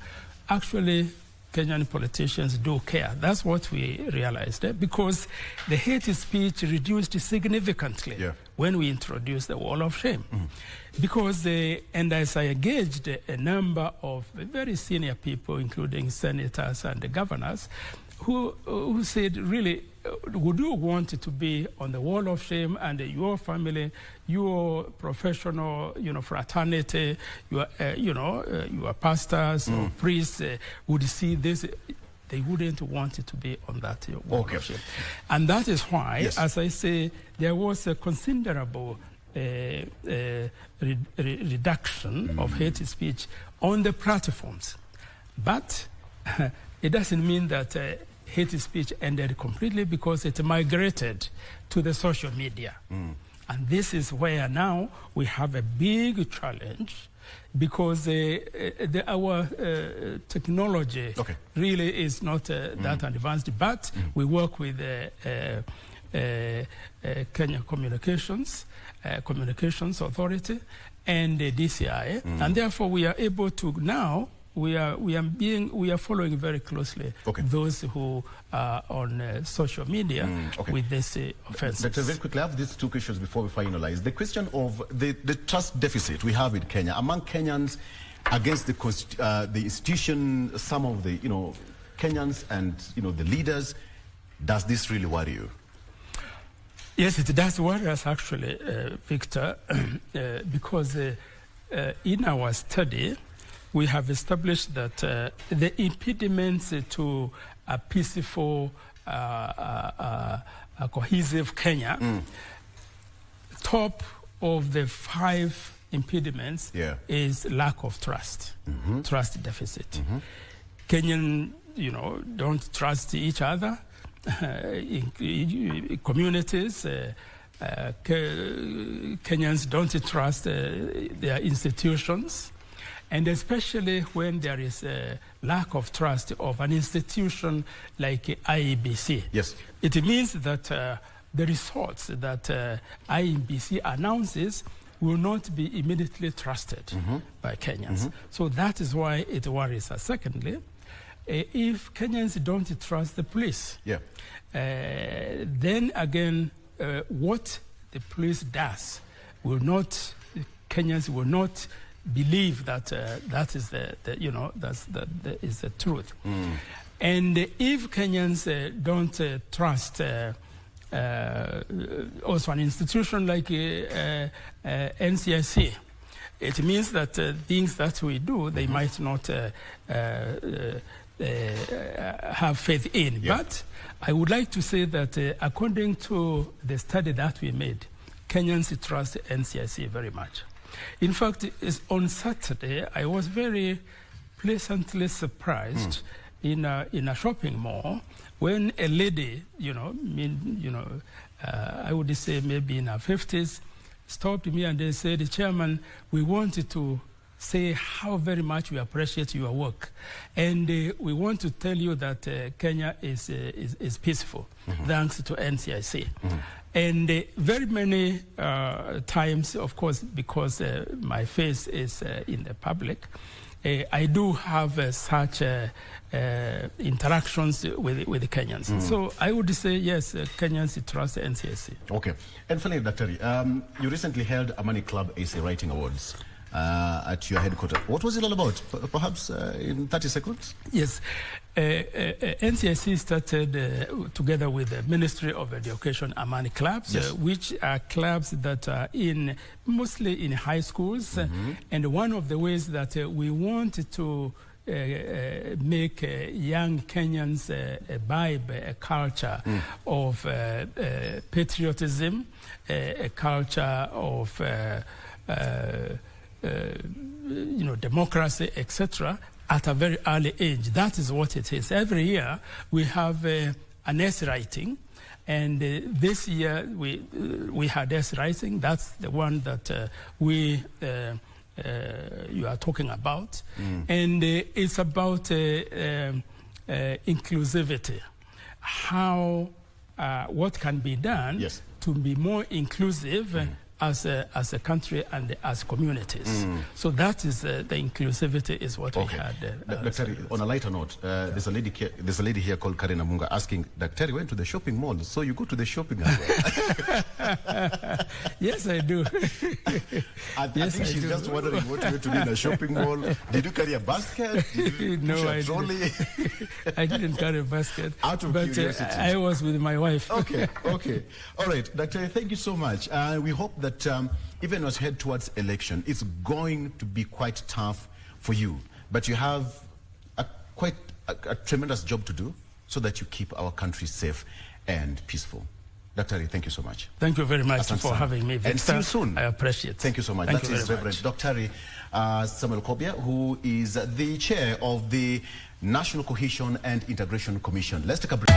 Actually, Kenyan politicians do care. That's what we realized, because the hate speech reduced significantly when we introduced the wall of shame. Because, and as I engaged a number of very senior people, including senators and the governors, who said, really, would you want to be on the wall of shame, and your family, your professional, you know, fraternity, your, you know, your pastors or priests would see this? They wouldn't want it to be on that wall of shame. And that is why, as I say, there was a considerable reduction of hate speech on the platforms. But it doesn't mean that hate speech ended completely, because it migrated to the social media. And this is where now we have a big challenge, because our technology really is not that advanced, but we work with Kenya Communications Authority and the DCI, and therefore we are able to now, we are following very closely those who are on social media with this offense. Doctor, very quickly, I have these two questions before we finalize. The question of the trust deficit we have in Kenya among Kenyans against the institution, some of the Kenyans and the leaders. Does this really worry you? Yes, it does worry us actually, Victor, because in our study, we have established that the impediments to a peaceful, cohesive Kenya, top of the 5 impediments is lack of trust, trust deficit. Kenyan, don't trust each other. In communities, Kenyans don't trust their institutions. And especially when there is a lack of trust of an institution like IEBC. Yes. It means that the results that IEBC announces will not be immediately trusted by Kenyans. So that is why it worries us. Secondly, if Kenyans don't trust the police, then again, what the police does will not, Kenyans will not believe that that is is the truth. And if Kenyans don't trust also an institution like NCIC, it means that things that we do, they might not have faith in. But I would like to say that according to the study that we made, Kenyans trust NCIC very much. In fact, on Saturday, I was very pleasantly surprised in a shopping mall when a lady, I would say maybe in her 50s, stopped me and they said, "Chairman, we wanted to say how very much we appreciate your work. And we want to tell you that Kenya is peaceful, thanks to NCIC. And very many times, of course, because my face is in the public, I do have such interactions with the Kenyans. So I would say, yes, Kenyans trust NCIC. Okay. And finally, Dr. You recently held Amani Club AC Writing Awards at your headquarters. What was it all about? Perhaps in 30 seconds? Yes. NCIC started together with the Ministry of Education Amani Clubs, which are clubs that are mostly in high schools. And one of the ways that we want to make young Kenyans imbibe a culture of patriotism, a culture of democracy, etc., at a very early age. That is what it is. Every year we have an essay writing, and this year we had essay writing. That's the one that you are talking about, and it's about inclusivity. How what can be done to be more inclusive as a country and as communities. So that is the inclusivity is what we had. Dr. On a lighter note, there's a lady here called Karen Amunga asking, Dr. went to the shopping mall, so you go to the shopping as well. Yes, I do. I think she's just wondering what you went to do in a shopping mall. Did you carry a basket? Did you push a trolley? I didn't carry a basket. Out of curiosity. I was with my wife. Okay. All right, Dr. Thank you so much. We hope that even as we head towards election, it's going to be quite tough for you. But you have quite a tremendous job to do so that you keep our country safe and peaceful. Dr. thank you so much. Thank you very much for having me, Victor. And see you soon. I appreciate it. Thank you so much. That is Reverend Dr. Samuel Kobia, who is the chair of the National Cohesion and Integration Commission. Let's take a break.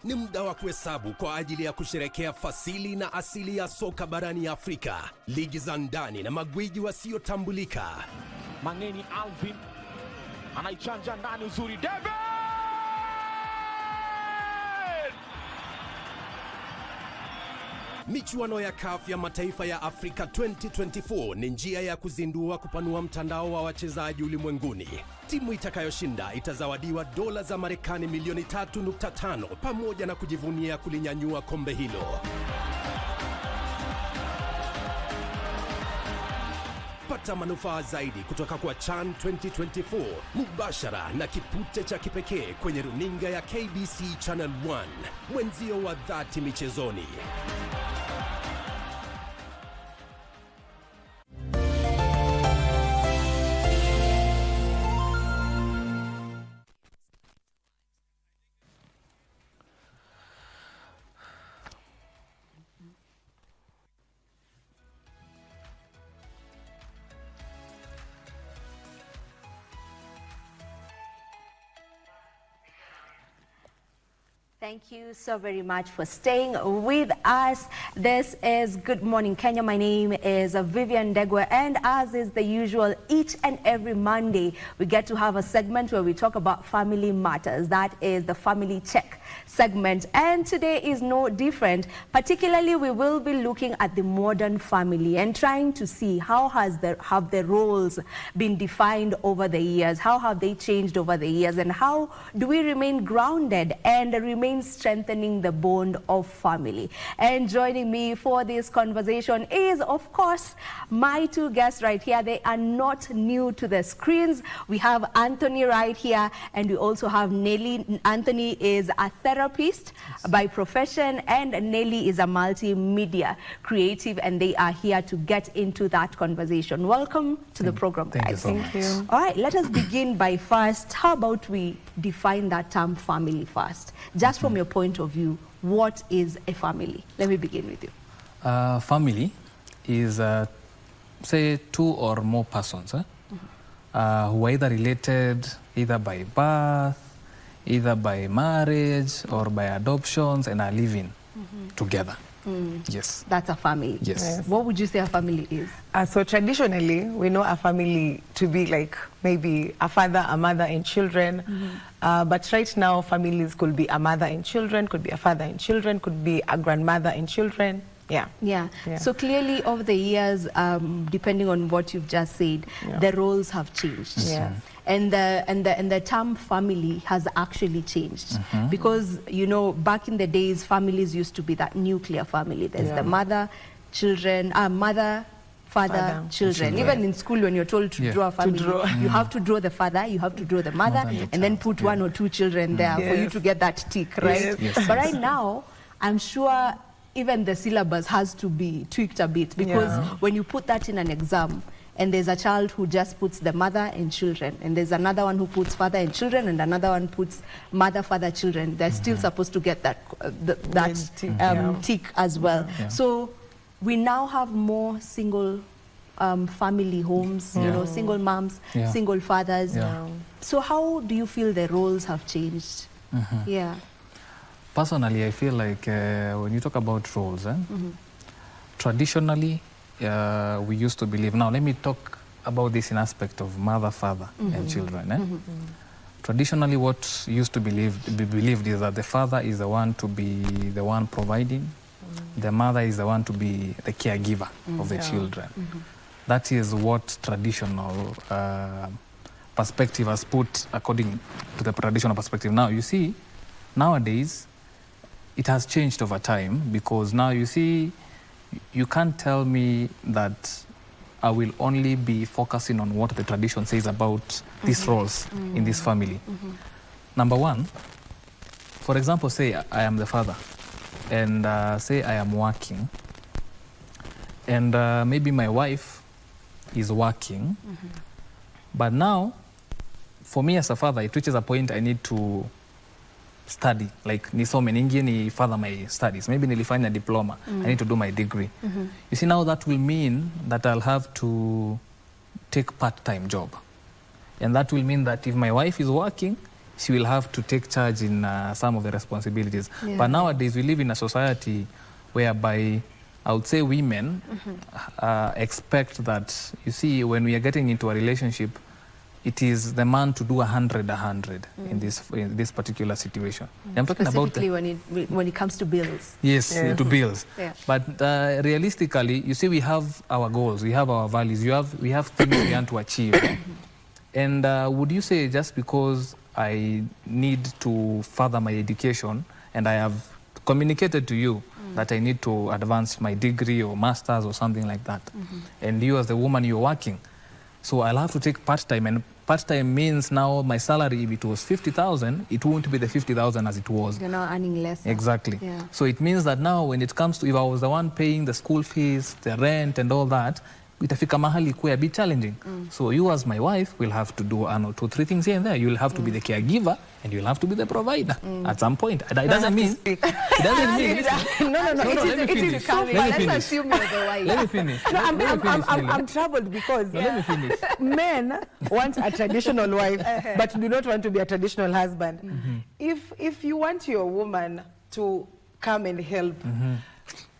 Ni muda wa kuhesabu kwa ajili ya kusherekea fasili na asili ya soka barani Afrika, ligi za ndani na magwiji wasiotambulika. Mangeni Alvin anaichanja ndani uzuri, David! Michuano ya CAF ya mataifa ya Afrika 2024 ni njia ya kuzindua kupanua mtandao wa wachezaji ulimwenguni. Timu itakayoshinda itazawadiwa dola za Marekani milioni 3.5 pamoja na kujivunia kulinyanyua kombe hilo. Pata manufaa zaidi kutoka kwa CHAN 2024 mubashara na kipute cha kipekee kwenye runinga ya KBC Channel 1, mwenzio wa dhati michezoni. Thank you so very much for staying with us. This is Good Morning Kenya. My name is Vivian Degwa, and as is the usual, each and every Monday, we get to have a segment where we talk about family matters. That is the Family Check segment, and today is no different. Particularly, we will be looking at the modern family and trying to see how have the roles been defined over the years, how have they changed over the years, and how do we remain grounded and remain remains strengthening the bond of family. And joining me for this conversation is, of course, my two guests right here. They are not new to the screens. We have Anthony right here, and we also have Nelly. Anthony is a therapist by profession, and Nelly is a multimedia creative, and they are here to get into that conversation. Welcome to the program, guys. Thank you. All right, let us begin by first, how about we define that term family first? Just from your point of view, what is a family? Let me begin with you. Family is, say, two or more persons who are either related either by birth, either by marriage or by adoptions, and are living together. Yes. That's a family. Yes. What would you say a family is? So traditionally, we know a family to be like maybe a father, a mother, and children. But right now, families could be a mother and children, could be a father and children, could be a grandmother and children. Yeah. So clearly, over the years, depending on what you've just said, the roles have changed. And the term family has actually changed because, you know, back in the days, families used to be that nuclear family. There's the mother, children, mother, father, children. Even in school, when you're told to draw a family, you have to draw the father, you have to draw the mother, and then put one or two children there for you to get that tick, right? But right now, I'm sure even the syllabus has to be tweaked a bit because when you put that in an exam, and there's a child who just puts the mother and children, and there's another one who puts father and children, and another one puts mother, father, children. They're still supposed to get that tick as well. So we now have more single family homes, you know, single moms, single fathers. So how do you feel the roles have changed? Personally, I feel like when you talk about roles, traditionally, we used to believe, now let me talk about this in aspect of mother, father, and children. Traditionally, what used to be believed is that the father is the one to be the one providing, the mother is the one to be the caregiver of the children. That is what traditional perspective has put according to the traditional perspective. Now, you see, nowadays, it has changed over time because now you see, you can't tell me that I will only be focusing on what the tradition says about these roles in this family. Number one, for example, say I am the father and say I am working and maybe my wife is working, but now for me as a father, it reaches a point I need to study, like nisome ningie ni further my studies. Maybe nilifanya diploma. I need to do my degree. You see, now that will mean that I'll have to take part-time job. And that will mean that if my wife is working, she will have to take charge in some of the responsibilities. But nowadays, we live in a society whereby I would say women expect that, you see, when we are getting into a relationship, it is the man to do 100 in this particular situation. I'm talking specifically about when it comes to bills. Yes, to bills. But realistically, you see, we have our goals, we have our values, we have things we want to achieve. And would you say just because I need to further my education and I have communicated to you that I need to advance my degree or master's or something like that, and you as the woman, you're working, so I'll have to take part-time, and part-time means now my salary, if it was 50,000, it won't be the 50,000 as it was. You're now earning less. Exactly. So it means that now when it comes to, if I was the one paying the school fees, the rent and all that, itafika mahali kuya be challenging. So you as my wife will have to do 1 or 2, 3 things here and there. You'll have to be the caregiver and you'll have to be the provider at some point. It doesn't mean... It doesn't mean... No, let me finish. Let's assume you're the wife. Let me finish. I'm troubled because let me finish. Men want a traditional wife but do not want to be a traditional husband. If you want your woman to come and help,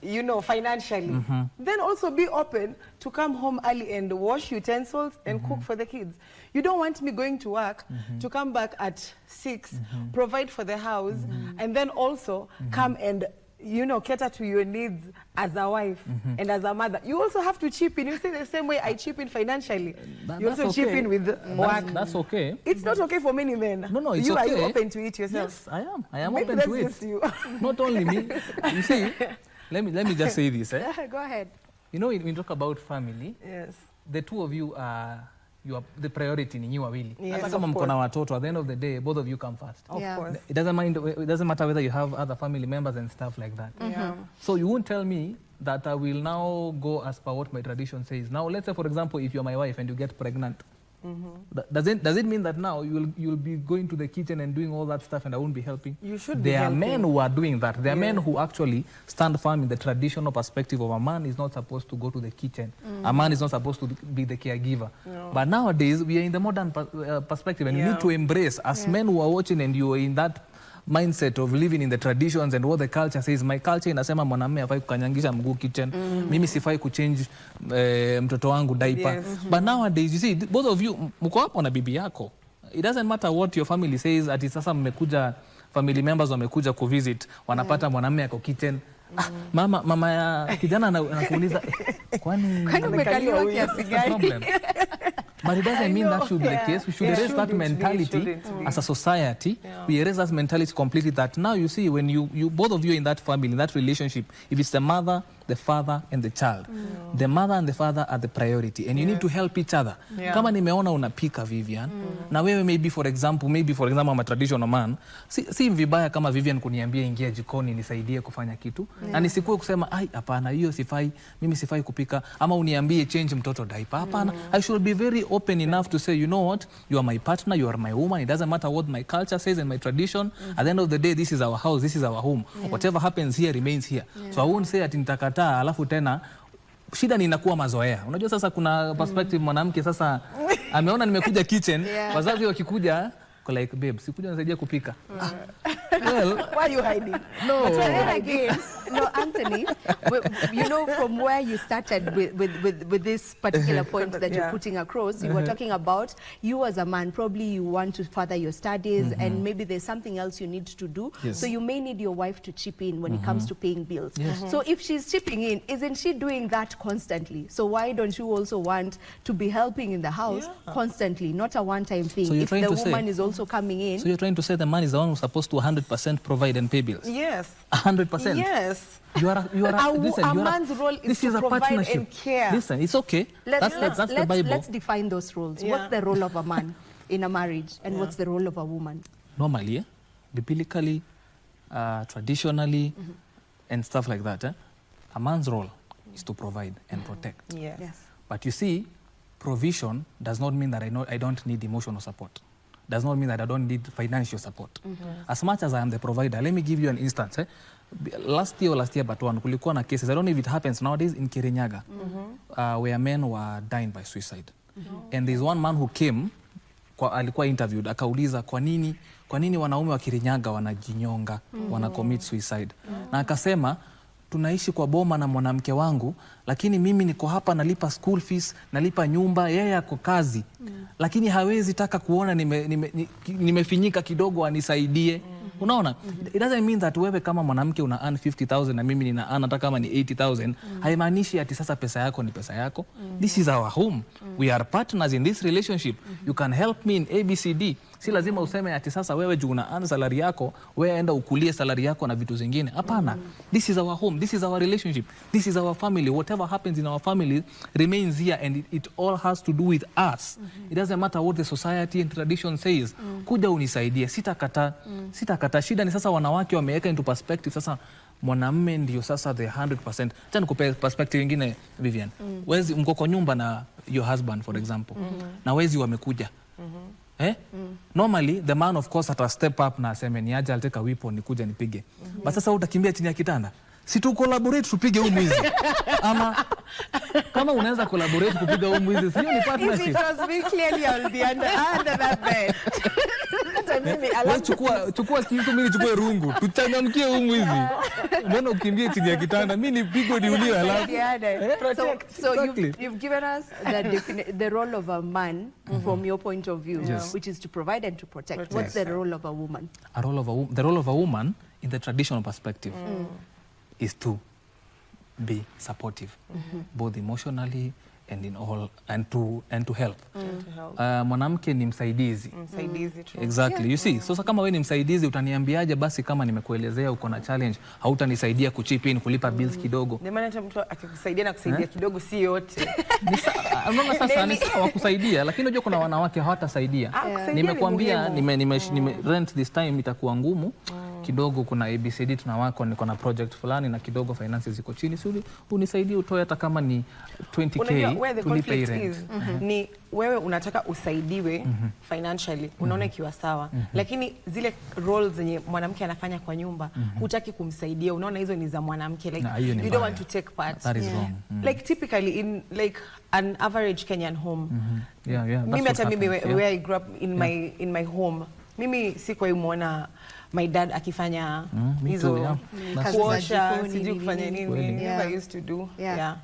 you know, financially, then also be open to come home early and wash utensils and cook for the kids. You don't want me going to work to come back at 6, provide for the house, and then also come and you know, cater to your needs as a wife and as a mother, you also have to chip in. You say the same way I chip in financially. You also chip in with work. That's okay. It's not okay for many men. No, it's you, okay. Are you open to it yourself? Yes, I am Maybe open to it. just you. Not only me. You see, let me just say this. Go ahead. You know, when we talk about family, yes, the two of you are the priority in you wawili. Yes, Hata kama mko na watoto, at the end of the day, both of you come first. Of course. It doesn't matter whether you have other family members and stuff like that. So you won't tell me that I will now go as per what my tradition says. Now, let's say, for example, if you're my wife and you get pregnant, does it mean that now you'll be going to the kitchen and doing all that stuff and I won't be helping? You should be There are helping. men who are doing that. There are men who actually stand firm in the traditional perspective of a man is not supposed to go to the kitchen. A man is not supposed to be the caregiver. No. But nowadays, we are in the modern perspective and you need to embrace, as men who are watching and you are in that mindset of living in the traditions and what the culture says. My culture inasema mwanamume hafai kukanyangisha mguu kitchen. Mimi sifai kuchange mtoto wangu diaper. But nowadays, you see, both of you, mko hapo na bibi yako. It doesn't matter what your family says, ati sasa mmekuja, family members wamekuja kuvisit, wanapata mwanamume yako kitchen. Mama ya kijana anakuuliza, kwani umekaliwa kiasi gani? But it doesn't mean that should be the case. We should erase that mentality as a society. We erase that mentality completely, that now you see, when you both of you in that family, in that relationship, if it's the mother, the father and the child, the mother and the father are the priority and you need to help each other. Kama nimeona unapika Vivian, na wewe maybe for example I'm a traditional man, si vibaya kama Vivian kuniambia ingia jikoni nisaidie kufanya kitu, na nisikuwe kusema ai hapana hiyo sifai, mimi sifai kupika, ama uniambie change mtoto diaper. Hapana, I should be very open enough to say, you know what, you are my partner, you are my woman, it doesn't matter what my culture says and my tradition. At the end of the day, this is our house, this is our home. Whatever happens here remains here. So I won't say ati nitakata alafu tena shida ni inakuwa mazoea. Unajua sasa kuna perspective mwanamke sasa ameona nimekuja kitchen, wazazi wakikuja kwa like babe, sikuja nisaidia kupika. Well, why are you hiding? No. But then again, no, Anthony, you know, from where you started with this particular point that you're putting across, you were talking about you as a man, probably you want to further your studies and maybe there's something else you need to do. So you may need your wife to chip in when it comes to paying bills. So if she's chipping in, isn't she doing that constantly? So why don't you also want to be helping in the house constantly, not a one-time thing? So if the woman is also coming in. So you're trying to say the man is the one who's supposed to 100% provide and pay bills? Yes. 100%? Yes. You are listen, a man's role is to provide and care. Listen, it's okay. That's the Bible. Let's define those roles. What's the role of a man in a marriage and what's the role of a woman? Normally, biblically, traditionally, and stuff like that, a man's role is to provide and protect. Yes. But you see, provision does not mean that I don't need emotional support. Does not mean that I don't need financial support. As much as I am the provider, let me give you an instance. Last year but one, kulikuwa na cases, I don't know if it happens nowadays in Kirinyaga, where men were dying by suicide. And there's one man who came, alikuwa interviewed, akauliza kwa nini wanaume wa Kirinyaga wanajinyonga, wana commit suicide. Na akasema, tunaishi kwa boma na mwanamke wangu, lakini mimi niko hapa nalipa school fees, nalipa nyumba, yeye ako kazi. Lakini hawezi taka kuona nimefinyika kidogo anisaidie. Unaona? It doesn't mean that wewe kama mwanamke una earn 50,000 na mimi nina earn hata kama ni 80,000. Haimaanishi ati sasa pesa yako ni pesa yako. This is our home. We are partners in this relationship. You can help me in ABCD. Si lazima useme ati sasa wewe juu una earn salary yako, wewe enda ukulie salary yako na vitu zingine. Hapana. This is our home. This is our relationship. This is our family. Whatever happens in our family remains here and it all has to do with us. It doesn't matter what the society and tradition says. Kuja unisaidie. Sitakata. Shida ni sasa wanawake wameweka into perspective sasa mwanamume ndio sasa the 100%. Acha nikupe perspective nyingine Vivian. Wezi mko kwa nyumba na your husband for example. Na wezi wamekuja. Normally the man of course ata step up na aseme ni aje I'll take a weapon nikuja nipige. But sasa utakimbia chini ya kitanda. Si tu collaborate tupige huu mwizi. Ama kama unaweza collaborate kupiga huu mwizi, sio ni partnership. If it was me clearly I will be under that bed. Chukua kitu mimi nichukue rungu. Tuchangamkie huu mwizi. Mbona ukimbie chini ya kitanda? Mimi nipigwe niuliwe alafu. So you've given us the role of a man from your point of view, which is to provide and to protect. What's the role of a woman? The role of a woman in the traditional perspective. is to be supportive, both emotionally and in all, and to help. Mwanamke ni msaidizi. Msaidizi, true. Exactly. You see, sasa kama wewe ni msaidizi utaniambiaje basi kama nimekuelezea uko na challenge hautanisaidia kuchip in kulipa bills kidogo. Ndio maana hata mtu akikusaidia na kusaidia kidogo si yote. Unaona sasa ni sawa kusaidia lakini unajua kuna wanawake hawatasaidia. Nimekuambia nime rent this time itakuwa ngumu. Kidogo kuna ABCD tunawako niko na project fulani na kidogo finances ziko chini, so unisaidie utoe hata kama ni 20k tulipe rent. Ni wewe unataka usaidiwe financially, unaona ikiwa sawa, lakini zile roles zenye mwanamke anafanya kwa nyumba hutaki kumsaidia, unaona hizo ni za mwanamke, like you don't want to take part. That is wrong. Like typically in like an average Kenyan home, mimi hata mimi where I grew up in my home, mimi sikuwa imuona my dad akifanya hizo kuosha, sijui kufanya nini. Never used to do.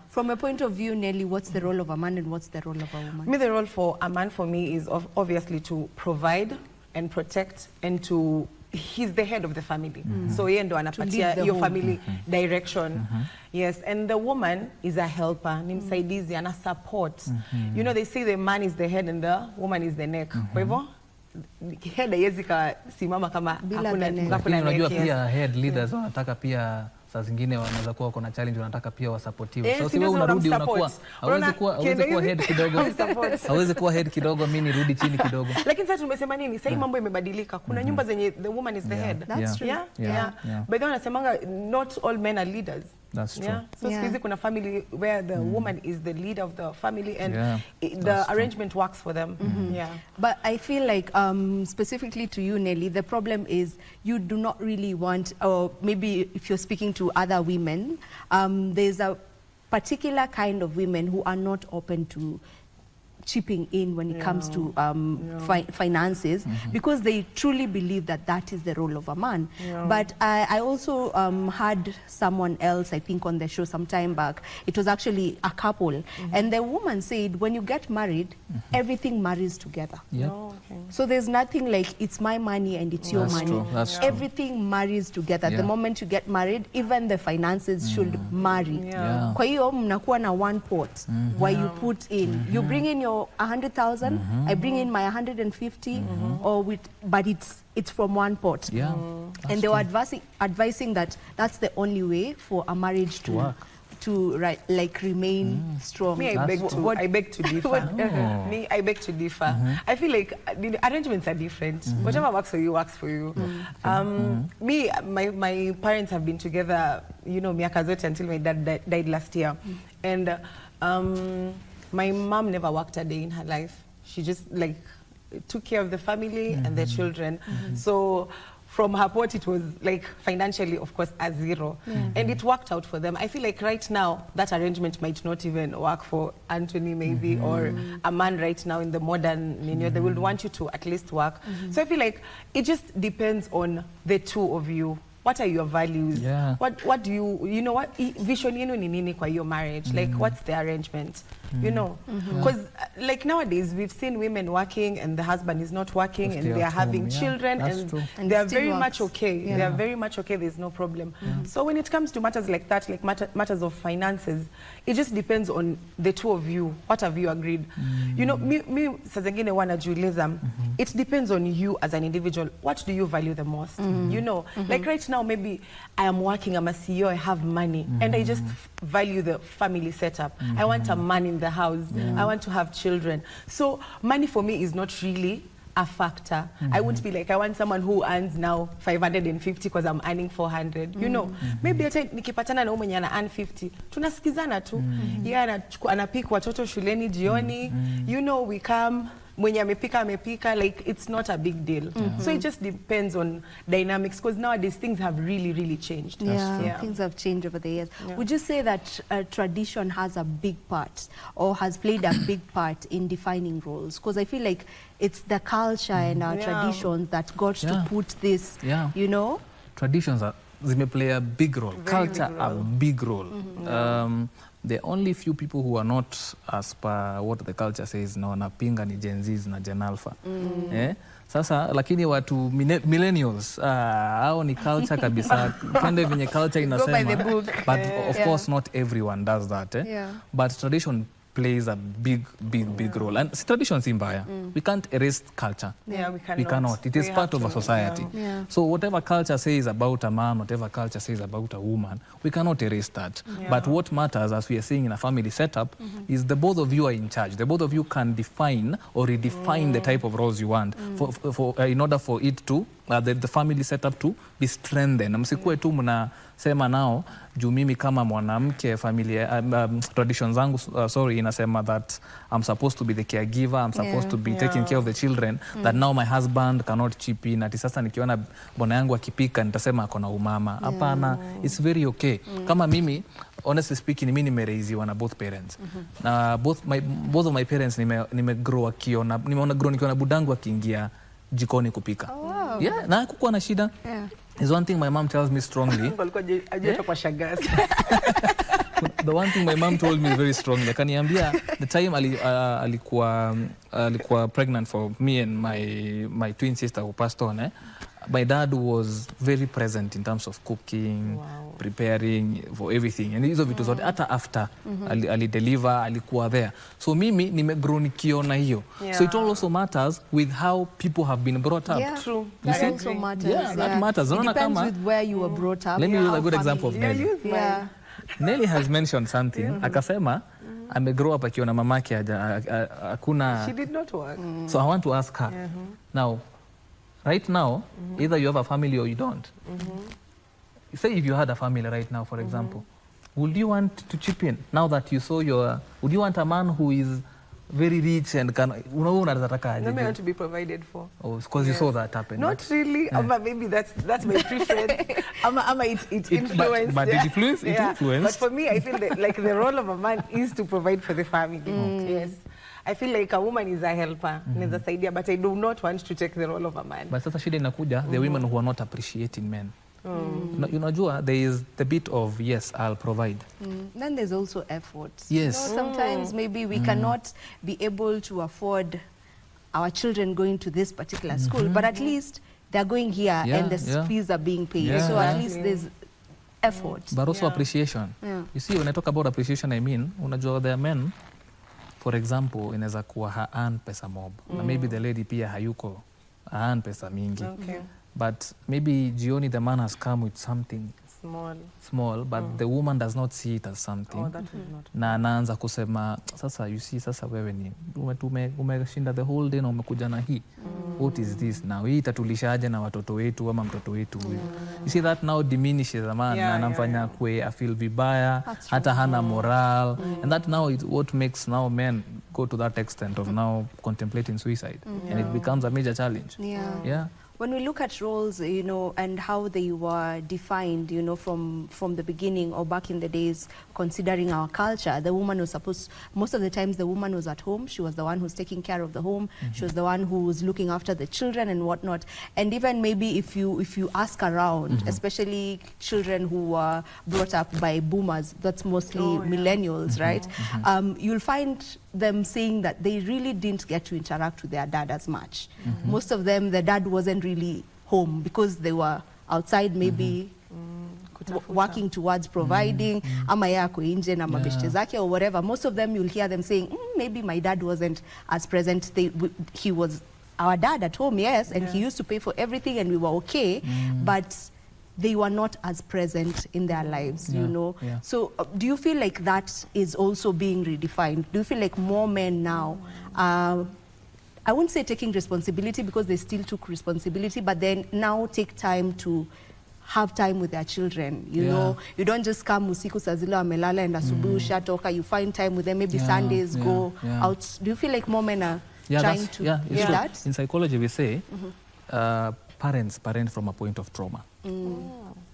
From a point of view, Nelly, what's the role of a man and what's the role of a woman? The role for a man for me is obviously to provide and protect and to, he's the head of the family. So yeye ndo anapatia your family direction. Yes, and the woman is a helper, ni msaidizi, ana support. You know, they say the man is the head and the woman is the neck. Kwa hivyo head haiwezi kasimama kama hakuna neck. Unajua pia head leaders wanataka pia saa zingine wanaweza kuwa kuna challenge wanataka pia wasupportiwe. So si wewe unarudi unakuwa hawezi kuwa head kidogo. Hawezi kuwa head kidogo, mimi nirudi chini kidogo. Lakini sasa tumesema nini? Sasa mambo imebadilika. Kuna nyumba zenye the woman is the head. That's true. But then wanasemanga not all men are leaders. That's true. So siku kuna family where the woman is the leader of the family and the arrangement works for them. But I feel like specifically to you, Nelly, the problem is you do not really want, or maybe if you're speaking to other women, there's a particular kind of women who are not open to chipping in when it comes to finances because they truly believe that that is the role of a man. But I also had someone else, I think, on the show some time back. It was actually a couple, and the woman said, when you get married, everything marries together. So there's nothing like it's my money and it's your money. Everything marries together. The moment you get married, even the finances should marry. Kwa hiyo mnakuwa na one pot where you put in, you bring in your 100,000, I bring in my 150, but it's from one pot. And they were advising that that's the only way for a marriage to remain strong. Me, I beg to differ. Me, I beg to differ. I feel like the arrangements are different. Whatever works for you, works for you. Me, my parents have been together, you know, miaka zote until my dad died last year. And my mom never worked a day in her life. She just like took care of the family and the children. So from her pot, it was like financially, of course, a zero. And it worked out for them. I feel like right now, that arrangement might not even work for Anthony maybe, or a man right now in the modern, you know, they will want you to at least work. So I feel like it just depends on the two of you. What are your values? What do you know, what vision yenu ni nini kwa your marriage? Like, what's the arrangement? You know, because like nowadays we've seen women working and the husband is not working and they are having children and they are very much okay. They are very much okay. There's no problem. So when it comes to matters like that, like matters of finances, it just depends on the two of you. What have you agreed? You know, me saa zingine wanajiuliza, it depends on you as an individual. What do you value the most? You know, like right now maybe I am working, I'm a CEO, I have money, and I just value the family setup. I want a man in the house. I want to have children. So money for me is not really a factor. I wouldn't be like, I want someone who earns now 550 because I'm earning 400. You know, maybe hata nikipatana na mwenye ana earn 50, tunasikizana tu. Yeye anapika watoto shuleni jioni. You know, we come, mwenye amepika, like it's not a big deal. So it just depends on dynamics, because nowadays things have really changed. Things have changed over the years. Would you say that tradition has a big part or has played a big part in defining roles? Because I feel like it's the culture and our traditions that got to put this, you know? Traditions play a big role. Culture a big role. The only few people who are not as per what the culture says na wanapinga ni Gen Zs na Gen Alpha. Sasa lakini watu millennials hao ni culture kabisa. Twende venye culture inasema. But of course not everyone does that. But tradition plays a big role. And tradition si mbaya. We can't erase culture. We cannot. It is part of a society. So whatever culture says about a man, whatever culture says about a woman, we cannot erase that. But what matters, as we are seeing in a family setup, is the both of you are in charge. The both of you can define or redefine the type of roles you want in order for it to the family setup to be strengthened. Msikuwe tu mnasema nao juu mimi kama mwanamke familia traditions zangu inasema that I'm supposed to be the caregiver, I'm supposed to be taking care of the children, that now my husband cannot chip in. Ati sasa nikiona bwana yangu akipika nitasema akona umama. Hapana, it's very okay. Kama mimi honestly speaking mimi nimereiziwa na both parents. Na both of my parents nimegrow akiona nikiona budangu akiingia jikoni kupika. Yeah, na kukuwa na shida. Is one thing my mom tells me strongly. The one thing my mom told me very strongly, akaniambia the time alikuwa pregnant for me and my twin sister who passed on, my dad was very present in terms of cooking, preparing for everything. And hizo vitu zote hata after alideliver alikuwa there. So mimi nimegrow nikiona hiyo. So it also matters with how people have been brought up. Yeah, true. That also matters. Yeah, that matters. It depends with where you were brought up. Let me use a good example of Nelly. Nelly has mentioned something. Akasema amegrow up akiona mamake hakuna. She did not work. So I want to ask her. Now, right now, either you have a family or you don't. Say if you had a family right now, for example, would you want to chip in now that you saw would you want a man who is very rich and can No, I want to be provided for. Oh, because you saw that happen. Not really. Maybe that's my preference. It influenced. But it influenced. It influenced. But for me, I feel that like the role of a man is to provide for the family. Yes. I feel like a woman is a helper, but I do not want to take the role of a man. But sasa shida inakuja, the women who are not appreciating men. Unajua, there is the bit of, yes, I'll provide. Then there's also effort. Yes. Sometimes maybe we cannot be able to afford our children going to this particular school, but at least they're going here and the fees are being paid. So at least there's effort. But also appreciation. You see, when I talk about appreciation, I mean, unajua, there are men, for example, inaweza kuwa haan pesa mob. Na maybe the lady pia hayuko haan pesa mingi. But maybe jioni the man has come with something small, but the woman does not see it as something. Na anaanza kusema, sasa you see, sasa wewe ni umeshinda the whole day na umekuja na hii. What is this now? Hii itatulishaje na watoto wetu ama mtoto wetu huyu? You see, that now diminishes a man. Na anamfanya kwe afeel vibaya, hata hana moral. And that now is what makes now men go to that extent of now contemplating suicide. And it becomes a major challenge. Yeah. When we look at roles, and how they were defined, from the beginning or back in the days, considering our culture, the woman was most of the times the woman was at home. She was the one who's taking care of the home. She was the one who was looking after the children and whatnot. And even maybe if you ask around, especially children who were brought up by boomers, that's mostly millennials, right? You'll find them saying that they really didn't get to interact with their dad as much. Most of them, the dad wasn't really home because they were outside maybe working towards providing, ama yako inje na mabeshte zake or whatever. Most of them, you'll hear them saying, maybe my dad wasn't as present. He was our dad at home, yes, and he used to pay for everything and we were okay, but they were not as present in their lives, So do you feel like that is also being redefined? Do you feel like more men now, I wouldn't say taking responsibility because they still took responsibility, but then now take time to have time with their children, you know? You don't just come usiku saa zile wamelala and asubuhi ushatoka, you find time with them, maybe Sundays go out. Do you feel like more men are trying to do that? In psychology we say, parents parent from a point of trauma.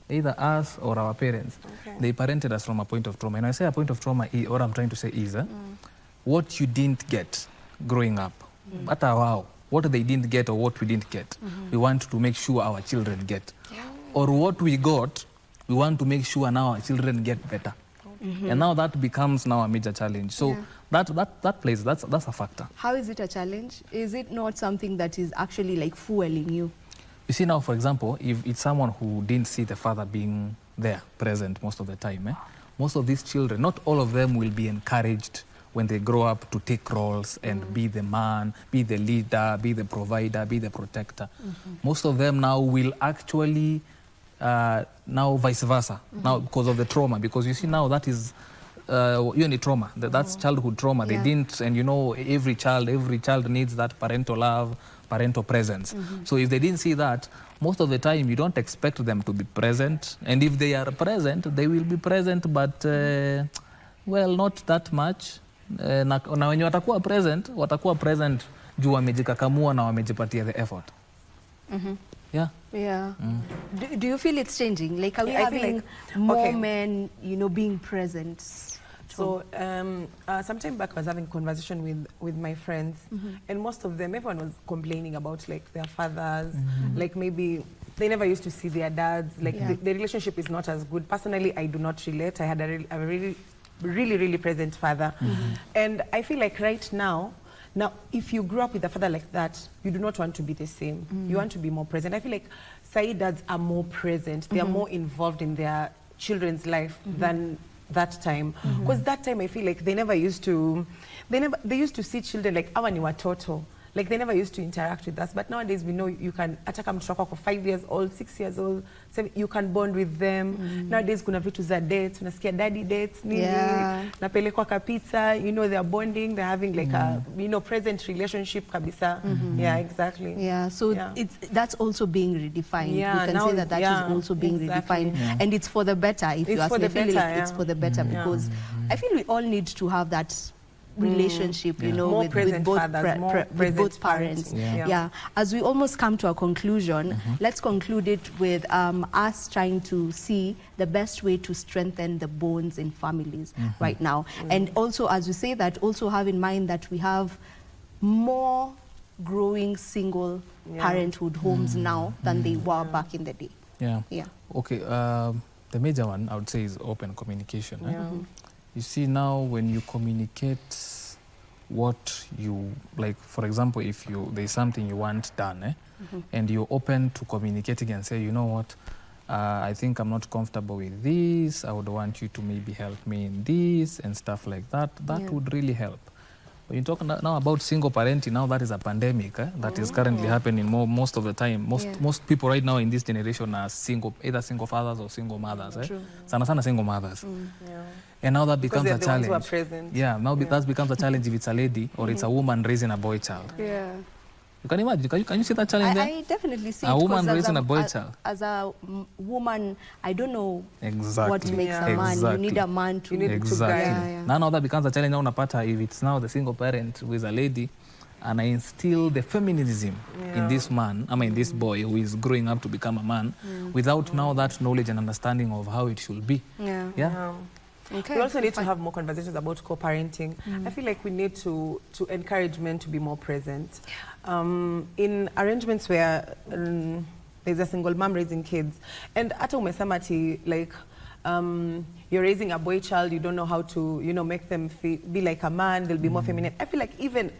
Either us or our parents, they parented us from a point of trauma. And I say a point of trauma, what I'm trying to say is what you didn't get growing up. What they didn't get or what we didn't get, we want to make sure our children get. Or what we got, we want to make sure now our children get better. And now that becomes now a major challenge. So that plays, that's a factor. How is it a challenge? Is it not something that is actually like fueling you? You see now, for example, if it's someone who didn't see the father being there, present most of the time, most of these children, not all of them will be encouraged when they grow up to take roles and be the man, be the leader, be the provider, be the protector. Most of them now will actually, now vice versa, now because of the trauma, because you see now that is unit trauma, that's childhood trauma. They didn't, and you know, every child needs that parental love, parental presence. So if they didn't see that, most of the time you don't expect them to be present, and if they are present, they will be present, but well, not that much. Na wenye watakuwa present juu wamejikakamua na wamejipatia the effort. Yeah. Do you feel it's changing? Like, are we having more men, you know, being present? So some time back I was having a conversation with my friends, and most of them, everyone was complaining about like their fathers, like maybe they never used to see their dads, like the relationship is not as good. Personally, I do not relate. I had a really present father. And I feel like right now, if you grew up with a father like that, you do not want to be the same. You want to be more present. I feel like Sai dads are more present. They are more involved in their children's life than that time. Because that time I feel like they used to see children like awa ni watoto. Like they never used to interact with us. But nowadays we know you can ataka mtoto wako 5 years old, 6 years old, 7, you can bond with them. Nowadays kuna vitu za dates, unasikia daddy dates, nini, napelekwa kapita, you know, they're bonding, they're having like a, you know, present relationship kabisa. Yeah, exactly. Yeah, so that's also being redefined. Yeah, we can say that is also being redefined. And it's for the better, if you ask me. I feel like it's for the better because I feel we all need to have that relationship, you know, with both, with both parents. As we almost come to a conclusion, let's conclude it with us trying to see the best way to strengthen the bonds in families right now. And also, as we say that, also have in mind that we have more growing single parenthood homes now than they were back in the day. Okay, the major one I would say is open communication. You see now when you communicate what you, like for example, if there's something you want done and you're open to communicating and say, you know what, I think I'm not comfortable with this, I would want you to maybe help me in this and stuff like that, that would really help. When you talk now about single parenting, now that is a pandemic that is currently happening most of the time. Most people right now in this generation are single, either single fathers or single mothers. Sana single mothers. And now that becomes a challenge. Now that becomes a challenge if it's a lady or it's a woman raising a boy child. You can imagine, can you see that challenge there? I definitely see a woman raising a boy child. As a woman, I don't know what makes a man. You need a man to guide. Now that becomes a challenge. Now unapata if it's now the single parent who is a lady, and I instill the feminism in this man, I mean this boy who is growing up to become a man, without now that knowledge and understanding of how it should be. We also need to have more conversations about co-parenting. I feel like we need to encourage men to be more present. In arrangements where there's a single mom raising kids, and ata umesamati, like you're raising a boy child, you don't know how to, you know, make them be like a man, they'll be more feminine. I feel like even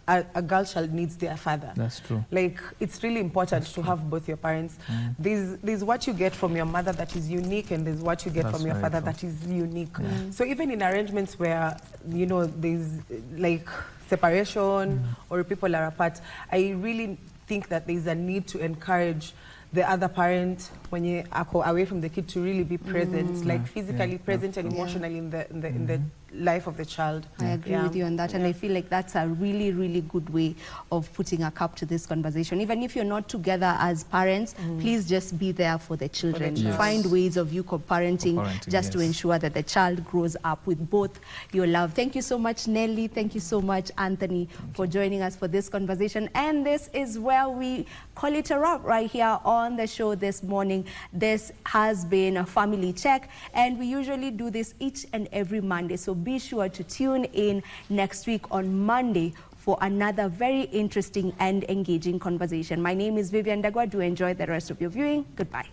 a girl child needs their father. That's true. Like, it's really important to have both your parents. There's what you get from your mother that is unique, and there's what you get from your father that is unique. So even in arrangements where, you know, there's like separation or people are apart, I really think that there's a need to encourage the other parent, when you are away from the kid, to really be present, like physically present and emotionally in the life of the child. I agree with you on that, and I feel like that's a really, really good way of putting a cap to this conversation. Even if you're not together as parents, please just be there for the children. Find ways of you co-parenting just to ensure that the child grows up with both your love. Thank you so much, Nelly. Thank you so much, Anthony, for joining us for this conversation. And this is where we call it a wrap right here on the show this morning. This has been a family check, and we usually do this each and every Monday. So be sure to tune in next week on Monday for another very interesting and engaging conversation. My name is Vivian Dagwa. Do enjoy the rest of your viewing. Goodbye.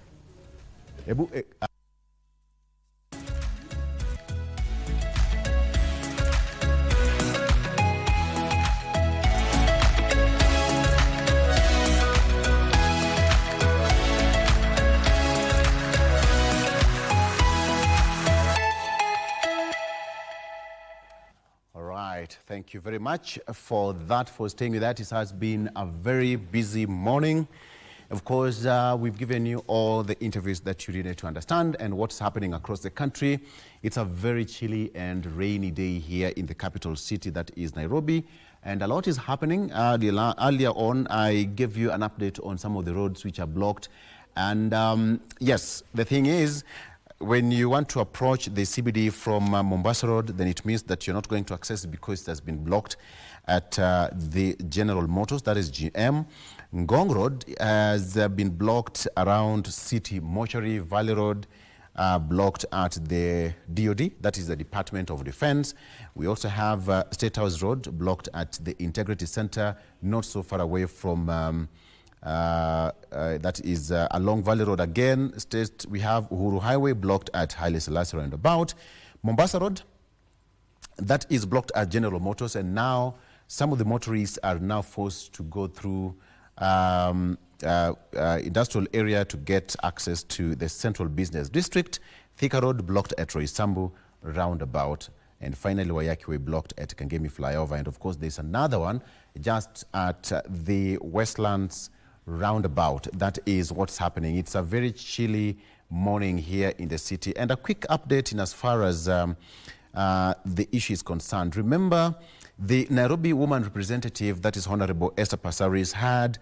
Thank you very much for that, for staying with that. It has been a very busy morning. Of course, we've given you all the interviews that you needed to understand and what's happening across the country. It's a very chilly and rainy day here in the capital city, that is Nairobi. And a lot is happening. Earlier on, I gave you an update on some of the roads which are blocked. And yes, the thing is, when you want to approach the CBD from Mombasa Road, then it means that you're not going to access it because it has been blocked at the General Motors, that is GM. Ngong Road has been blocked around City Mortuary. Valley Road blocked at the DOD, that is the Department of Defense. We also have State House Road blocked at the Integrity Center, not so far away from that is along Valley Road again. We have Uhuru Highway blocked at Haile Selassie roundabout. Mombasa Road, that is blocked at General Motors, and now some of the motorists are now forced to go through industrial area to get access to the Central Business District. Thika Road blocked at Roysambu roundabout, and finally Wayaki Way blocked at Kangemi flyover. And of course there's another one just at the Westlands roundabout. That is what's happening. It's a very chilly morning here in the city. And a quick update in as far as the issue is concerned. Remember, the Nairobi woman representative, that is Honorable Esther Passaris, had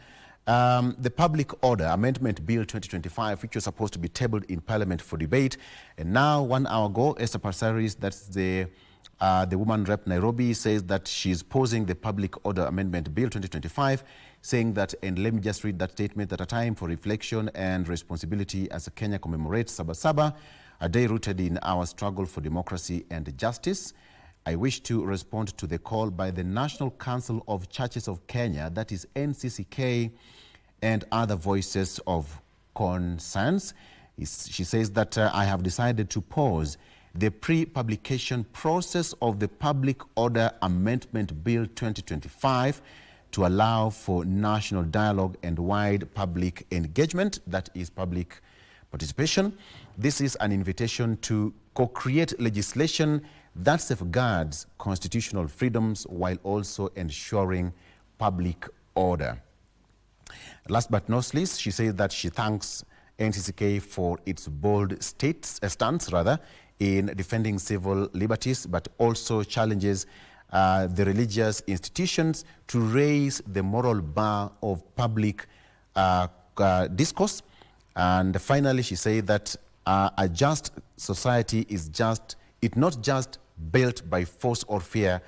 the Public Order Amendment Bill 2025, which was supposed to be tabled in Parliament for debate. And now, 1 hour ago, Esther Passaris, that's the woman rep Nairobi, says that she's posing the Public Order Amendment Bill 2025, saying that, and let me just read that statement, that a time for reflection and responsibility as Kenya commemorates Sabasaba, a day rooted in our struggle for democracy and justice. I wish to respond to the call by the National Council of Churches of Kenya, that is NCCK, and other voices of concerns. She says that I have decided to pause the pre-publication process of the Public Order Amendment Bill 2025 to allow for national dialogue and wide public engagement, that is public participation. This is an invitation to co-create legislation that safeguards constitutional freedoms while also ensuring public order. Last but not least, she says that she thanks NCCK for its bold stance in defending civil liberties, but also challenges the religious institutions to raise the moral bar of public discourse. And finally, she said that a just society is not just built by force or fear,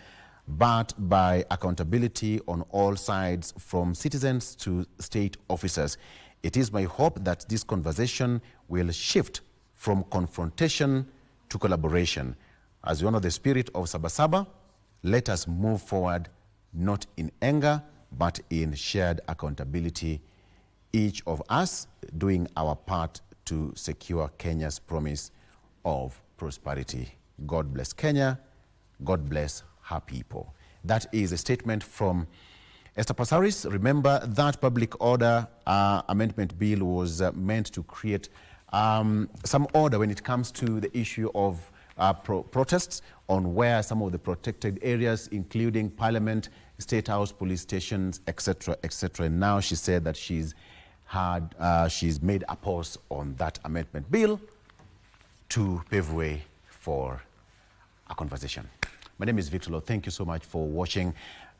but by accountability on all sides, from citizens to state officers. It is my hope that this conversation will shift from confrontation to collaboration. As we honor the spirit of Sabasaba, let us move forward, not in anger, but in shared accountability, each of us doing our part to secure Kenya's promise of prosperity. God bless Kenya. God bless her people. That is a statement from Esther Passaris. Remember that Public Order Amendment Bill was meant to create some order when it comes to the issue of protests on where some of the protected areas, including Parliament, State House, police stations, etc., etc. And now she said that she's made a pause on that amendment bill to pave way for a conversation. My name is Victor Lo. Thank you so much for watching.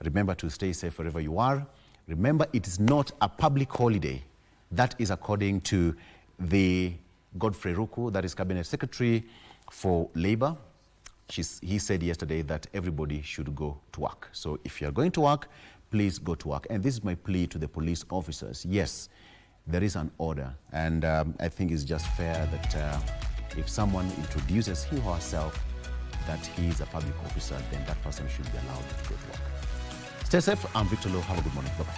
Remember to stay safe wherever you are. Remember, it is not a public holiday. That is according to the Godfrey Ruku, that is Cabinet Secretary for Labor. He said yesterday that everybody should go to work. So if you're going to work, please go to work. And this is my plea to the police officers. Yes, there is an order. And I think it's just fair that if someone introduces him or herself that he is a public officer, then that person should be allowed to go to work. Stay safe. I'm Victor Lo. Have a good morning. Bye-bye.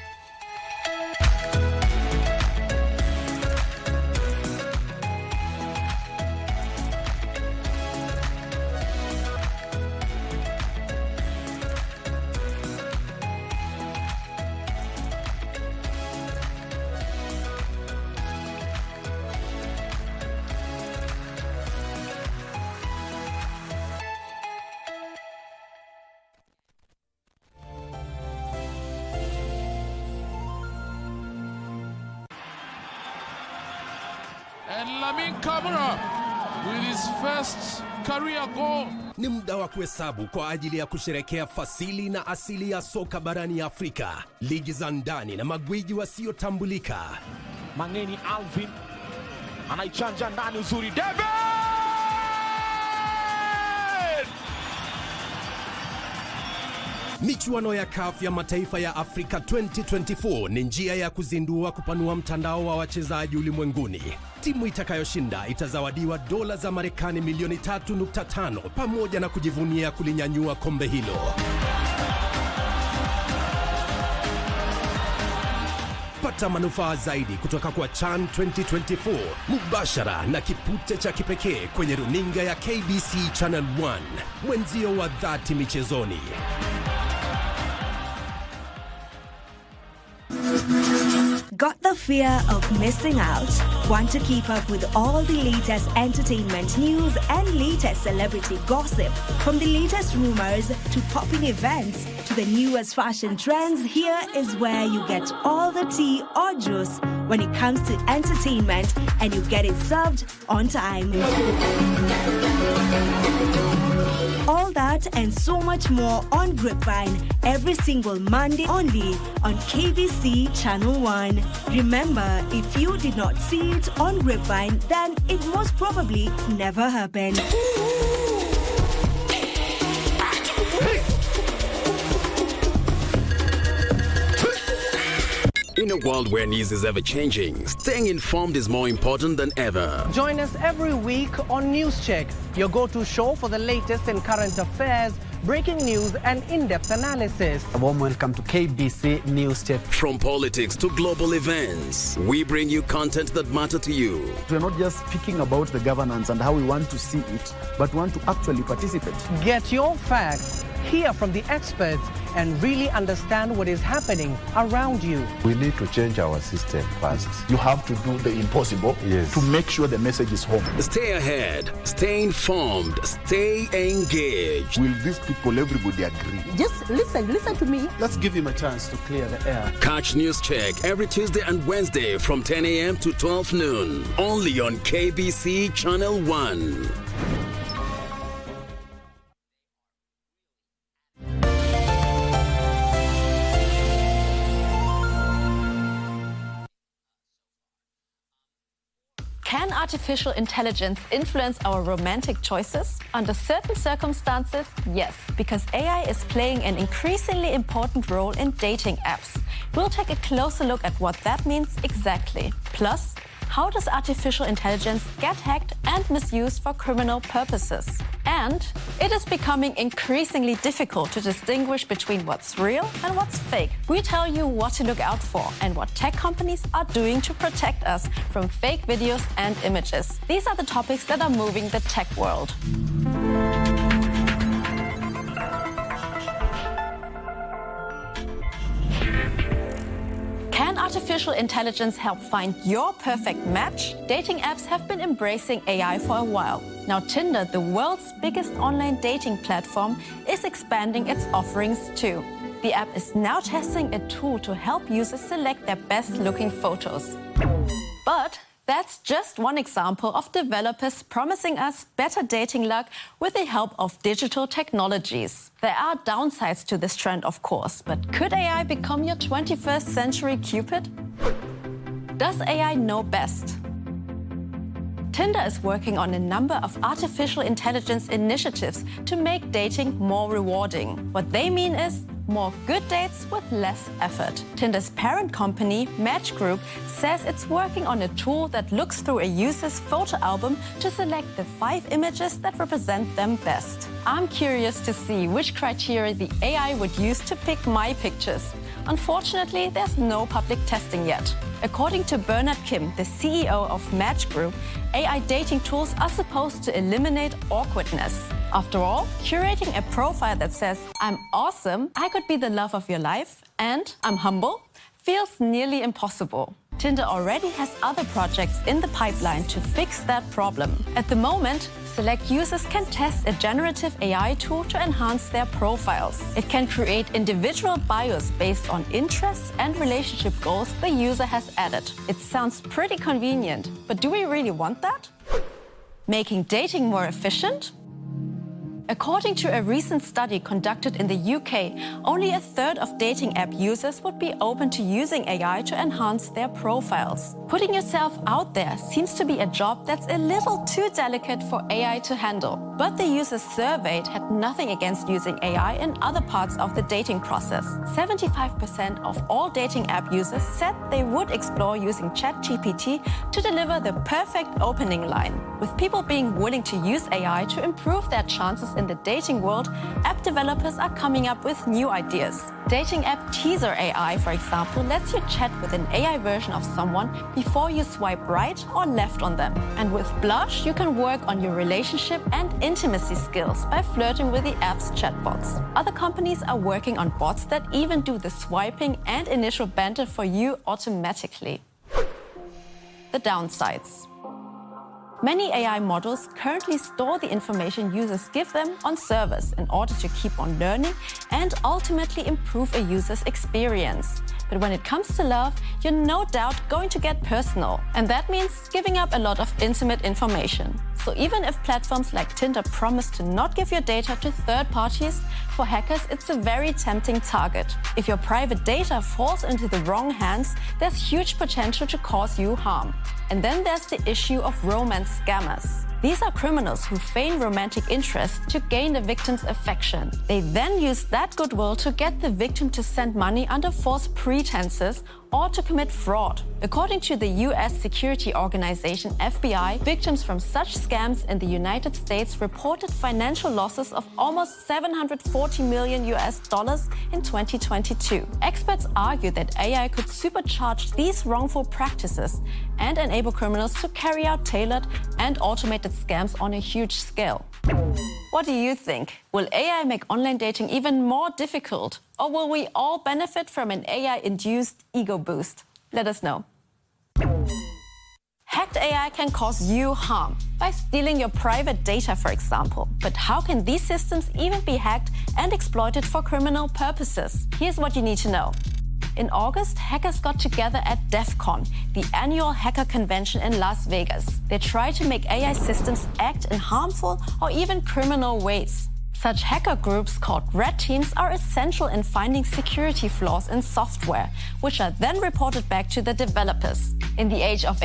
And Lamine Camara with his first career goal. Ni muda wa kuhesabu kwa ajili ya kusherekea fasili na asili ya soka barani Afrika, ligi za ndani na magwiji wasiotambulika. Mangeni Alvin anaichanja ndani uzuri, David! Michuano ya CAF ya mataifa ya Afrika 2024 ni njia ya kuzindua kupanua mtandao wa wachezaji ulimwenguni. Timu itakayoshinda itazawadiwa dola za Marekani milioni 3.5 pamoja na kujivunia kulinyanyua kombe hilo. Pata manufaa zaidi kutoka kwa CHAN 2024 mubashara na kipute cha kipekee kwenye runinga ya KBC Channel 1, mwenzio wa dhati michezoni. Got the fear of missing out? Want to keep up with all the latest entertainment news and latest celebrity gossip? From the latest rumors to popping events to the newest fashion trends, here is where you get all the tea or juice when it comes to entertainment, and you get it served on time. All that and so much more on Grapevine every single Monday only on KBC Channel 1. Remember, if you did not see it on Grapevine, then it most probably never happened. In a world where news is ever changing, staying informed is more important than ever. Join us every week on News Check, your go-to show for the latest in current affairs, breaking news and in-depth analysis. A warm welcome to KBC News Check. From politics to global events, we bring you content that matter to you. We're not just speaking about the governance and how we want to see it, but want to actually participate. Get your facts, hear from the experts, and really understand what is happening around you. We need to change our system first. You have to do the impossible to make sure the message is home. Stay ahead, stay informed, stay engaged. Will these people, everybody agree? Just listen to me. Let's give him a chance to clear the air. Catch News Check every Tuesday and Wednesday from 10 a.m. to 12 noon. Only on KBC Channel 1. Can artificial intelligence influence our romantic choices? Under certain circumstances, yes, because AI is playing an increasingly important role in dating apps. We'll take a closer look at what that means exactly. Plus, how does artificial intelligence get hacked and misused for criminal purposes? And it is becoming increasingly difficult to distinguish between what's real and what's fake. We tell you what to look out for and what tech companies are doing to protect us from fake videos and images. These are the topics that are moving the tech world. Can artificial intelligence help find your perfect match? Dating apps have been embracing AI for a while. Now Tinder, the world's biggest online dating platform, is expanding its offerings too. The app is now testing a tool to help users select their best-looking photos. But that's just one example of developers promising us better dating luck with the help of digital technologies. There are downsides to this trend, of course, but could AI become your 21st century Cupid? Does AI know best? Tinder is working on a number of artificial intelligence initiatives to make dating more rewarding. What they mean is more good dates with less effort. Tinder's parent company, Match Group, says it's working on a tool that looks through a user's photo album to select the 5 images that represent them best. I'm curious to see which criteria the AI would use to pick my pictures. Unfortunately, there's no public testing yet. According to Bernard Kim, the CEO of Match Group, AI dating tools are supposed to eliminate awkwardness. After all, curating a profile that says, "I'm awesome, I could be the love of your life," and "I'm humble," feels nearly impossible. Tinder already has other projects in the pipeline to fix that problem. At the moment, select users can test a generative AI tool to enhance their profiles. It can create individual bios based on interests and relationship goals the user has added. It sounds pretty convenient, but do we really want that? Making dating more efficient? According to a recent study conducted in the UK, only a third of dating app users would be open to using AI to enhance their profiles. Putting yourself out there seems to be a job that's a little too delicate for AI to handle. But the users surveyed had nothing against using AI in other parts of the dating process. 75% of all dating app users said they would explore using ChatGPT to deliver the perfect opening line. With people being willing to use AI to improve their chances in the dating world, app developers are coming up with new ideas. Dating app Teaser AI, for example, lets you chat with an AI version of someone before you swipe right or left on them. And with Blush, you can work on your relationship and intimacy skills by flirting with the app's chatbots. Other companies are working on bots that even do the swiping and initial banter for you automatically. The downsides. Many AI models currently store the information users give them on servers in order to keep on learning and ultimately improve a user's experience. But when it comes to love, you're no doubt going to get personal. And that means giving up a lot of intimate information. So even if platforms like Tinder promise to not give your data to third parties, for hackers it's a very tempting target. If your private data falls into the wrong hands, there's huge potential to cause you harm. And then there's the issue of romance scammers. These are criminals who feign romantic interest to gain the victim's affection. They then use that goodwill to get the victim to send money under false pretenses or to commit fraud. According to the US security organization FBI, victims from such scams in the United States reported financial losses of almost $740 million in 2022. Experts argue that AI could supercharge these wrongful practices and enable criminals to carry out tailored and automated scams on a huge scale. What do you think? Will AI make online dating even more difficult? Or will we all benefit from an AI-induced ego boost? Let us know. Hacked AI can cause you harm by stealing your private data, for example. But how can these systems even be hacked and exploited for criminal purposes? Here's what you need to know. In August, hackers got together at DEF CON, the annual hacker convention in Las Vegas. They tried to make AI systems act in harmful or even criminal ways. Such hacker groups called red teams are essential in finding security flaws in software, which are then reported back to the developers. In the age of